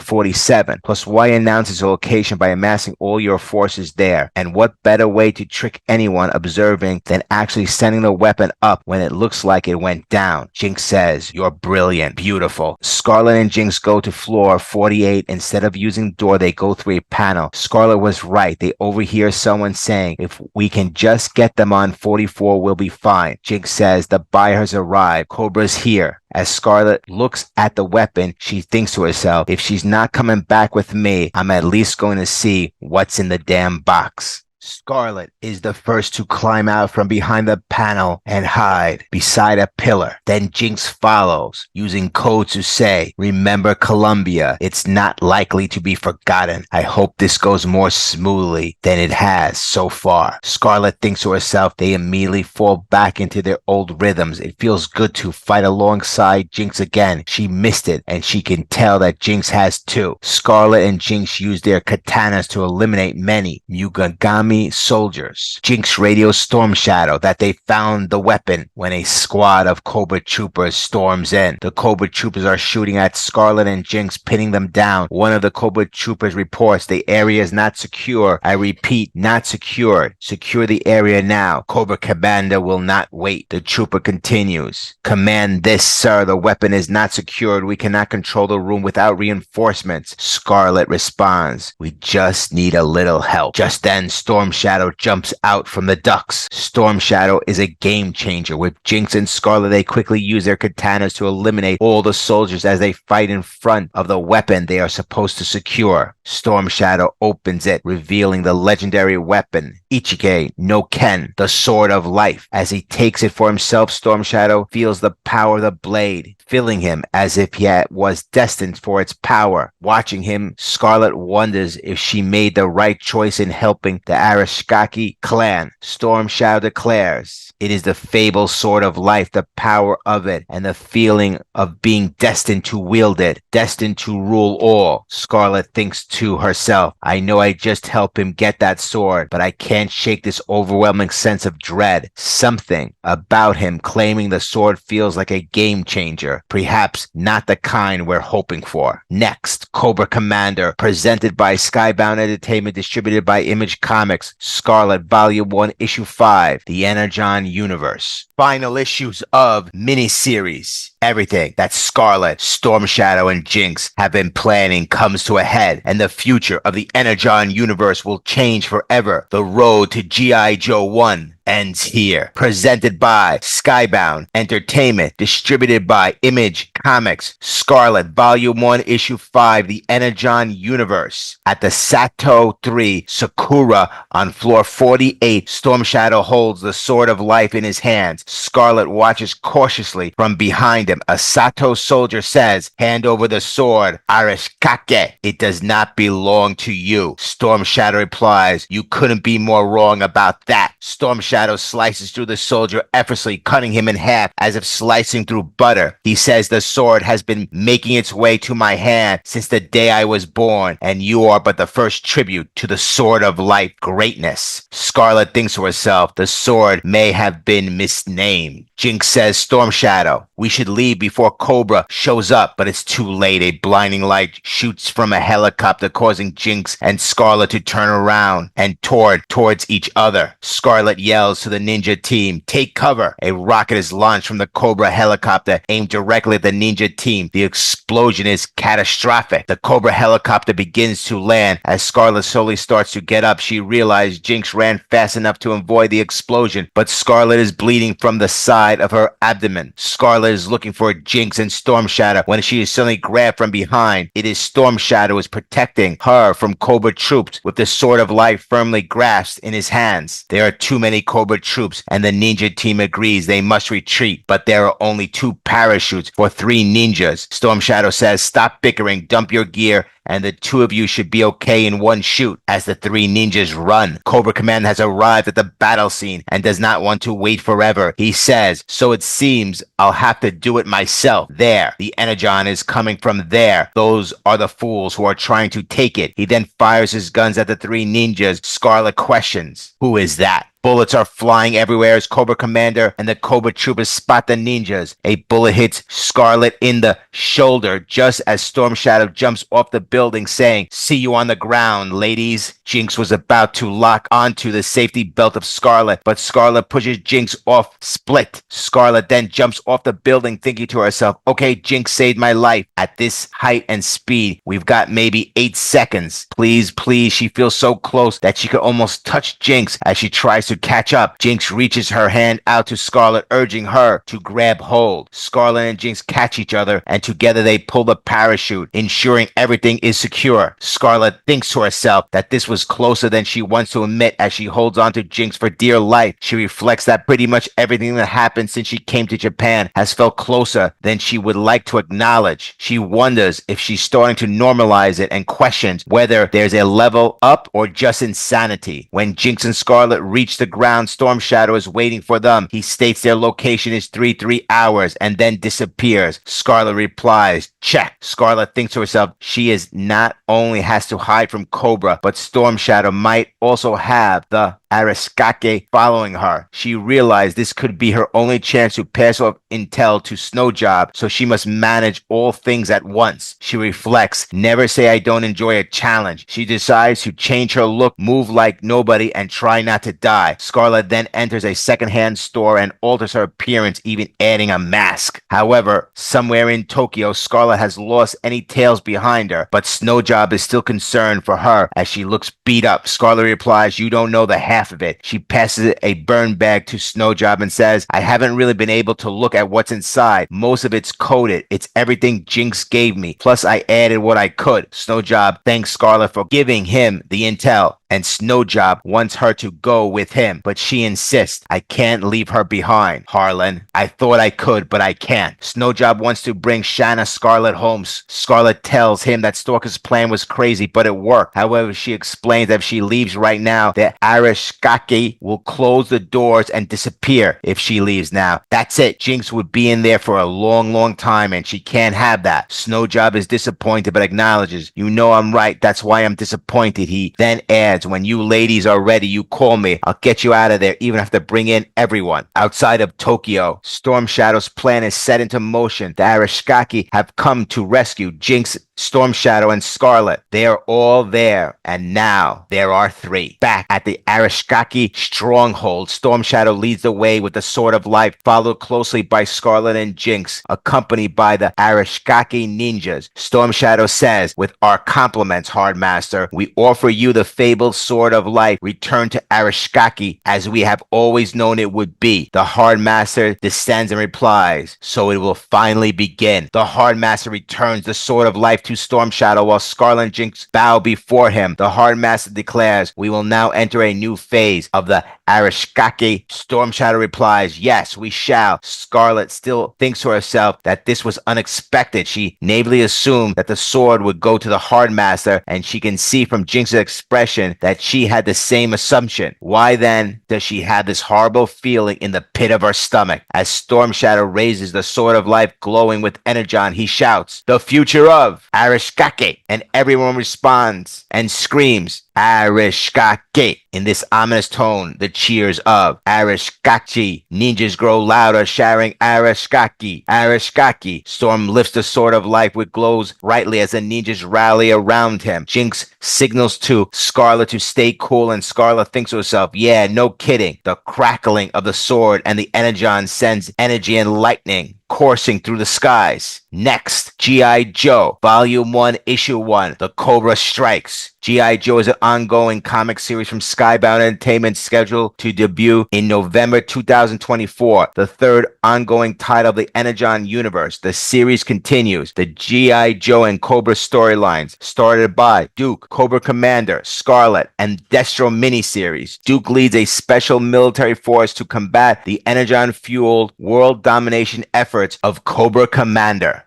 47. Plus, why announce its location by amassing all your forces there? And what better way to trick anyone observing than actually sending the weapon up when it looks like it went down? Jinx says, you're brilliant, beautiful. Scarlett and Jinx go to floor 48. Instead of using the door, they go through a panel. Scarlett was right. They overhear someone saying, if we can just get them on 44, we'll be fine. Jinx says, the buyer has arrived. Cobra's here. As Scarlett looks at the weapon, she thinks to herself, if she's not coming back with me, I'm at least going to see what's in the damn box. Scarlett is the first to climb out from behind the panel and hide beside a pillar. Then Jinx follows, using code to say, remember Columbia, it's not likely to be forgotten. I hope this goes more smoothly than it has so far. Scarlett thinks to herself, they immediately fall back into their old rhythms. It feels good to fight alongside Jinx again. She missed it, and she can tell that Jinx has too. Scarlett and Jinx use their katanas to eliminate many Mugagami soldiers. Jinx radios Storm Shadow that they found the weapon when a squad of Cobra Troopers storms in. The Cobra Troopers are shooting at Scarlett and Jinx, pinning them down. One of the Cobra Troopers reports the area is not secure. I repeat, not secured. Secure the area now. Cobra Commander will not wait. The trooper continues. Command this, sir. The weapon is not secured. We cannot control the room without reinforcements. Scarlett responds, we just need a little help. Just then, Storm Shadow jumps out from the ducks. Storm Shadow is a game changer. With Jinx and Scarlett, they quickly use their katanas to eliminate all the soldiers as they fight in front of the weapon they are supposed to secure. Storm Shadow opens it, revealing the legendary weapon, Ichige no Ken, the Sword of Life. As he takes it for himself, Storm Shadow feels the power of the blade, filling him as if he was destined for its power. Watching him, Scarlett wonders if she made the right choice in helping the Arashikage clan. Storm Shadow declares, it is the fabled Sword of Life, the power of it, and the feeling of being destined to wield it, destined to rule all. Scarlett thinks to herself, I know I just helped him get that sword, but I can't shake this overwhelming sense of dread. Something about him claiming the sword feels like a game changer, perhaps not the kind we're hoping for. Next, Cobra Commander, presented by Skybound Entertainment, distributed by Image Comics, Scarlett Volume 1, Issue 5, The Energon Universe. Final issues of miniseries. Everything that Scarlett, Storm Shadow, and Jinx have been planning comes to a head, and the future of the Energon Universe will change forever. The road to G.I. Joe 1 ends here. Presented by Skybound Entertainment, distributed by Image Comics, Scarlett Volume 1, Issue 5, The Energon Universe. At the Sato 3 Sakura on floor 48, Storm Shadow holds the Sword of Life in his hands. Scarlett watches cautiously from behind him. A Sato soldier says, hand over the sword, Arashikage. It does not belong to you. Storm Shadow replies, you couldn't be more wrong about that. Storm Shadow slices through the soldier effortlessly, cutting him in half as if slicing through butter. He says, the sword has been making its way to my hand since the day I was born, and you are but the first tribute to the Sword of Life greatness. Scarlett thinks to herself, the sword may have been misnamed. Jinx says, Storm Shadow, we should leave before Cobra shows up, but it's too late. A blinding light shoots from a helicopter, causing Jinx and Scarlett to turn around and towards each other. Scarlett yells to the ninja team, take cover. A rocket is launched from the Cobra helicopter, aimed directly at the ninja team. The explosion is catastrophic. The Cobra helicopter begins to land. As Scarlett slowly starts to get up, she realizes Jinx ran fast enough to avoid the explosion, but Scarlett is bleeding from the side of her abdomen. Scarlett is looking for Jinx and Storm Shadow when she is suddenly grabbed from behind. It is Storm Shadow is protecting her from Cobra troops with the Sword of Life firmly grasped in his hands. There are too many Cobra Cobra troops, and the ninja team agrees they must retreat, but there are only 2 parachutes for 3 ninjas. Storm Shadow says, stop bickering, dump your gear, and the 2 of you should be okay in one shoot. As the 3 ninjas run, Cobra Commander has arrived at the battle scene and does not want to wait forever. He says, so it seems I'll have to do it myself. There, the Energon is coming from there. Those are the fools who are trying to take it. He then fires his guns at the 3 ninjas. Scarlett questions, who is that? Bullets are flying everywhere as Cobra Commander and the Cobra troopers spot the ninjas. A bullet hits Scarlett in the shoulder just as Storm Shadow jumps off the building saying, see you on the ground, ladies. Jinx was about to lock onto the safety belt of Scarlett, but Scarlett pushes Jinx off split. Scarlett then jumps off the building thinking to herself, okay, Jinx saved my life. At this height and speed, we've got maybe 8 seconds. Please, please, she feels so close that she could almost touch Jinx as she tries to catch up. Jinx reaches her hand out to Scarlett, urging her to grab hold. Scarlett and Jinx catch each other, and together they pull the parachute, ensuring everything is secure. Scarlett thinks to herself that this was closer than she wants to admit as she holds on to Jinx for dear life. She reflects that pretty much everything that happened since she came to Japan has felt closer than she would like to acknowledge. She wonders if she's starting to normalize it and questions whether there's a level up or just insanity. When Jinx and Scarlett reach the ground, Storm Shadow is waiting for them. He states their location is 3 hours and then disappears. Scarlett replies, check. Scarlett thinks to herself she is not only has to hide from Cobra, but Storm Shadow might also have the Arashikage following her. She realized this could be her only chance to pass off intel to Snowjob, so she must manage all things at once. She reflects, never say I don't enjoy a challenge. She decides to change her look, move like nobody, and try not to die. Scarlett then enters a secondhand store and alters her appearance, even adding a mask. However, somewhere in Tokyo, Scarlett has lost any tails behind her, but Snowjob is still concerned for her as she looks beat up. Scarlett replies, you don't know the half of it. She passes a burn bag to Snowjob and says, I haven't really been able to look at what's inside. Most of it's coated. It's everything Jinx gave me. Plus, I added what I could. Snowjob thanks Scarlett for giving him the intel, and Snowjob wants her to go with him, but she insists, I can't leave her behind. Harlan, I thought I could, but I can't. Snowjob wants to bring Shanna Scarlett home. Scarlett tells him that Stalker's plan was crazy, but it worked. However, she explains that if she leaves right now, the Arashikage will close the doors and disappear if she leaves now. That's it. Jinx would be in there for a long, long time, and she can't have that. Snowjob is disappointed, but acknowledges, you know I'm right. That's why I'm disappointed. He then adds, when you ladies are ready, you call me. I'll get you out of there, even have to bring in everyone. Outside of Tokyo, Storm Shadow's plan is set into motion. The Arashikage have come to rescue Jinx, Storm Shadow, and Scarlett. They are all there, and now there are 3. Back at the Arashikage stronghold, Storm Shadow leads the way with the Sword of Life, followed closely by Scarlett and Jinx, accompanied by the Arashikage ninjas. Storm Shadow says, with our compliments, Hardmaster, we offer you the fabled Sword of Life, returned to Arashikage as we have always known it would be. The Hardmaster descends and replies, so it will finally begin. The Hardmaster returns the Sword of Life to Storm Shadow while Scarlet and Jinx bow before him. The Hardmaster declares, we will now enter a new phase of the Arashikage. Storm Shadow replies, yes, we shall. Scarlet still thinks to herself that this was unexpected. She naively assumed that the sword would go to the Hardmaster, and she can see from Jinx's expression that she had the same assumption. Why then does she have this horrible feeling in the pit of her stomach? As Storm Shadow raises the Sword of Life glowing with Energon, he shouts, the future of Arashikage, and everyone responds and screams, Arashikage. In this ominous tone, the cheers of Arashikage ninjas grow louder, shouting Arashikage, Arashikage. Storm lifts the Sword of Life, which glows brightly as the ninjas rally around him. Jinx signals to Scarlet to stay cool, and Scarlet thinks to herself, yeah, no kidding. The crackling of the sword and the Energon sends energy and lightning coursing through the skies. Next, G.I. Joe, Volume 1, Issue 1, The Cobra Strikes. G.I. Joe is an ongoing comic series from Skybound Entertainment scheduled to debut in November 2024, the third ongoing title of the Energon Universe. The series continues the G.I. Joe and Cobra storylines, started by Duke, Cobra Commander, Scarlett, and Destro miniseries. Duke leads a special military force to combat the Energon-fueled world domination efforts of Cobra Commander.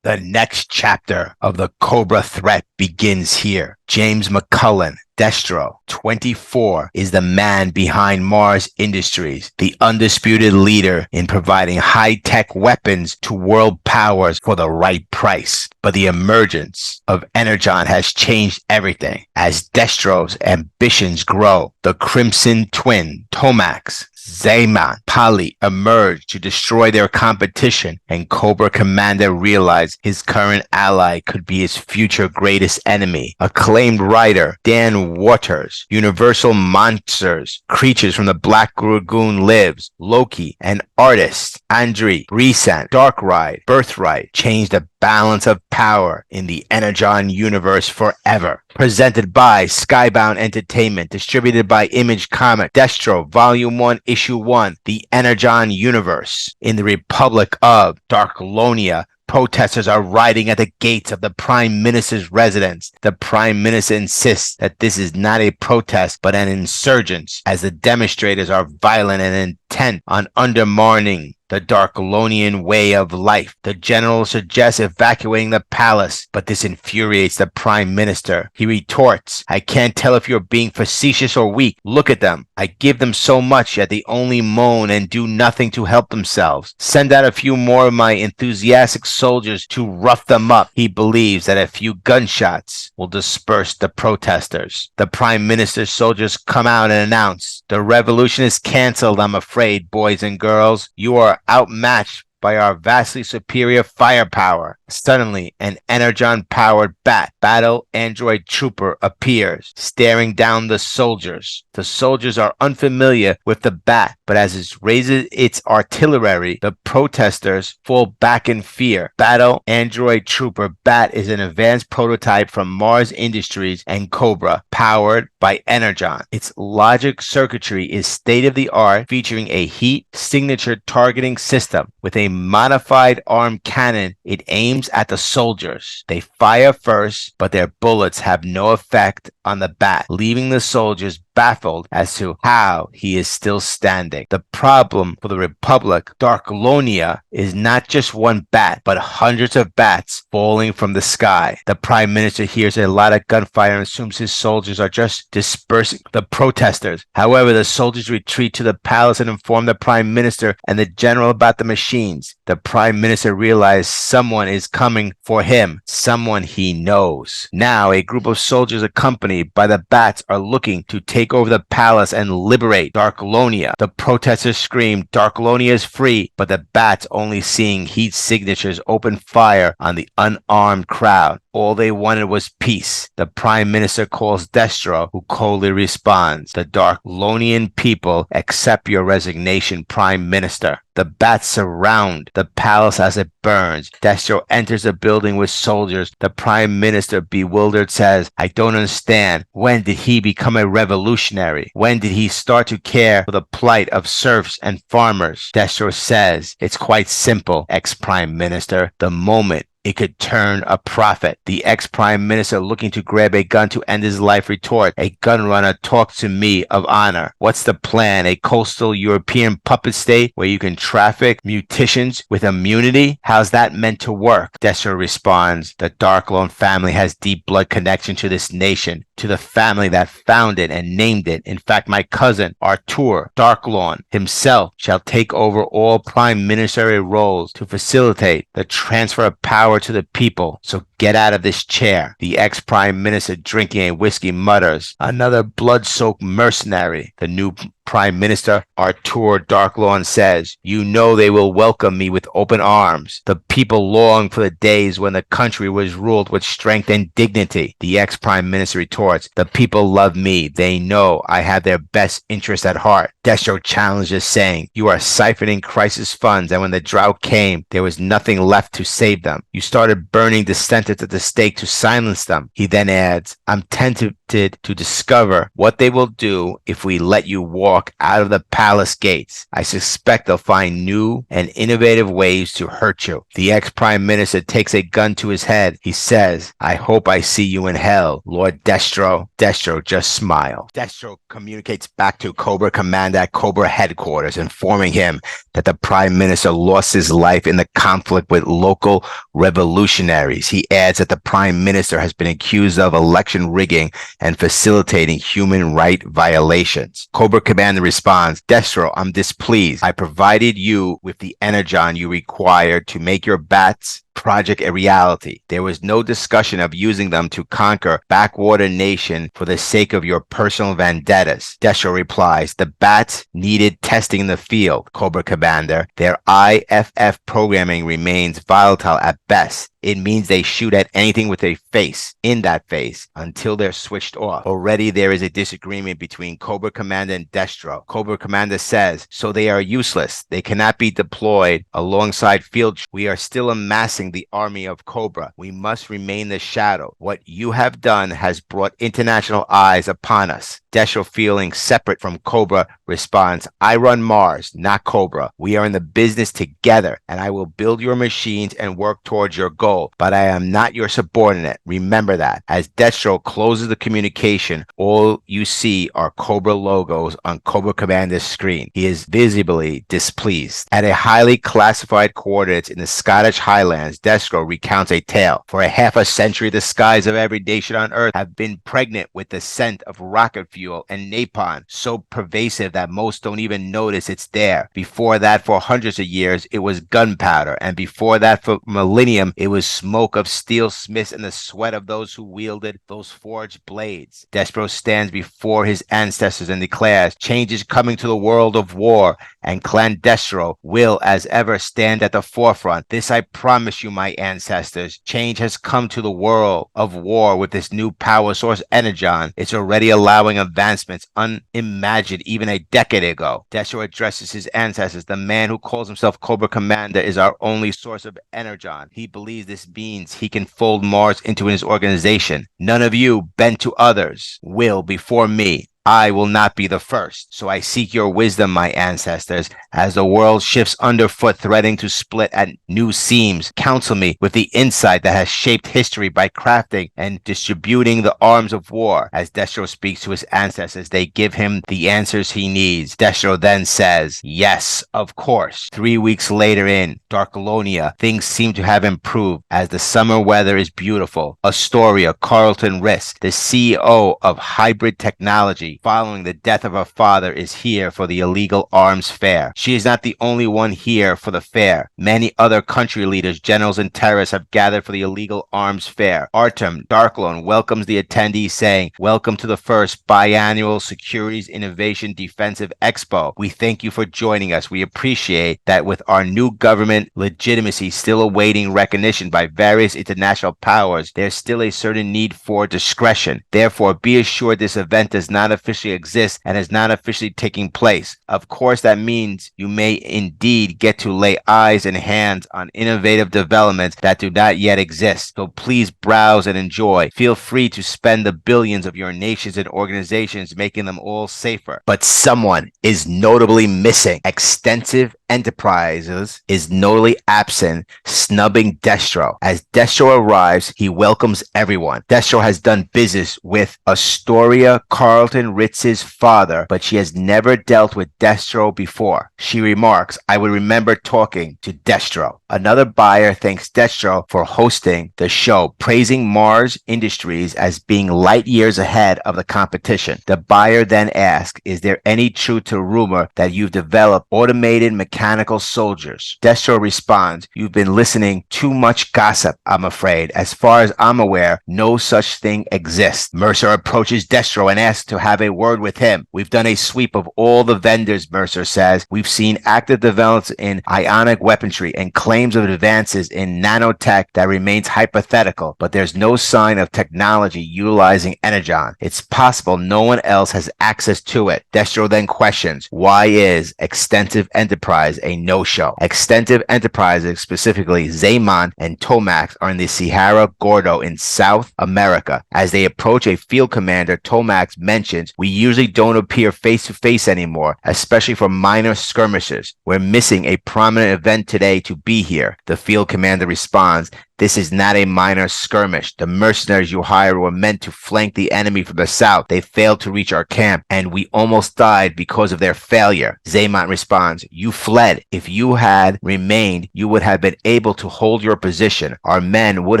The next chapter of the Cobra threat begins here. James McCullen, Destro, 24, is the man behind Mars Industries, the undisputed leader in providing high-tech weapons to world powers for the right price. But the emergence of Energon has changed everything. As Destro's ambitions grow, the Crimson Twin, Tomax, Zayman, Pali emerge to destroy their competition, and Cobra Commander realized his current ally could be his future greatest enemy. Acclaimed writer Dan Waters, Universal Monsters, Creatures from the Black Lagoon Lives, Loki, and artist Andrei Riesandt, Dark Ride, Birthright change the balance of power in the Energon universe forever. Presented by Skybound Entertainment, distributed by Image Comic, Destro, Volume 1, Issue 1, The Energon Universe. In the Republic of Darklonia, protesters are riding at the gates of the Prime Minister's residence. The Prime Minister insists that this is not a protest but an insurgence, as the demonstrators are violent and intent on undermining the Darklonian way of life. The general suggests evacuating the palace, but this infuriates the Prime Minister. He retorts, "I can't tell if you're being facetious or weak. Look at them. I give them so much, yet they only moan and do nothing to help themselves. Send out a few more of my enthusiastic soldiers to rough them up." He believes that a few gunshots will disperse the protesters. The Prime Minister's soldiers come out and announce, "The revolution is canceled, I'm afraid, boys and girls. You are outmatched by our vastly superior firepower." Suddenly, an Energon-powered battle android trooper appears, staring down the soldiers. The soldiers are unfamiliar with the bat, but as it raises its artillery, the protesters fall back in fear. Battle android trooper Bat is an advanced prototype from Mars Industries and Cobra, powered by Energon. Its logic circuitry is state-of-the-art, featuring a heat signature targeting system. With a modified arm cannon, it aims at the soldiers. They fire first, but their bullets have no effect on the bat, leaving the soldiers baffled as to how he is still standing. The problem for the Republic, Darklonia, is not just one bat, but hundreds of bats falling from the sky. The Prime Minister hears a lot of gunfire and assumes his soldiers are just dispersing the protesters. However, the soldiers retreat to the palace and inform the Prime Minister and the general about the machines. The Prime Minister realizes someone is coming for him, someone he knows. Now, a group of soldiers accompanied by the bats are looking to take over the palace and liberate Darklonia. The protesters scream, "Darklonia is free," but the bats, only seeing heat signatures, open fire on the unarmed crowd. All they wanted was peace. The Prime Minister calls Destro, who coldly responds, "The Darklonian people accept your resignation, Prime Minister." The bats surround the palace as it burns. Destro enters the building with soldiers. The Prime Minister, bewildered, says, "I don't understand. When did he become a revolutionary? When did he start to care for the plight of serfs and farmers?" Destro says, "It's quite simple, ex-Prime Minister. The moment it could turn a profit." The ex-Prime Minister, looking to grab a gun to end his life, retort, "A gun runner talks to me of honor. What's the plan? A coastal European puppet state where you can traffic mutations with immunity? How's that meant to work?" Destro responds, "The Darklone family has deep blood connection to this nation, to the family that founded and named it. In fact, my cousin, Artur Darklone himself, shall take over all prime ministerial roles to facilitate the transfer of power to the people. So get out of this chair." The ex-Prime Minister, drinking a whiskey, mutters, "Another blood-soaked mercenary." The new Prime Minister Artur Darklorn says, "You know they will welcome me with open arms. The people long for the days when the country was ruled with strength and dignity." The ex-Prime Minister retorts, "The people love me. They know I have their best interest at heart." Destro challenges, saying, "You are siphoning crisis funds, and when the drought came, there was nothing left to save them. You started burning dissenters at the stake to silence them." He then adds, "I'm tempted to discover what they will do if we let you walk out of the palace gates. I suspect they'll find new and innovative ways to hurt you." The ex-Prime Minister takes a gun to his head. He says, "I hope I see you in hell, Lord Destro." Destro just smiled. Destro communicates back to Cobra Commander at Cobra headquarters, informing him that the Prime Minister lost his life in the conflict with local revolutionaries. He adds that the Prime Minister has been accused of election rigging and facilitating human rights violations. Cobra Commander responds, "Destro, I'm displeased. I provided you with the energon you required to make your bats project a reality. There was no discussion of using them to conquer backwater nation for the sake of your personal vendettas." Destro replies, "The bats needed testing in the field, Cobra Commander. Their IFF programming remains volatile at best. It means they shoot at anything with a face in that face until they're switched off." Already there is a disagreement between Cobra Commander and Destro. Cobra Commander says, "So they are useless. They cannot be deployed alongside field. We are still amassing the army of Cobra. We must remain the shadow. What you have done has brought international eyes upon us." Destro, feeling separate from Cobra, responds, "I run Mars, not Cobra. We are in the business together, and I will build your machines and work towards your goal, but I am not your subordinate. Remember that." As Destro closes the communication, all you see are Cobra logos on Cobra Commander's screen. He is visibly displeased. At a highly classified coordinates in the Scottish Highlands, Destro recounts a tale. For a half a century, the skies of every nation on Earth have been pregnant with the scent of rocket fuel and napalm, so pervasive that most don't even notice it's there. Before that, for hundreds of years, it was gunpowder, and before that, for millennium, it was smoke of steel smiths and the sweat of those who wielded those forged blades. Destro stands before his ancestors and declares, "Change is coming to the world of war, and Clan Destro will, as ever, stand at the forefront. This I promise you, my ancestors. Change has come to the world of war with this new power source, Energon. It's already allowing advancements unimagined even a decade ago." Destro addresses his ancestors. "The man who calls himself Cobra Commander is our only source of Energon. He believes this means he can fold Mars into his organization. None of you, bent to others, will before me. I will not be the first. So I seek your wisdom, my ancestors, as the world shifts underfoot, threatening to split at new seams. Counsel me with the insight that has shaped history by crafting and distributing the arms of war." As Destro speaks to his ancestors, they give him the answers he needs. Destro then says, "Yes, of course." 3 weeks later in Darklonia, things seem to have improved as the summer weather is beautiful. Astoria Carlton Risk, the CEO of Hybrid Technology, following the death of her father, is here for the illegal arms fair. She is not the only one here for the fair. Many other country leaders, generals, and terrorists have gathered for the illegal arms fair. Artem Darklorn welcomes the attendees, saying, "Welcome to the first biannual Securities Innovation Defensive Expo. We thank you for joining us. We appreciate that with our new government legitimacy still awaiting recognition by various international powers, there's still a certain need for discretion. Therefore, be assured this event does not officially exist and is not officially taking place. Of course, that means you may indeed get to lay eyes and hands on innovative developments that do not yet exist. So please browse and enjoy. Feel free to spend the billions of your nations and organizations, making them all safer." But someone is notably missing. Extensive Enterprises is notably absent, snubbing Destro. As Destro arrives, he welcomes everyone. Destro has done business with Astoria Carlton Ritz's father, but she has never dealt with Destro before. She remarks, "I would remember talking to Destro." Another buyer thanks Destro for hosting the show, praising Mars Industries as being light years ahead of the competition. The buyer then asks, "Is there any truth to rumor that you've developed automated mechanical soldiers?" Destro responds, "You've been listening too much gossip, I'm afraid. As far as I'm aware, no such thing exists." Mercer approaches Destro and asks to have have a word with him. We've done a sweep of all the vendors, Mercer says. We've seen active developments in ionic weaponry and claims of advances in nanotech that remains hypothetical, but there's no sign of technology utilizing Energon. It's possible no one else has access to it. Destro then questions, why is Extensive Enterprise a no-show? Extensive Enterprises, specifically Xamon and Tomax, are in the Sierra Gordo in South America. As they approach a field commander, Tomax mentions, we usually don't appear face-to-face anymore, especially for minor skirmishes. We're missing a prominent event today to be here. The field commander responds, this is not a minor skirmish. The mercenaries you hired were meant to flank the enemy from the south. They failed to reach our camp, and we almost died because of their failure. Xamon responds, you fled. If you had remained, you would have been able to hold your position. Our men would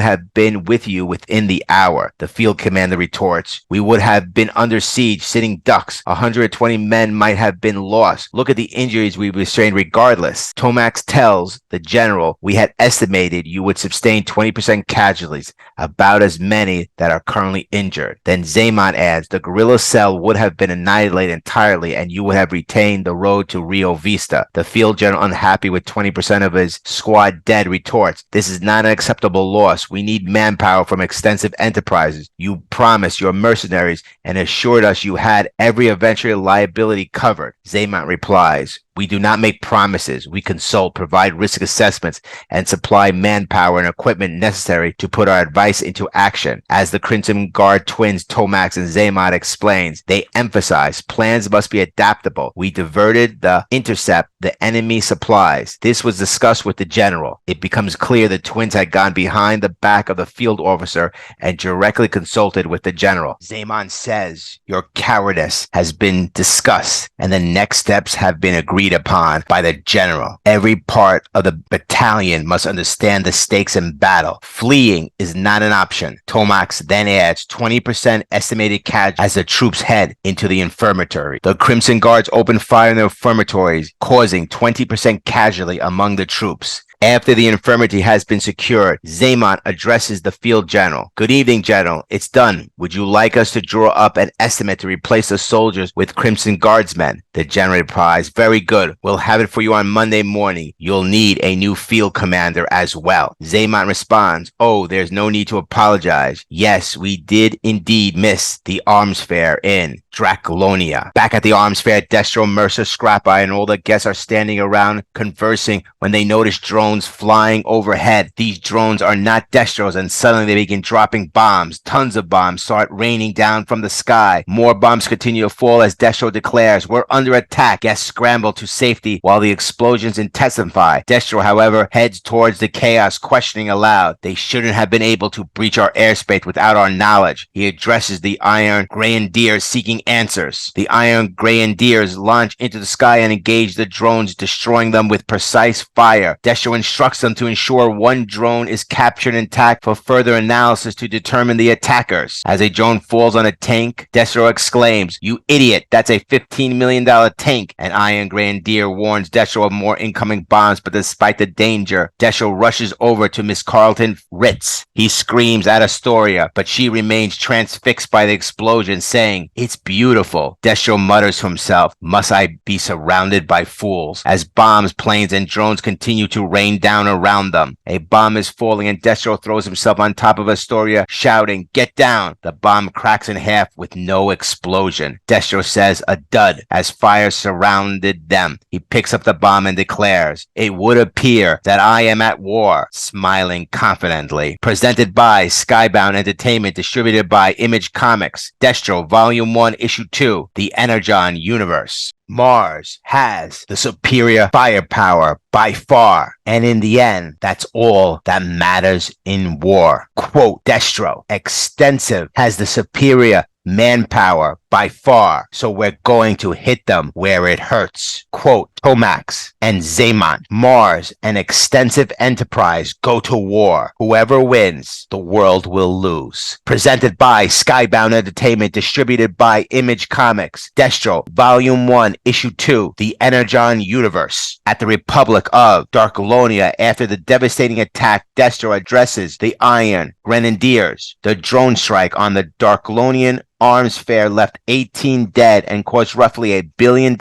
have been with you within the hour. The field commander retorts, we would have been under siege, sitting ducks. 120 men might have been lost. Look at the injuries we sustained regardless. Tomax tells the general, we had estimated you would sustain 20% casualties, about as many that are currently injured. Then Xamon adds, the guerrilla cell would have been annihilated entirely and you would have retained the road to Rio Vista. The field general, unhappy with 20% of his squad dead, retorts, this is not an acceptable loss. We need manpower from Extensive Enterprises. You promised your mercenaries and assured us you had every eventual liability covered. Xamon replies, we do not make promises. We consult, provide risk assessments, and supply manpower and equipment necessary to put our advice into action. As the Crimson Guard twins Tomax and Xamon explains, they emphasize plans must be adaptable. We diverted the intercept the enemy supplies. This was discussed with the general. It becomes clear the twins had gone behind the back of the field officer and directly consulted with the general. Xamon says, your cowardice has been discussed and the next steps have been agreed upon by the general. Every part of the battalion must understand the stakes in battle. Fleeing is not an option. Tomax then adds 20% estimated casualties as the troops head into the infirmary. The Crimson Guards open fire in the infirmaries, causing 20% casualty among the troops. After the infirmary has been secured, Xamon addresses the field general. Good evening, General. It's done. Would you like us to draw up an estimate to replace the soldiers with Crimson Guardsmen? The general replies, very good. We'll have it for you on Monday morning. You'll need a new field commander as well. Xamon responds, oh, there's no need to apologize. Yes, we did indeed miss the arms fair in Dracolonia. Back at the arms fair, Destro, Mercer, Scrap-Eye, and all the guests are standing around conversing when they notice drones flying overhead. These drones are not Destros, and suddenly they begin dropping bombs. Tons of bombs start raining down from the sky. More bombs continue to fall as Destro declares, we're under attack. Guests scramble to safety while the explosions intensify. Destro, however, heads towards the chaos, questioning aloud, they shouldn't have been able to breach our airspace without our knowledge. He addresses the Iron Grenadiers seeking answers. The Iron Grenadiers launch into the sky and engage the drones, destroying them with precise fire. Destro instructs them to ensure one drone is captured intact for further analysis to determine the attackers. As a drone falls on a tank, Destro exclaims, you idiot, that's a $15 million tank. An Iron Grenadier warns Destro of more incoming bombs, but despite the danger, Destro rushes over to Miss Carlton Ritz. He screams at Astoria, but she remains transfixed by the explosion, saying, it's beautiful. Destro mutters to himself, must I be surrounded by fools? As bombs, planes, and drones continue to rain down around them. A bomb is falling and Destro throws himself on top of Astoria, shouting, get down! The bomb cracks in half with no explosion. Destro says a dud as fire surrounded them. He picks up the bomb and declares, it would appear that I am at war, smiling confidently. Presented by Skybound Entertainment, distributed by Image Comics. Destro, Volume 1, Issue 2, The Energon Universe. Mars has the superior firepower by far, and in the end, that's all that matters in war. Quote Destro, Extensive has the superior manpower by far, so we're going to hit them where it hurts. Quote Tomax and Xamon, Mars and Extensive Enterprise go to war. Whoever wins, the world will lose. Presented by Skybound Entertainment, distributed by Image Comics. Destro, Volume 1, Issue 2, The Energon Universe. At the Republic of Dracolonia, after the devastating attack, Destro addresses the Iron Grenadiers. The drone strike on the Draconian arms fair left 18 dead and caused roughly $1 billion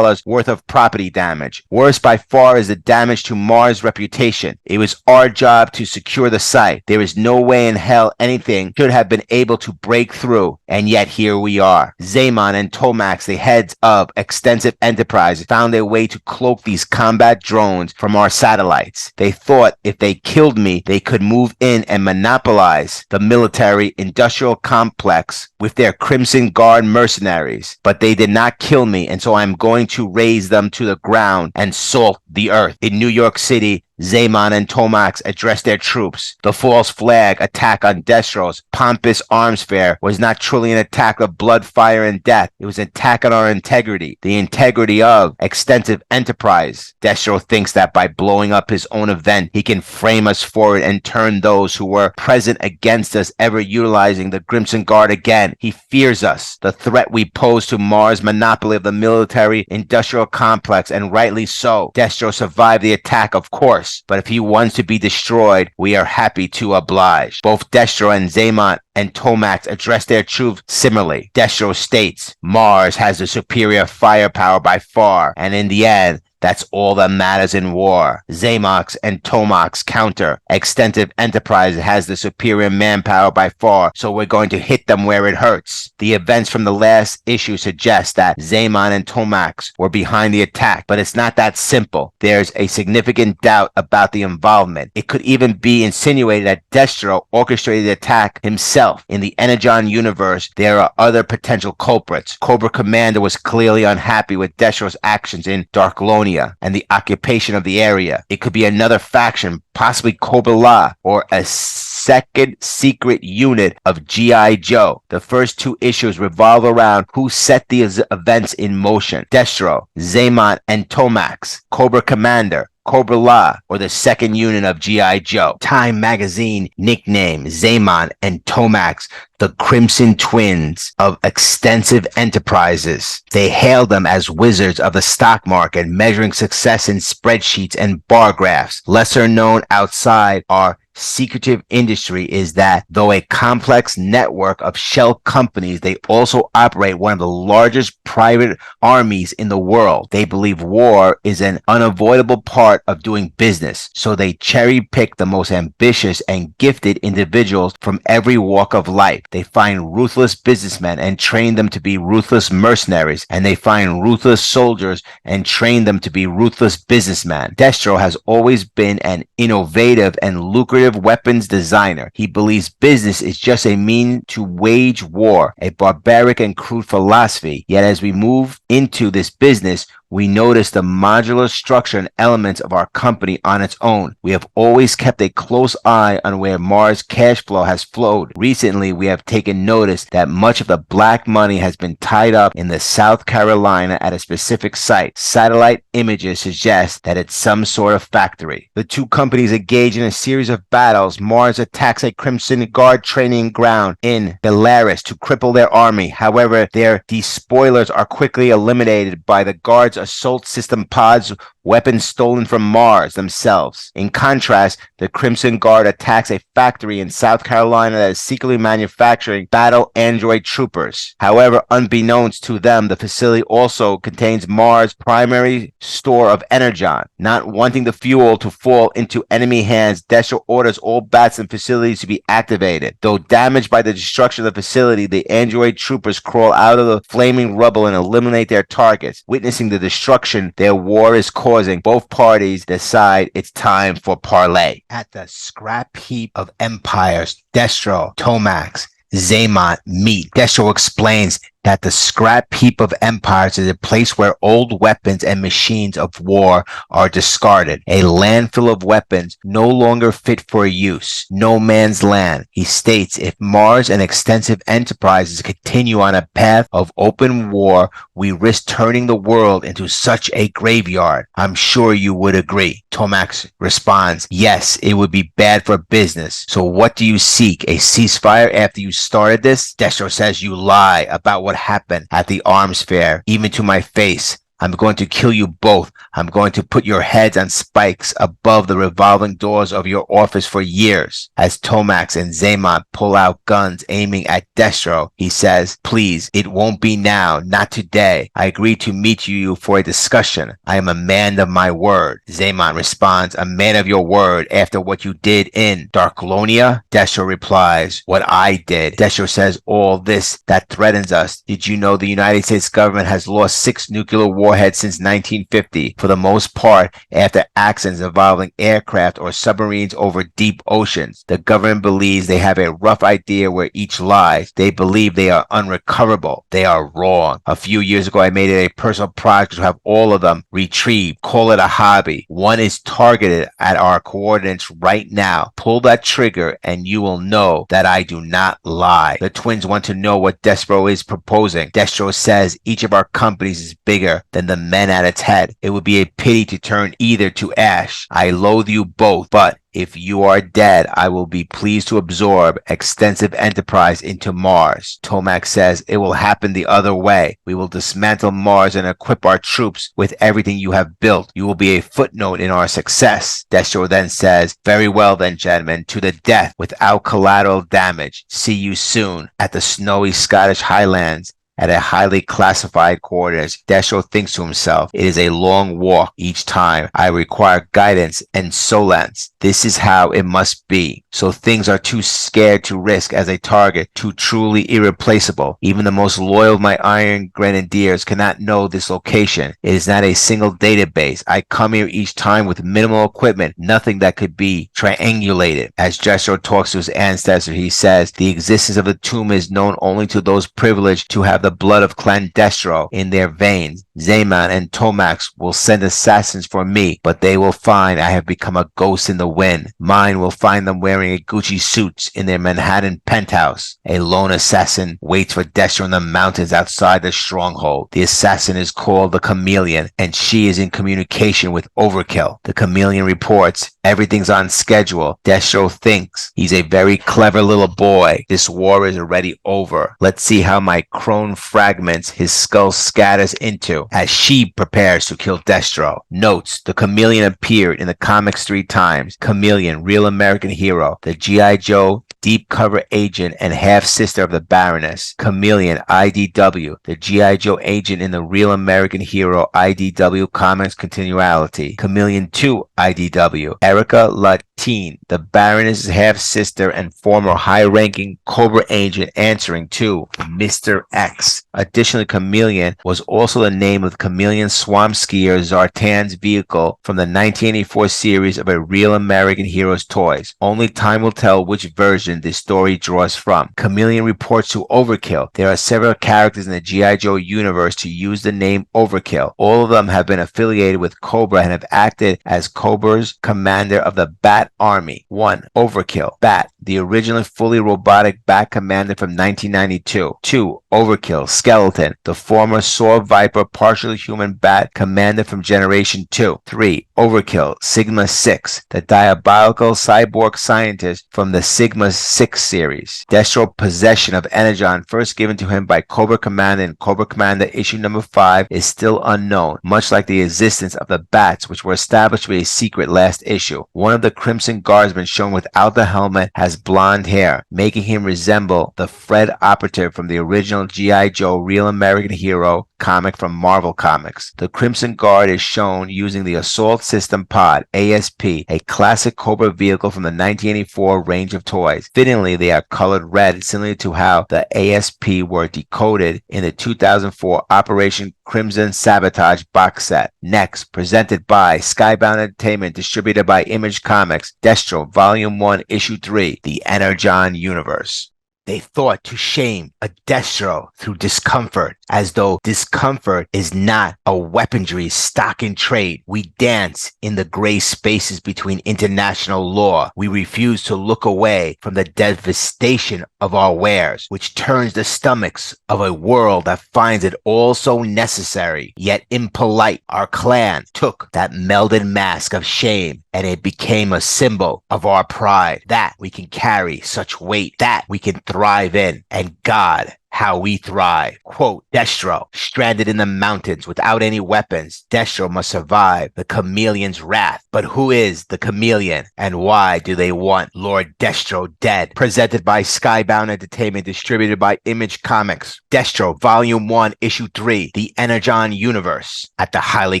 worth of property damage. Worse by far is the damage to Mars' reputation. It was our job to secure the site. There is no way in hell anything should have been able to break through, and yet here we are. Xamon and Tomax, the heads of Extensive Enterprise, found a way to cloak these combat drones from our satellites. They thought if they killed me, they could move in and monopolize the military-industrial complex with their Crimson Guard mercenaries. But they did not kill me, and so I'm going to raze them to the ground and salt the earth. In New York City, Xamon and Tomax addressed their troops. The false flag attack on Destro's pompous arms fair was not truly an attack of blood, fire, and death. It was an attack on our integrity, the integrity of Extensive Enterprise. Destro thinks that by blowing up his own event, he can frame us for it and turn those who were present against us ever utilizing the Crimson Guard again. He fears us, the threat we pose to Mars' monopoly of the military-industrial complex, and rightly so. Destro survived the attack, of course, but if he wants to be destroyed, we are happy to oblige. Both Destro and Xamon and Tomax address their troops similarly. Destro states, Mars has the superior firepower by far, and in the end, that's all that matters in war. Xamox and Tomax counter. Extensive Enterprise has the superior manpower by far, so we're going to hit them where it hurts. The events from the last issue suggest that Xamon and Tomax were behind the attack, but it's not that simple. There's a significant doubt about the involvement. It could even be insinuated that Destro orchestrated the attack himself. In the Energon Universe, there are other potential culprits. Cobra Commander was clearly unhappy with Destro's actions in Darklonia and the occupation of the area. It could be another faction, possibly Cobra or a second secret unit of G.I. Joe. The first two issues revolve around who set these events in motion. Destro, Xamon, and Tomax. Cobra Commander, Cobra or the second unit of G.I. Joe. Time magazine nicknamed Xamon and Tomax the Crimson Twins of Extensive Enterprises. They hailed them as wizards of the stock market, measuring success in spreadsheets and bar graphs. Lesser known outside our secretive industry is that though a complex network of shell companies, they also operate one of the largest private armies in the world. They believe war is an unavoidable part of doing business, so they cherry pick the most ambitious and gifted individuals from every walk of life. They find ruthless businessmen and train them to be ruthless mercenaries, and they find ruthless soldiers and train them to be ruthless businessmen. Destro has always been an innovative and lucrative weapons designer. He believes business is just a mean to wage war, a barbaric and crude philosophy. Yet as we move into this business, we notice the modular structure and elements of our company on its own. We have always kept a close eye on where Mars cash flow has flowed. Recently, we have taken notice that much of the black money has been tied up in the South Carolina at a specific site. Satellite images suggest that it's some sort of factory. The two companies engage in a series of battles. Mars attacks a Crimson Guard training ground in Belarus to cripple their army. However, their despoilers are quickly eliminated by the Guard's assault system pods, weapons stolen from Mars themselves. In contrast, the Crimson Guard attacks a factory in South Carolina that is secretly manufacturing battle android troopers. However, unbeknownst to them, the facility also contains Mars' primary store of energon. Not wanting the fuel to fall into enemy hands, Destro orders all bats and facilities to be activated. Though damaged by the destruction of the facility, the android troopers crawl out of the flaming rubble and eliminate their targets. Witnessing the destruction their war is causing, both parties decide it's time for parley. At the scrap heap of empires, Destro, Tomax, Xamon meet. Destro explains that the scrap heap of empires is a place where old weapons and machines of war are discarded, a landfill of weapons no longer fit for use, no man's land. He states if Mars and Extensive Enterprises continue on a path of open war, we risk turning the world into such a graveyard. I'm sure you would agree. Tomax responds, yes, it would be bad for business. So what do you seek? A ceasefire after you started this? Destro says you lie about what happened at the arms fair, even to my face. I'm going to kill you both. I'm going to put your heads on spikes above the revolving doors of your office for years. As Tomax and Xamot pull out guns aiming at Destro, he says, please, it won't be now, not today. I agreed to meet you for a discussion. I am a man of my word. Xamot responds, a man of your word after what you did in Darklonia? Destro replies, what I did. Destro says, all this that threatens us. Did you know the United States government has lost 6 nuclear warheads since 1950, for the most part after accidents involving aircraft or submarines over deep oceans? The government believes they have a rough idea where each lies. They believe they are unrecoverable. They are wrong. A few years ago, I made it a personal project to have all of them retrieved. Call it a hobby. One is targeted at our coordinates right now. Pull that trigger and you will know that I do not lie. The twins want to know what Destro is proposing. Destro says each of our companies is bigger than the men at its head. It would be a pity to turn either to ash. I loathe you both, but if you are dead, I will be pleased to absorb extensive enterprise into Mars. Tomac says it will happen the other way. We will dismantle Mars and equip our troops with everything you have built. You will be a footnote in our success. Destro then says, very well then, gentlemen, to the death without collateral damage. See you soon at the snowy Scottish Highlands. At a highly classified coordinates, Destro thinks to himself, it is a long walk each time. I require guidance and solence. This is how it must be. So things are too scared to risk as a target, too truly irreplaceable. Even the most loyal of my Iron Grenadiers cannot know this location. It is not a single database. I come here each time with minimal equipment, nothing that could be triangulated. As Destro talks to his ancestor, he says, the existence of the tomb is known only to those privileged to have the blood of Clan Destro in their veins. Xamot and Tomax will send assassins for me, but they will find I have become a ghost in the wind. Mine will find them wearing a Gucci suits in their Manhattan penthouse. A lone assassin waits for Destro in the mountains outside the stronghold. The assassin is called the Chameleon, and she is in communication with Overkill. The Chameleon reports, everything's on schedule. Destro thinks he's a very clever little boy. This war is already over. Let's see how my crone fragments his skull scatters into as she prepares to kill Destro. Notes, the Chameleon appeared in the comics 3 times. Chameleon, real American hero. The G.I. Joe deep cover agent and half-sister of the Baroness. Chameleon, IDW, the G.I. Joe agent in the Real American Hero IDW Comics Continuality. Chameleon 2, IDW, Erica Latine, the Baroness's half-sister and former high-ranking Cobra agent answering to Mr. X. Additionally, Chameleon was also the name of Chameleon Swamp Skier Zartan's vehicle from the 1984 series of a Real American Heroes toys. Only time will tell which version this story draws from. Chameleon reports to Overkill. There are several characters in the G.I. Joe universe to use the name Overkill. All of them have been affiliated with Cobra and have acted as Cobra's commander of the Bat Army. 1. Overkill. Bat, the original fully robotic Bat commander from 1992. 2. Overkill. Skeleton, the former Saw Viper partially human Bat commander from Generation 2. 3. Overkill. Sigma 6, the diabolical cyborg scientist from the Sigma 6 series. Destro possession of Energon, first given to him by Cobra Commander in Cobra Commander issue number 5, is still unknown, much like the existence of the Bats, which were established to be a secret last issue. One of the Crimson Guardsmen shown without the helmet has blonde hair, making him resemble the Fred operative from the original G.I. Joe Real American Hero comic from Marvel Comics. The Crimson Guard is shown using the Assault System Pod, ASP, a classic Cobra vehicle from the 1984 range of toys. Fittingly, they are colored red, similar to how the ASP were decoded in the 2004 Operation Crimson Sabotage box set. Next, presented by Skybound Entertainment, distributed by Image Comics, Destro, Volume 1, Issue 3, The Energon Universe. They thought to shame a Destro through discomfort, as though discomfort is not a weaponry stock in trade. We dance in the gray spaces between international law. We refuse to look away from the devastation of our wares, which turns the stomachs of a world that finds it all so necessary, yet impolite. Our clan took that melded mask of shame, and it became a symbol of our pride, that we can carry such weight, that we can thrive in, and God how we thrive. Quote, Destro, stranded in the mountains without any weapons, Destro must survive the chameleon's wrath. But who is the chameleon, and why do they want Lord Destro dead? Presented by Skybound Entertainment, distributed by Image Comics. Destro, Volume 1, Issue 3, The Energon Universe. At the highly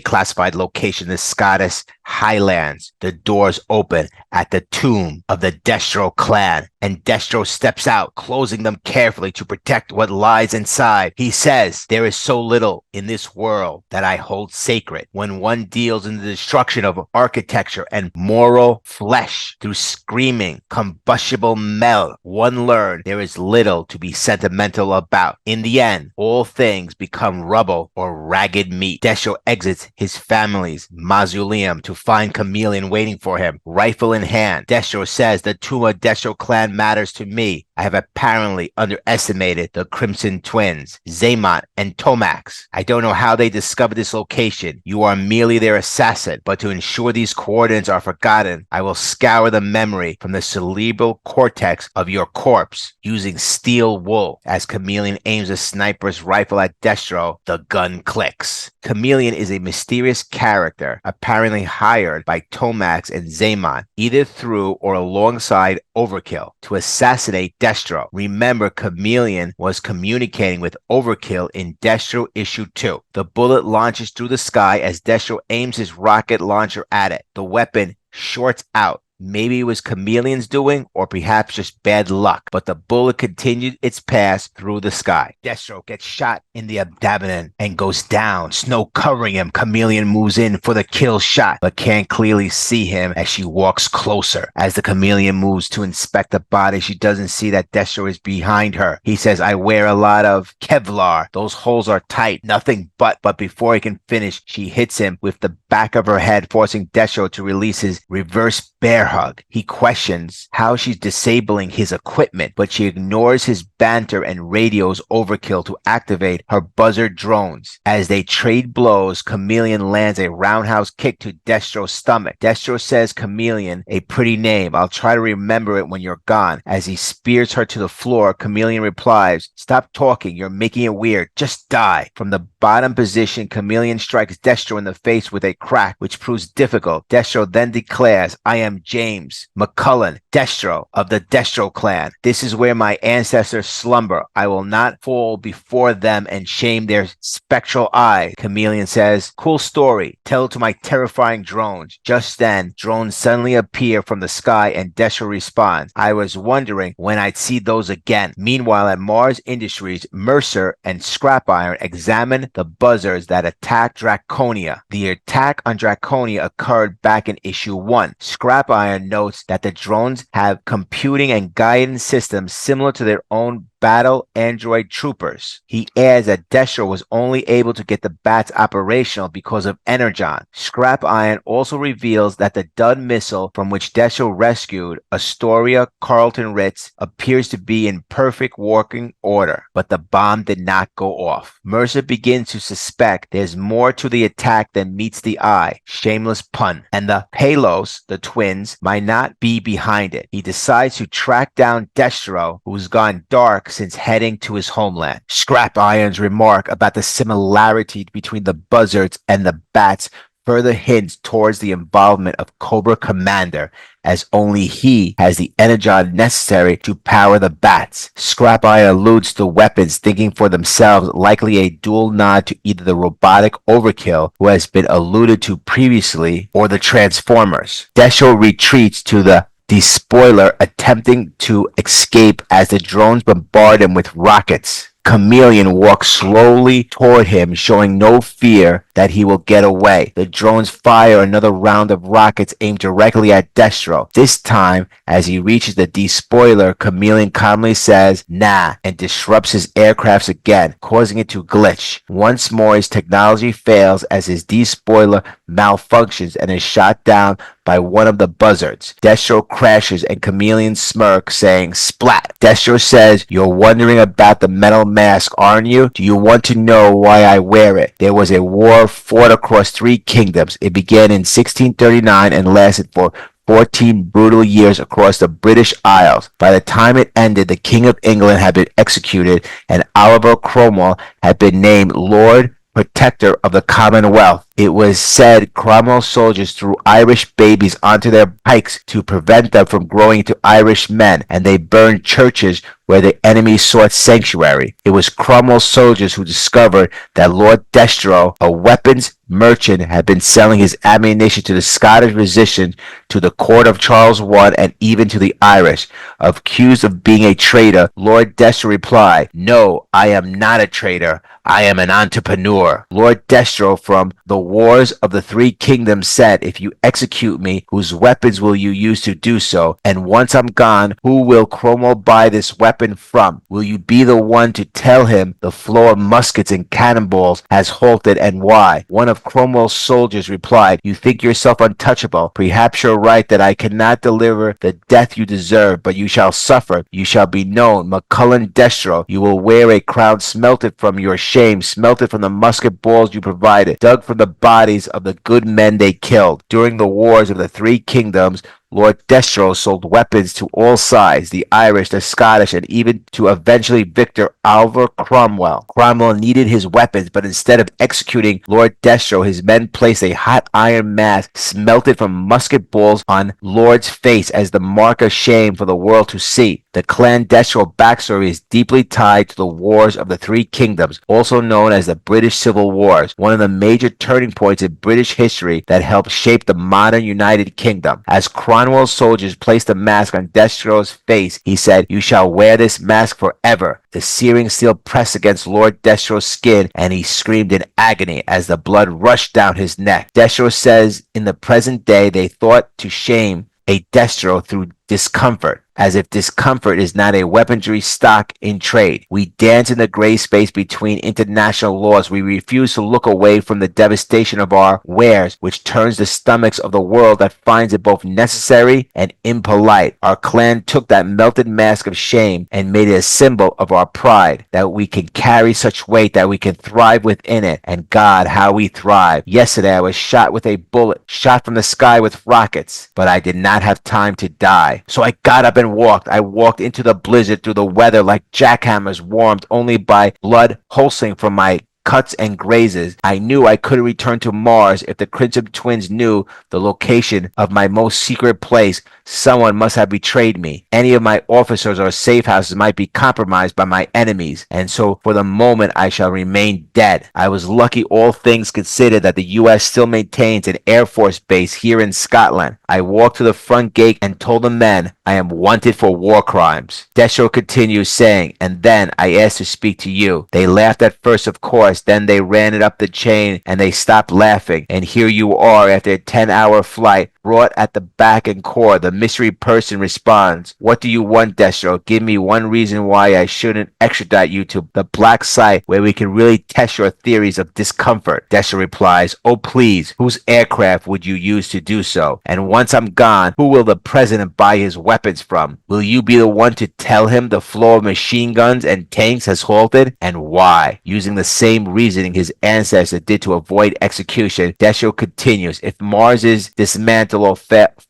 classified location, the Scottish Highlands, the doors open at the tomb of the Destro clan, and Destro steps out, closing them carefully to protect what lies inside. He says, there is so little in this world that I hold sacred. When one deals in the destruction of architecture and moral flesh through screaming, combustible metal, one learns there is little to be sentimental about. In the end, all things become rubble or ragged meat. Destro exits his family's mausoleum to find Chameleon waiting for him, rifle in hand. Destro says, the tomb of Destro clan matters to me. I have apparently underestimated the Crimson Twins, Zaymont and Tomax. I don't know how they discovered this location. You are merely their assassin, but to ensure these coordinates are forgotten, I will scour the memory from the cerebral cortex of your corpse using steel wool. As Chameleon aims a sniper's rifle at Destro, the gun clicks. Chameleon is a mysterious character, apparently hired by Tomax and Zaymont, either through or alongside Overkill, to assassinate Destro. Remember, Chameleon was communicating with Overkill in Destro Issue 2. The bullet launches through the sky as Destro aims his rocket launcher at it. The weapon shorts out. Maybe it was Chameleon's doing, or perhaps just bad luck, but the bullet continued its pass through the sky. Destro gets shot in the abdomen and goes down, snow covering him. Chameleon moves in for the kill shot, but can't clearly see him as she walks closer. As the Chameleon moves to inspect the body, she doesn't see that Destro is behind her. He says, I wear a lot of Kevlar. Those holes are tight, nothing but before he can finish, she hits him with the back of her head, forcing Destro to release his reverse bear hug. He questions how she's disabling his equipment, but she ignores his banter and radios Overkill to activate her buzzer drones. As they trade blows, Chameleon lands a roundhouse kick to Destro's stomach. Destro says, Chameleon, a pretty name. I'll try to remember it when you're gone. As he spears her to the floor, Chameleon replies, stop talking. You're making it weird. Just die. From the bottom position, Chameleon strikes Destro in the face with a crack, which proves difficult. Destro then declares, I am James McCullen, Destro of the Destro clan. This is where my ancestors slumber. I will not fall before them and shame their spectral eye. Chameleon says, cool story. Tell it to my terrifying drones. Just then, drones suddenly appear from the sky and Destro responds, I was wondering when I'd see those again. Meanwhile, at Mars Industries, Mercer and Scrap Iron examine the buzzards that attacked Draconia. The attack on Draconia occurred back in issue 1. Scrap Iron notes that the drones have computing and guidance systems similar to their own battle android troopers. He adds that Destro was only able to get the bats operational because of Energon. Scrap Iron also reveals that the Dud missile from which Destro rescued Astoria Carlton Ritz appears to be in perfect working order, but the bomb did not go off. Mercer begins to suspect there's more to the attack than meets the eye. Shameless pun. And the Palos, the twins, might not be behind it. He decides to track down Destro, who's gone dark since heading to his homeland. Scrap Iron's remark about the similarity between the buzzards and the bats further hints towards the involvement of Cobra Commander, as only he has the energon necessary to power the bats. Scrap Iron alludes to weapons thinking for themselves, likely a dual nod to either the robotic Overkill, who has been alluded to previously, or the Transformers. Destro retreats to the Despoiler, attempting to escape as the drones bombard him with rockets. Chameleon walks slowly toward him, showing no fear that he will get away. The drones fire another round of rockets aimed directly at Destro. This time, as he reaches the despoiler, Chameleon calmly says, nah, and disrupts his aircrafts again, causing it to glitch. Once more, his technology fails as his despoiler malfunctions and is shot down by one of the buzzards. Destro crashes and Chameleon smirks, saying, splat. Destro says, you're wondering about the metal mask, aren't you? Do you want to know why I wear it? There was a war fought across 3 kingdoms. It began in 1639 and lasted for 14 brutal years across the British Isles. By the time it ended, the King of England had been executed and Oliver Cromwell had been named Lord Protector of the Commonwealth. It was said Cromwell's soldiers threw Irish babies onto their pikes to prevent them from growing into Irish men, and they burned churches where the enemy sought sanctuary. It was Cromwell's soldiers who discovered that Lord Destro, a weapons merchant, had been selling his ammunition to the Scottish resistance, to the court of Charles I, and even to the Irish. Accused of being a traitor, Lord Destro replied, "No, I am not a traitor. I am an entrepreneur." Lord Destro from the Wars of the Three Kingdoms said, "If you execute me, whose weapons will you use to do so? And once I'm gone, who will Cromwell buy this weapon from? Will you be the one to tell him the flow of muskets and cannonballs has halted, and why?" One of Cromwell's soldiers replied, "You think yourself untouchable. Perhaps you're right that I cannot deliver the death you deserve, but you shall suffer. You shall be known, Maccullen Destro. You will wear a crown smelted from your shame, smelted from the musket balls you provided, dug from the bodies of the good men they killed. During the wars of the Three Kingdoms, Lord Destro sold weapons to all sides, the Irish, the Scottish, and even to eventually victor Oliver Cromwell. Cromwell needed his weapons, but instead of executing Lord Destro, his men placed a hot iron mask smelted from musket balls on Lord's face as the mark of shame for the world to see. The clan Destro backstory is deeply tied to the Wars of the Three Kingdoms, also known as the British Civil Wars, one of the major turning points in British history that helped shape the modern United Kingdom. As Cromwell's soldiers placed a mask on Destro's face, he said, "You shall wear this mask forever." The searing steel pressed against Lord Destro's skin, and he screamed in agony as the blood rushed down his neck. Destro says in the present day they thought to shame a Destro through discomfort, as if discomfort is not a weaponry stock in trade. We dance in the gray space between international laws. We refuse to look away from the devastation of our wares, which turns the stomachs of the world that finds it both necessary and impolite. Our clan took that melted mask of shame and made it a symbol of our pride, that we can carry such weight, that we can thrive within it. And God, how we thrive. Yesterday I was shot with a bullet, shot from the sky with rockets, but I did not have time to die. So I got up and walked. I walked into the blizzard through the weather like jackhammers, warmed only by blood pulsing from my cuts and grazes. I knew I couldn't return to Mars if the Crimson Twins knew the location of my most secret place. Someone must have betrayed me. Any of my officers or safe houses might be compromised by my enemies, and so for the moment I shall remain dead. I was lucky, all things considered, that the U.S. still maintains an Air Force base here in Scotland. I walked to the front gate and told the men I am wanted for war crimes. Destro continues saying, "And then I asked to speak to you. They laughed at first, of course, then they ran it up the chain and they stopped laughing. And here you are after a 10-hour flight, brought at the back and core. The mystery person responds, 'What do you want, Destro? Give me one reason why I shouldn't extradite you to the black site where we can really test your theories of discomfort.' Destro replies, 'Oh please, whose aircraft would you use to do so? And once I'm gone, who will the president buy his weapons from? Will you be the one to tell him the flow of machine guns and tanks has halted? And why?' Using the same reasoning his ancestors did to avoid execution, Destro continues, 'If Mars is dismantled or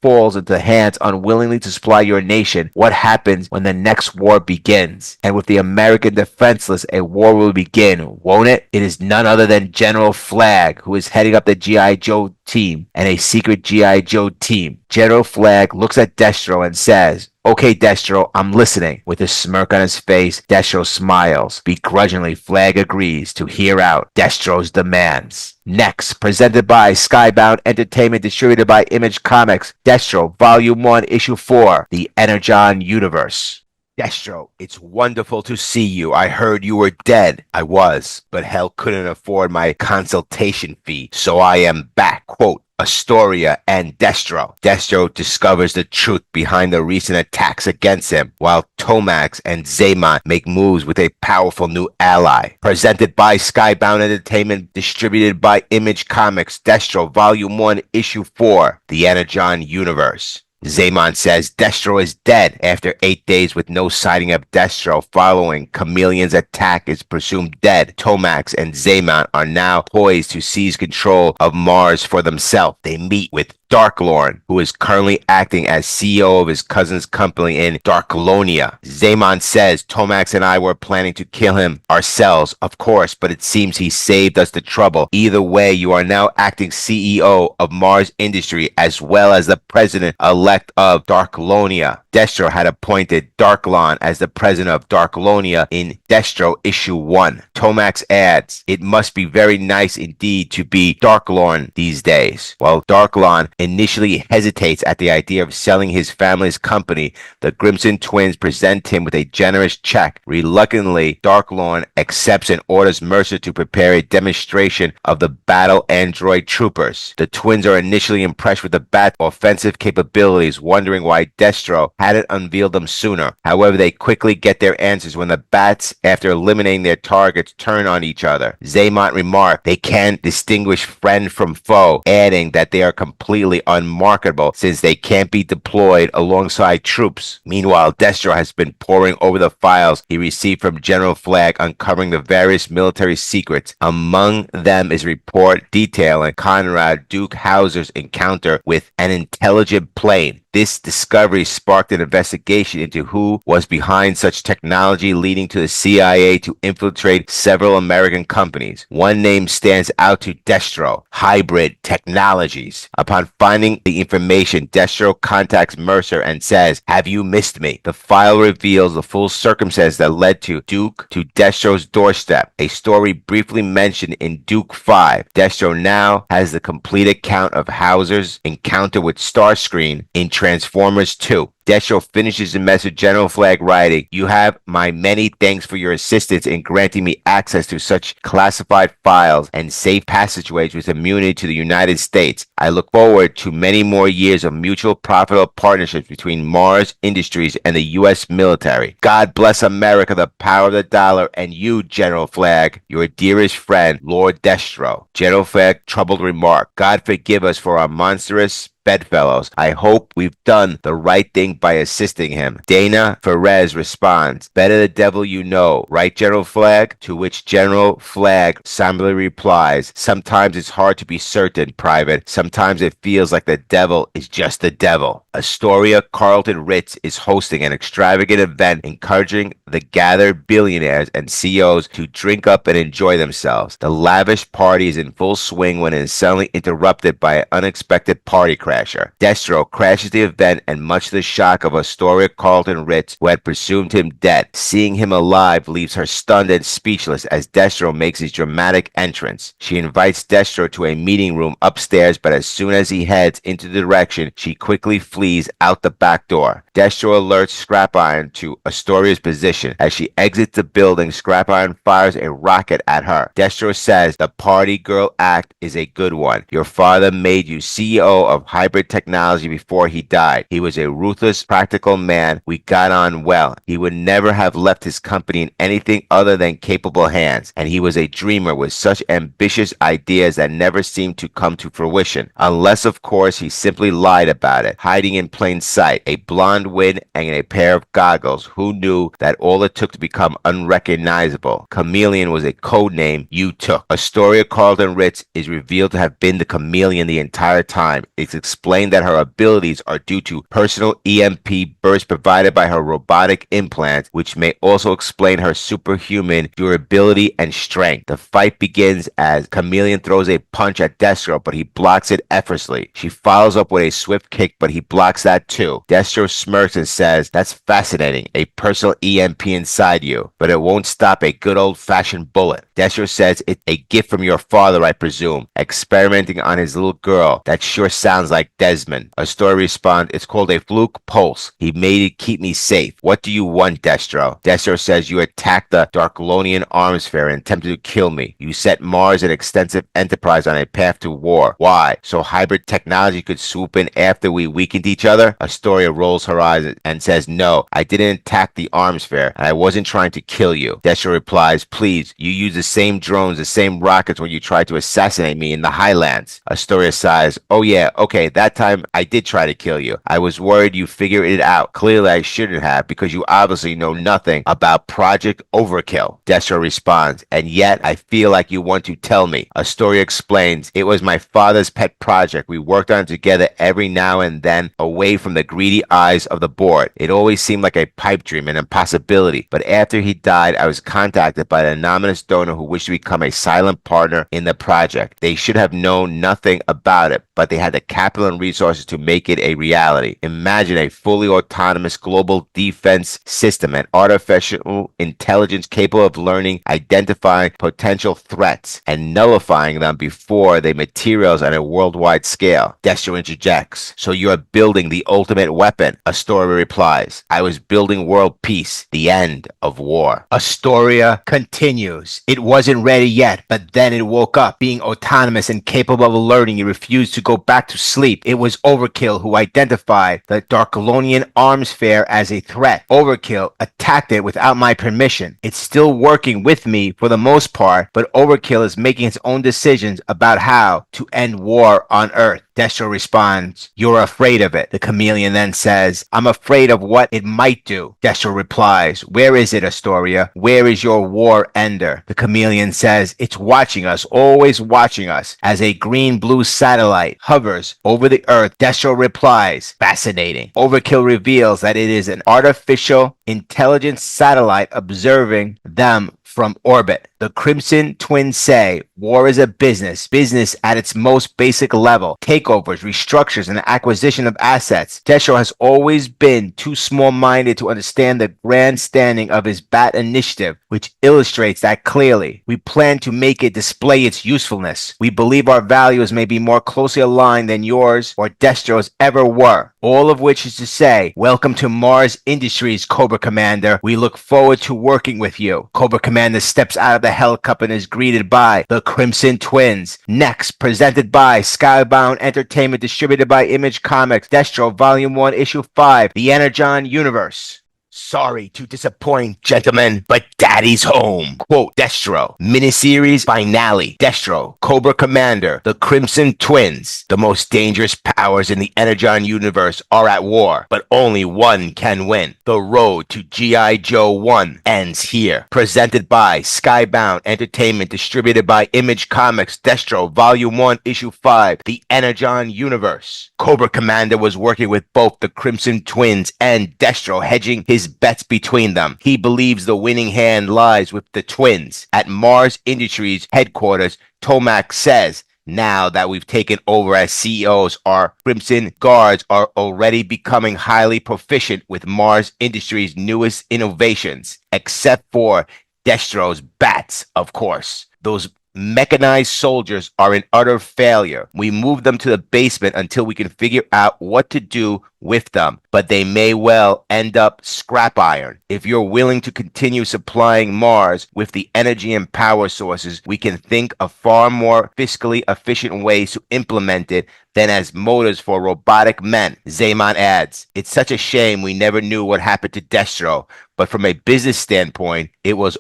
falls into hands unwillingly to supply your nation, what happens when the next war begins? And with the American defenseless, a war will begin, won't it? It is none other than General Flagg, who is heading up the G.I. Joe team and a secret G.I. Joe team.' General Flagg looks at Destro and says, 'Okay, Destro, I'm listening.' With a smirk on his face, Destro smiles. Begrudgingly, Flagg agrees to hear out Destro's demands. Next, presented by Skybound Entertainment, distributed by Image Comics, Destro, Volume 1, Issue 4, The Energon Universe. Destro, it's wonderful to see you. I heard you were dead. I was, but hell couldn't afford my consultation fee, so I am back. Quote, Astoria and Destro. Destro discovers the truth behind the recent attacks against him, while Tomax and Zaymon make moves with a powerful new ally. Presented by Skybound Entertainment, distributed by Image Comics, Destro, Volume 1, Issue 4, The Energon Universe. Zaymon says Destro is dead. After 8 days with no sighting of Destro following Chameleon's attack is presumed dead, Tomax and Zaymon are now poised to seize control of Mars for themselves. They meet with Darklorn, who is currently acting as CEO of his cousin's company in Darklonia. Zaymon says, Tomax and I were planning to kill him ourselves, of course, but it seems he saved us the trouble. Either way, you are now acting CEO of Mars Industry as well as the president-elect of Darklonia. Destro had appointed Darklon as the president of Darklonia in Destro Issue 1. Tomax adds, it must be very nice indeed to be Darklorn these days. While Darklon initially hesitates at the idea of selling his family's company, the Grimson twins present him with a generous check. Reluctantly, Darklorn accepts and orders Mercer to prepare a demonstration of the battle android troopers. The twins are initially impressed with the Bat's offensive capabilities, wondering why Destro hadn't unveiled them sooner. However, they quickly get their answers when the Bats, after eliminating their targets, turn on each other. Zaymon remarked they can't distinguish friend from foe, adding that they are completely unmarketable since they can't be deployed alongside troops. Meanwhile, Destro has been poring over the files he received from General Flagg, uncovering the various military secrets. Among them is a report detailing Conrad Duke Hauser's encounter with an intelligent plane. This discovery sparked an investigation into who was behind such technology, leading to the CIA to infiltrate several American companies. One name stands out to Destro: Hybrid Technologies. Upon finding the information, Destro contacts Mercer and says, "Have you missed me?" The file reveals the full circumstances that led to Duke to Destro's doorstep, a story briefly mentioned in Duke 5. Destro now has the complete account of Hauser's encounter with Starscream in Transformers 2. Destro finishes the message General Flagg writing, "You have my many thanks for your assistance in granting me access to such classified files and safe passageways with immunity to the United States. I look forward to many more years of mutual profitable partnerships between Mars Industries and the U.S. military. God bless America, the power of the dollar, and you, General Flagg, your dearest friend, Lord Destro." General Flagg troubled remark, "God forgive us for our monstrous bedfellows. I hope we've done the right thing by assisting him." Dana Ferez responds, "Better the devil you know, right, General Flagg?" To which General Flagg somberly replies, "Sometimes it's hard to be certain, Private. Sometimes it feels like the devil is just the devil." Astoria Carlton Ritz is hosting an extravagant event encouraging the gathered billionaires and CEOs to drink up and enjoy themselves. The lavish party is in full swing when it is suddenly interrupted by an unexpected party crasher. Destro crashes the event, and much to the shock of Astoria Carlton Ritz, who had presumed him dead, seeing him alive leaves her stunned and speechless as Destro makes his dramatic entrance. She invites Destro to a meeting room upstairs, but as soon as he heads into the direction, she quickly flees out the back door. Destro alerts Scrap Iron to Astoria's position. As she exits the building, Scrap Iron fires a rocket at her. Destro says, "The party girl act is a good one. Your father made you CEO of Hybrid Technology before he died. He was a ruthless, practical man. We got on well. He would never have left his company in anything other than capable hands. And he was a dreamer with such ambitious ideas that never seemed to come to fruition. Unless, of course, he simply lied about it, hiding in plain sight, a blonde wig and a pair of goggles. Who knew that all it took to become unrecognizable? Chameleon was a code name you took." Astoria Carlton Ritz is revealed to have been the Chameleon the entire time. It's explained that her abilities are due to personal EMP bursts provided by her robotic implants, which may also explain her superhuman durability and strength. The fight begins as Chameleon throws a punch at Destro, but he blocks it effortlessly. She follows up with a swift kick, but he blocks that too. Destro smirks and says, "That's fascinating, a personal EMP inside you, but it won't stop a good old-fashioned bullet." Destro says, "It's a gift from your father, I presume, experimenting on his little girl. That sure sounds like Desmond." Astoria responds, "It's called a fluke pulse. He made it keep me safe. What do you want, Destro?" Destro says, "You attacked the Darklonian arms fair and attempted to kill me. You set Mars and extensive enterprise on a path to war. Why? So hybrid technology could swoop in after we weakened each other?" Astoria rolls her her eyes and says, "No, I didn't attack the arms fair, and I wasn't trying to kill you." Destro replies, "Please, you use the same drones, the same rockets when you tried to assassinate me in the Highlands." Astoria sighs, "Oh yeah, okay, that time I did try to kill you. I was worried you figured it out. Clearly I shouldn't have, because you obviously know nothing about Project Overkill." Destro responds, "And yet I feel like you want to tell me." Astoria explains, "It was my father's pet project. We worked on it together every now and then, away from the greedy eyes of the board. It always seemed like a pipe dream, an impossibility. But after he died, I was contacted by an anonymous donor who wished to become a silent partner in the project. They should have known nothing about it, but they had the capital and resources to make it a reality. Imagine a fully autonomous global defense system, an artificial intelligence capable of learning, identifying potential threats, and nullifying them before they materialize on a worldwide scale." Destro interjects, "So you're building the ultimate weapon?" Astoria replies, "I was building world peace, the end of war." Astoria continues, "It wasn't ready yet, but then it woke up. Being autonomous and capable of learning, it refused to go back to sleep. It was Overkill who identified the Darkolonian arms fair as a threat. Overkill attacked it without my permission. It's still working with me for the most part, but Overkill is making its own decisions about how to end war on Earth." Destro responds, "You're afraid of it." The chameleon then says, "I'm afraid of what it might do." Destro replies, "Where is it, Astoria? Where is your war ender?" The chameleon says, "It's watching us, always watching us, as a green-blue satellite hovers over the Earth." Destro replies, "Fascinating." Overkill reveals that it is an artificial intelligence satellite observing them from orbit. The Crimson Twins say war is a business at its most basic level. Takeovers, restructures, and acquisition of assets. Destro has always been too small-minded to understand the grand standing of his Bat Initiative, which illustrates that clearly. We plan to make it display its usefulness. We believe our values may be more closely aligned than yours or Destro's ever were. All of which is to say, welcome to Mars Industries, Cobra Commander. We look forward to working with you." Cobra Commander steps out of the helicopter and is greeted by the Crimson Twins. Next, presented by Skybound Entertainment, distributed by Image Comics, Destro Volume 1, Issue 5, The Energon Universe. "Sorry to disappoint, gentlemen, but Daddy's home." Quote, Destro. Miniseries Finale. Destro, Cobra Commander, the Crimson Twins. "The most dangerous powers in the Energon universe are at war, but only one can win. The road to G.I. Joe 1 ends here." Presented by Skybound Entertainment, distributed by Image Comics, Destro, Volume 1, Issue 5, The Energon Universe. Cobra Commander was working with both the Crimson Twins and Destro, hedging his bets between them. He believes the winning hand lies with the twins. At Mars Industries headquarters, Tomac says, "Now that we've taken over as CEOs, our Crimson Guards are already becoming highly proficient with Mars Industries' newest innovations, except for Destro's bats, of course. Those mechanized soldiers are an utter failure. We move them to the basement until we can figure out what to do with them, but they may well end up scrap iron. If you're willing to continue supplying Mars with the energy and power sources, we can think of far more fiscally efficient ways to implement it than as motors for robotic men." Zaman adds, "It's such a shame we never knew what happened to Destro, but from a business standpoint, it was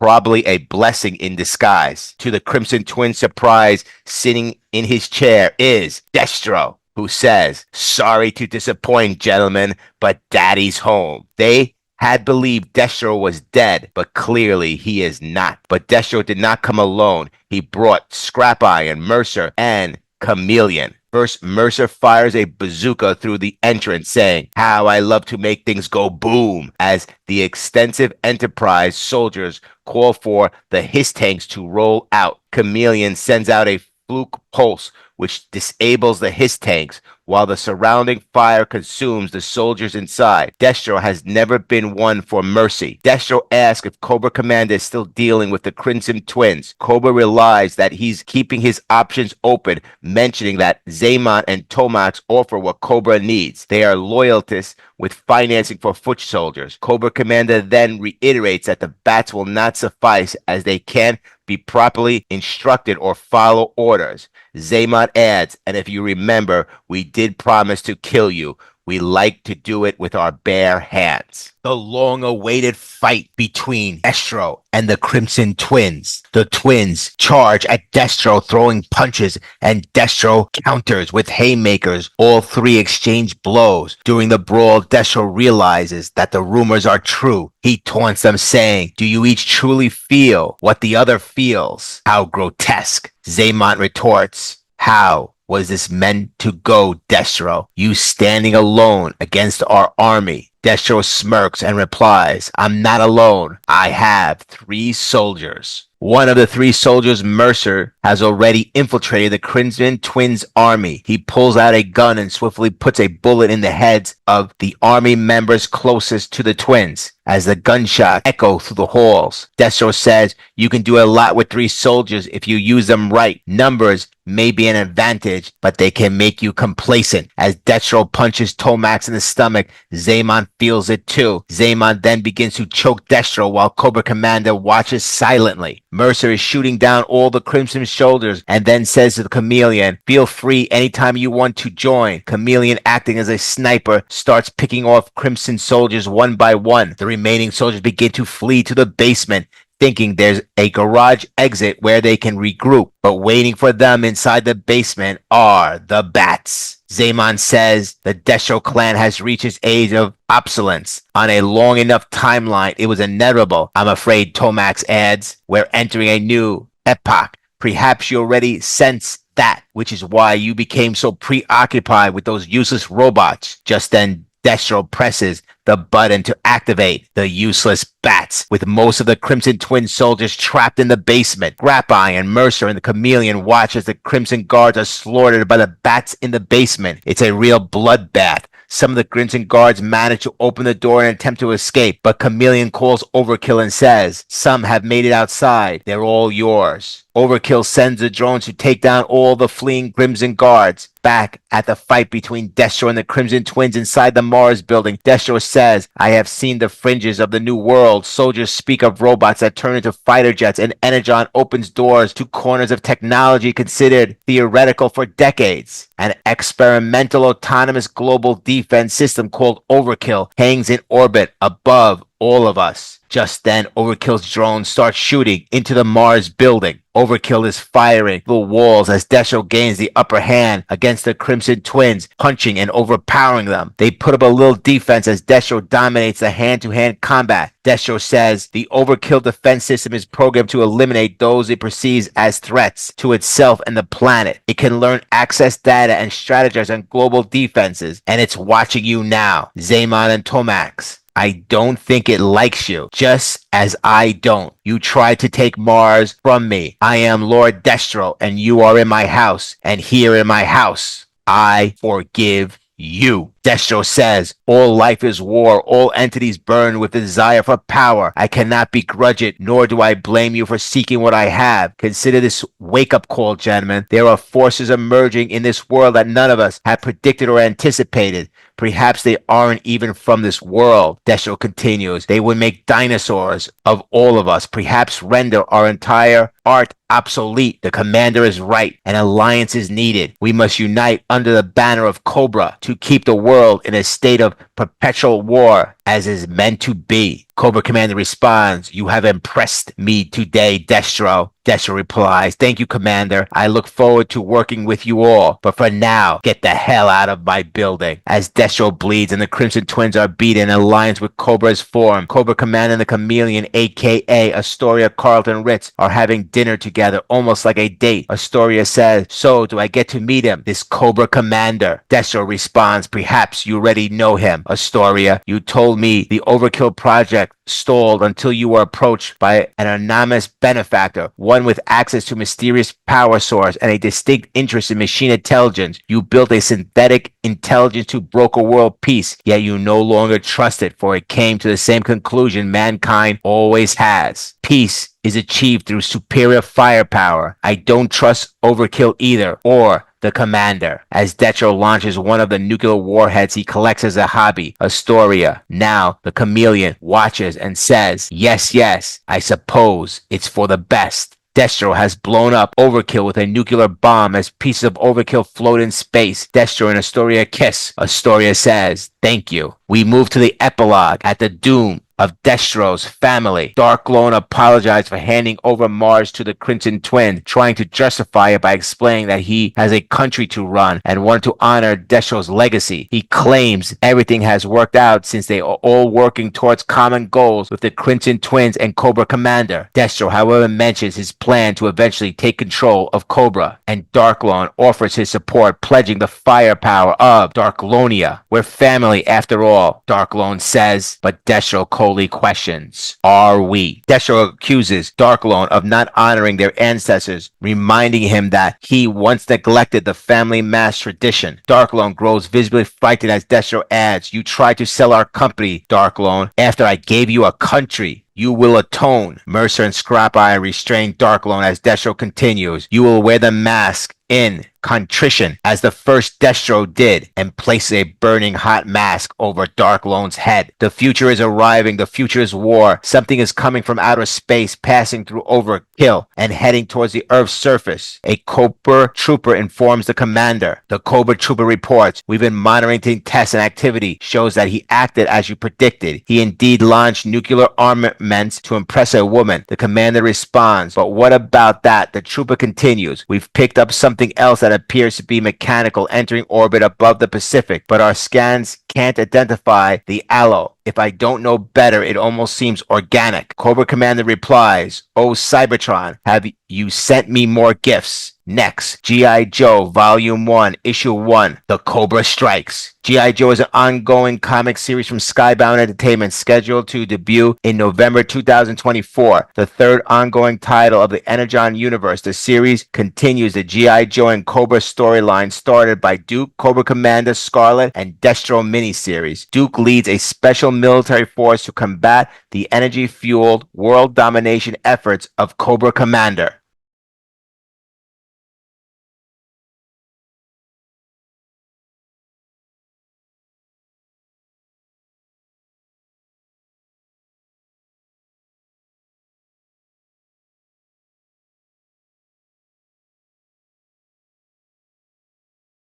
probably a blessing in disguise." To the Crimson Twin surprise, sitting in his chair is Destro, who says, "Sorry to disappoint, gentlemen, but Daddy's home." They had believed Destro was dead, but clearly he is not. But Destro did not come alone. He brought Scrap Iron, Mercer, and Chameleon. First, Mercer fires a bazooka through the entrance, saying, "How I love to make things go boom," as the extensive Enterprise soldiers call for the Hiss tanks to roll out. Chameleon sends out a fluke pulse, which disables the Hiss tanks, while the surrounding fire consumes the soldiers inside. Destro has never been one for mercy. Destro asks if Cobra Commander is still dealing with the Crimson Twins. Cobra realizes that he's keeping his options open, mentioning that Zaman and Tomax offer what Cobra needs. They are loyalists with financing for foot soldiers. Cobra Commander then reiterates that the bats will not suffice, as they can't be properly instructed or follow orders. Zaman adds, "And if you remember, we did promise to kill you. We like to do it with our bare hands. The long-awaited fight between Destro and the Crimson Twins. The twins charge at Destro, throwing punches, and Destro counters with haymakers. All three exchange blows. During the brawl, Destro realizes that the rumors are true. He taunts them, saying, "Do you each truly feel what the other feels?" How grotesque. Zaymont retorts, "How was this meant to go, Destro? You standing alone against our army?" Destro smirks and replies, "I'm not alone. I have 3 soldiers." One of the 3 soldiers, Mercer, has already infiltrated the Crimson Twins' army. He pulls out a gun and swiftly puts a bullet in the heads of the army members closest to the twins. As the gunshots echo through the halls, Destro says, "You can do a lot with 3 soldiers if you use them right. Numbers may be an advantage, but they can make you complacent." As Destro punches Tomax in the stomach, Zaymont feels it too. Zaymont then begins to choke Destro while Cobra Commander watches silently. Mercer is shooting down all the Crimson soldiers and then says to the Chameleon, "Feel free anytime you want to join." Chameleon, acting as a sniper, starts picking off Crimson soldiers one by one. The remaining soldiers begin to flee to the basement, thinking there's a garage exit where they can regroup, but waiting for them inside the basement are the bats. Zaymon says the Destro clan has reached its age of obsolescence. On a long enough timeline, it was inevitable. I'm afraid, Tomax adds, we're entering a new epoch. Perhaps you already sense that, which is why you became so preoccupied with those useless robots. Just then, Destro presses the button to activate the useless bats, with most of the Crimson Twin soldiers trapped in the basement. Grappine and Mercer and the Chameleon watch as the Crimson Guards are slaughtered by the bats in the basement. It's a real bloodbath. Some of the Crimson Guards manage to open the door and attempt to escape, but Chameleon calls Overkill and says, "Some have made it outside. They're all yours." Overkill sends the drones to take down all the fleeing Crimson Guards. Back at the fight between Destro and the Crimson Twins inside the Mars building, Destro says, "I have seen the fringes of the new world. Soldiers speak of robots that turn into fighter jets, and Energon opens doors to corners of technology considered theoretical for decades. An experimental autonomous global defense system called Overkill hangs in orbit above all of us." Just then, Overkill's drone starts shooting into the Mars building. Overkill is firing the walls as Destro gains the upper hand against the Crimson Twins, punching and overpowering them. They put up a little defense as Destro dominates the hand-to-hand combat. Destro says the Overkill defense system is programmed to eliminate those it perceives as threats to itself and the planet. It can learn access data and strategize on global defenses, and it's watching you now, Zaymon and Tomax. I don't think it likes you, just as I don't. You tried to take Mars from me. I am Lord Destro, and you are in my house, and here in my house, I forgive you. Destro says, all life is war, all entities burn with the desire for power. I cannot begrudge it, nor do I blame you for seeking what I have. Consider this wake-up call, gentlemen. There are forces emerging in this world that none of us had predicted or anticipated. Perhaps they aren't even from this world. Destro continues, they would make dinosaurs of all of us, perhaps render our entire art obsolete. The commander is right. An alliance is needed. We must unite under the banner of Cobra to keep the world in a state of perpetual war as is meant to be. Cobra Commander responds, "You have impressed me today, Destro." Destro replies, "Thank you, Commander. I look forward to working with you all. But for now, get the hell out of my building." As Destro bleeds and the Crimson Twins are beaten, an alliance with Cobra is formed. Cobra Commander and the Chameleon, a.k.a. Astoria, Carlton, Ritz, are having dinner together, almost like a date. Astoria says, "So, do I get to meet him, this Cobra Commander?" Destro responds, "Perhaps you already know him, Astoria. You told me the Overkill project stalled until you were approached by an anonymous benefactor, one with access to mysterious power source and a distinct interest in machine intelligence. You built a synthetic intelligence to broker world peace, yet you no longer trust it, for it came to the same conclusion mankind always has. Peace is achieved through superior firepower. I don't trust Overkill either, or the commander." As Destro launches one of the nuclear warheads he collects as a hobby, Astoria, now the Chameleon, watches and says, yes, I suppose it's for the best." Destro has blown up Overkill with a nuclear bomb as pieces of Overkill float in space. Destro and Astoria kiss. Astoria says, "Thank you." We move to the epilogue at the doom of Destro's family. Darklone apologized for handing over Mars to the Crimson Twin, trying to justify it by explaining that he has a country to run and wanted to honor Destro's legacy. He claims everything has worked out since they are all working towards common goals with the Crimson Twins and Cobra Commander. Destro, however, mentions his plan to eventually take control of Cobra, and Darklone offers his support, pledging the firepower of Darklonia. We're family after all, Darklone says, but Destro coldly questions, "Are we?" Destro accuses Darklone of not honoring their ancestors, reminding him that he once neglected the family mass tradition. Darklone grows visibly frightened as Destro adds, "You tried to sell our company, Darklone, after I gave you a country. You will atone." Mercer and Scrap Iron restrain Darklone as Destro continues, "You will wear the mask in contrition as the first Destro did," and place a burning hot mask over Darklone's head. The future is arriving. The future is war. Something is coming from outer space, passing through Overkill and heading towards the Earth's surface. A Cobra trooper informs the commander. The Cobra trooper reports, "We've been monitoring tests and activity. Shows that he acted as you predicted. He indeed launched nuclear armaments to impress a woman." The commander responds, "But what about that?" The trooper continues, "We've picked up something else that appears to be mechanical entering orbit above the Pacific, but our scans can't identify the alloy. If I don't know better, it almost seems organic." Cobra Commander replies, "Oh, Cybertron, have you sent me more gifts?" Next, G.I. Joe Volume 1, Issue 1, The Cobra Strikes. G.I. Joe is an ongoing comic series from Skybound Entertainment scheduled to debut in November 2024, the third ongoing title of the Energon Universe. The series continues the G.I. Joe and Cobra storyline started by Duke, Cobra Commander, Scarlett, and Destro miniseries. Duke leads a special military force to combat the energy-fueled world domination efforts of Cobra Commander.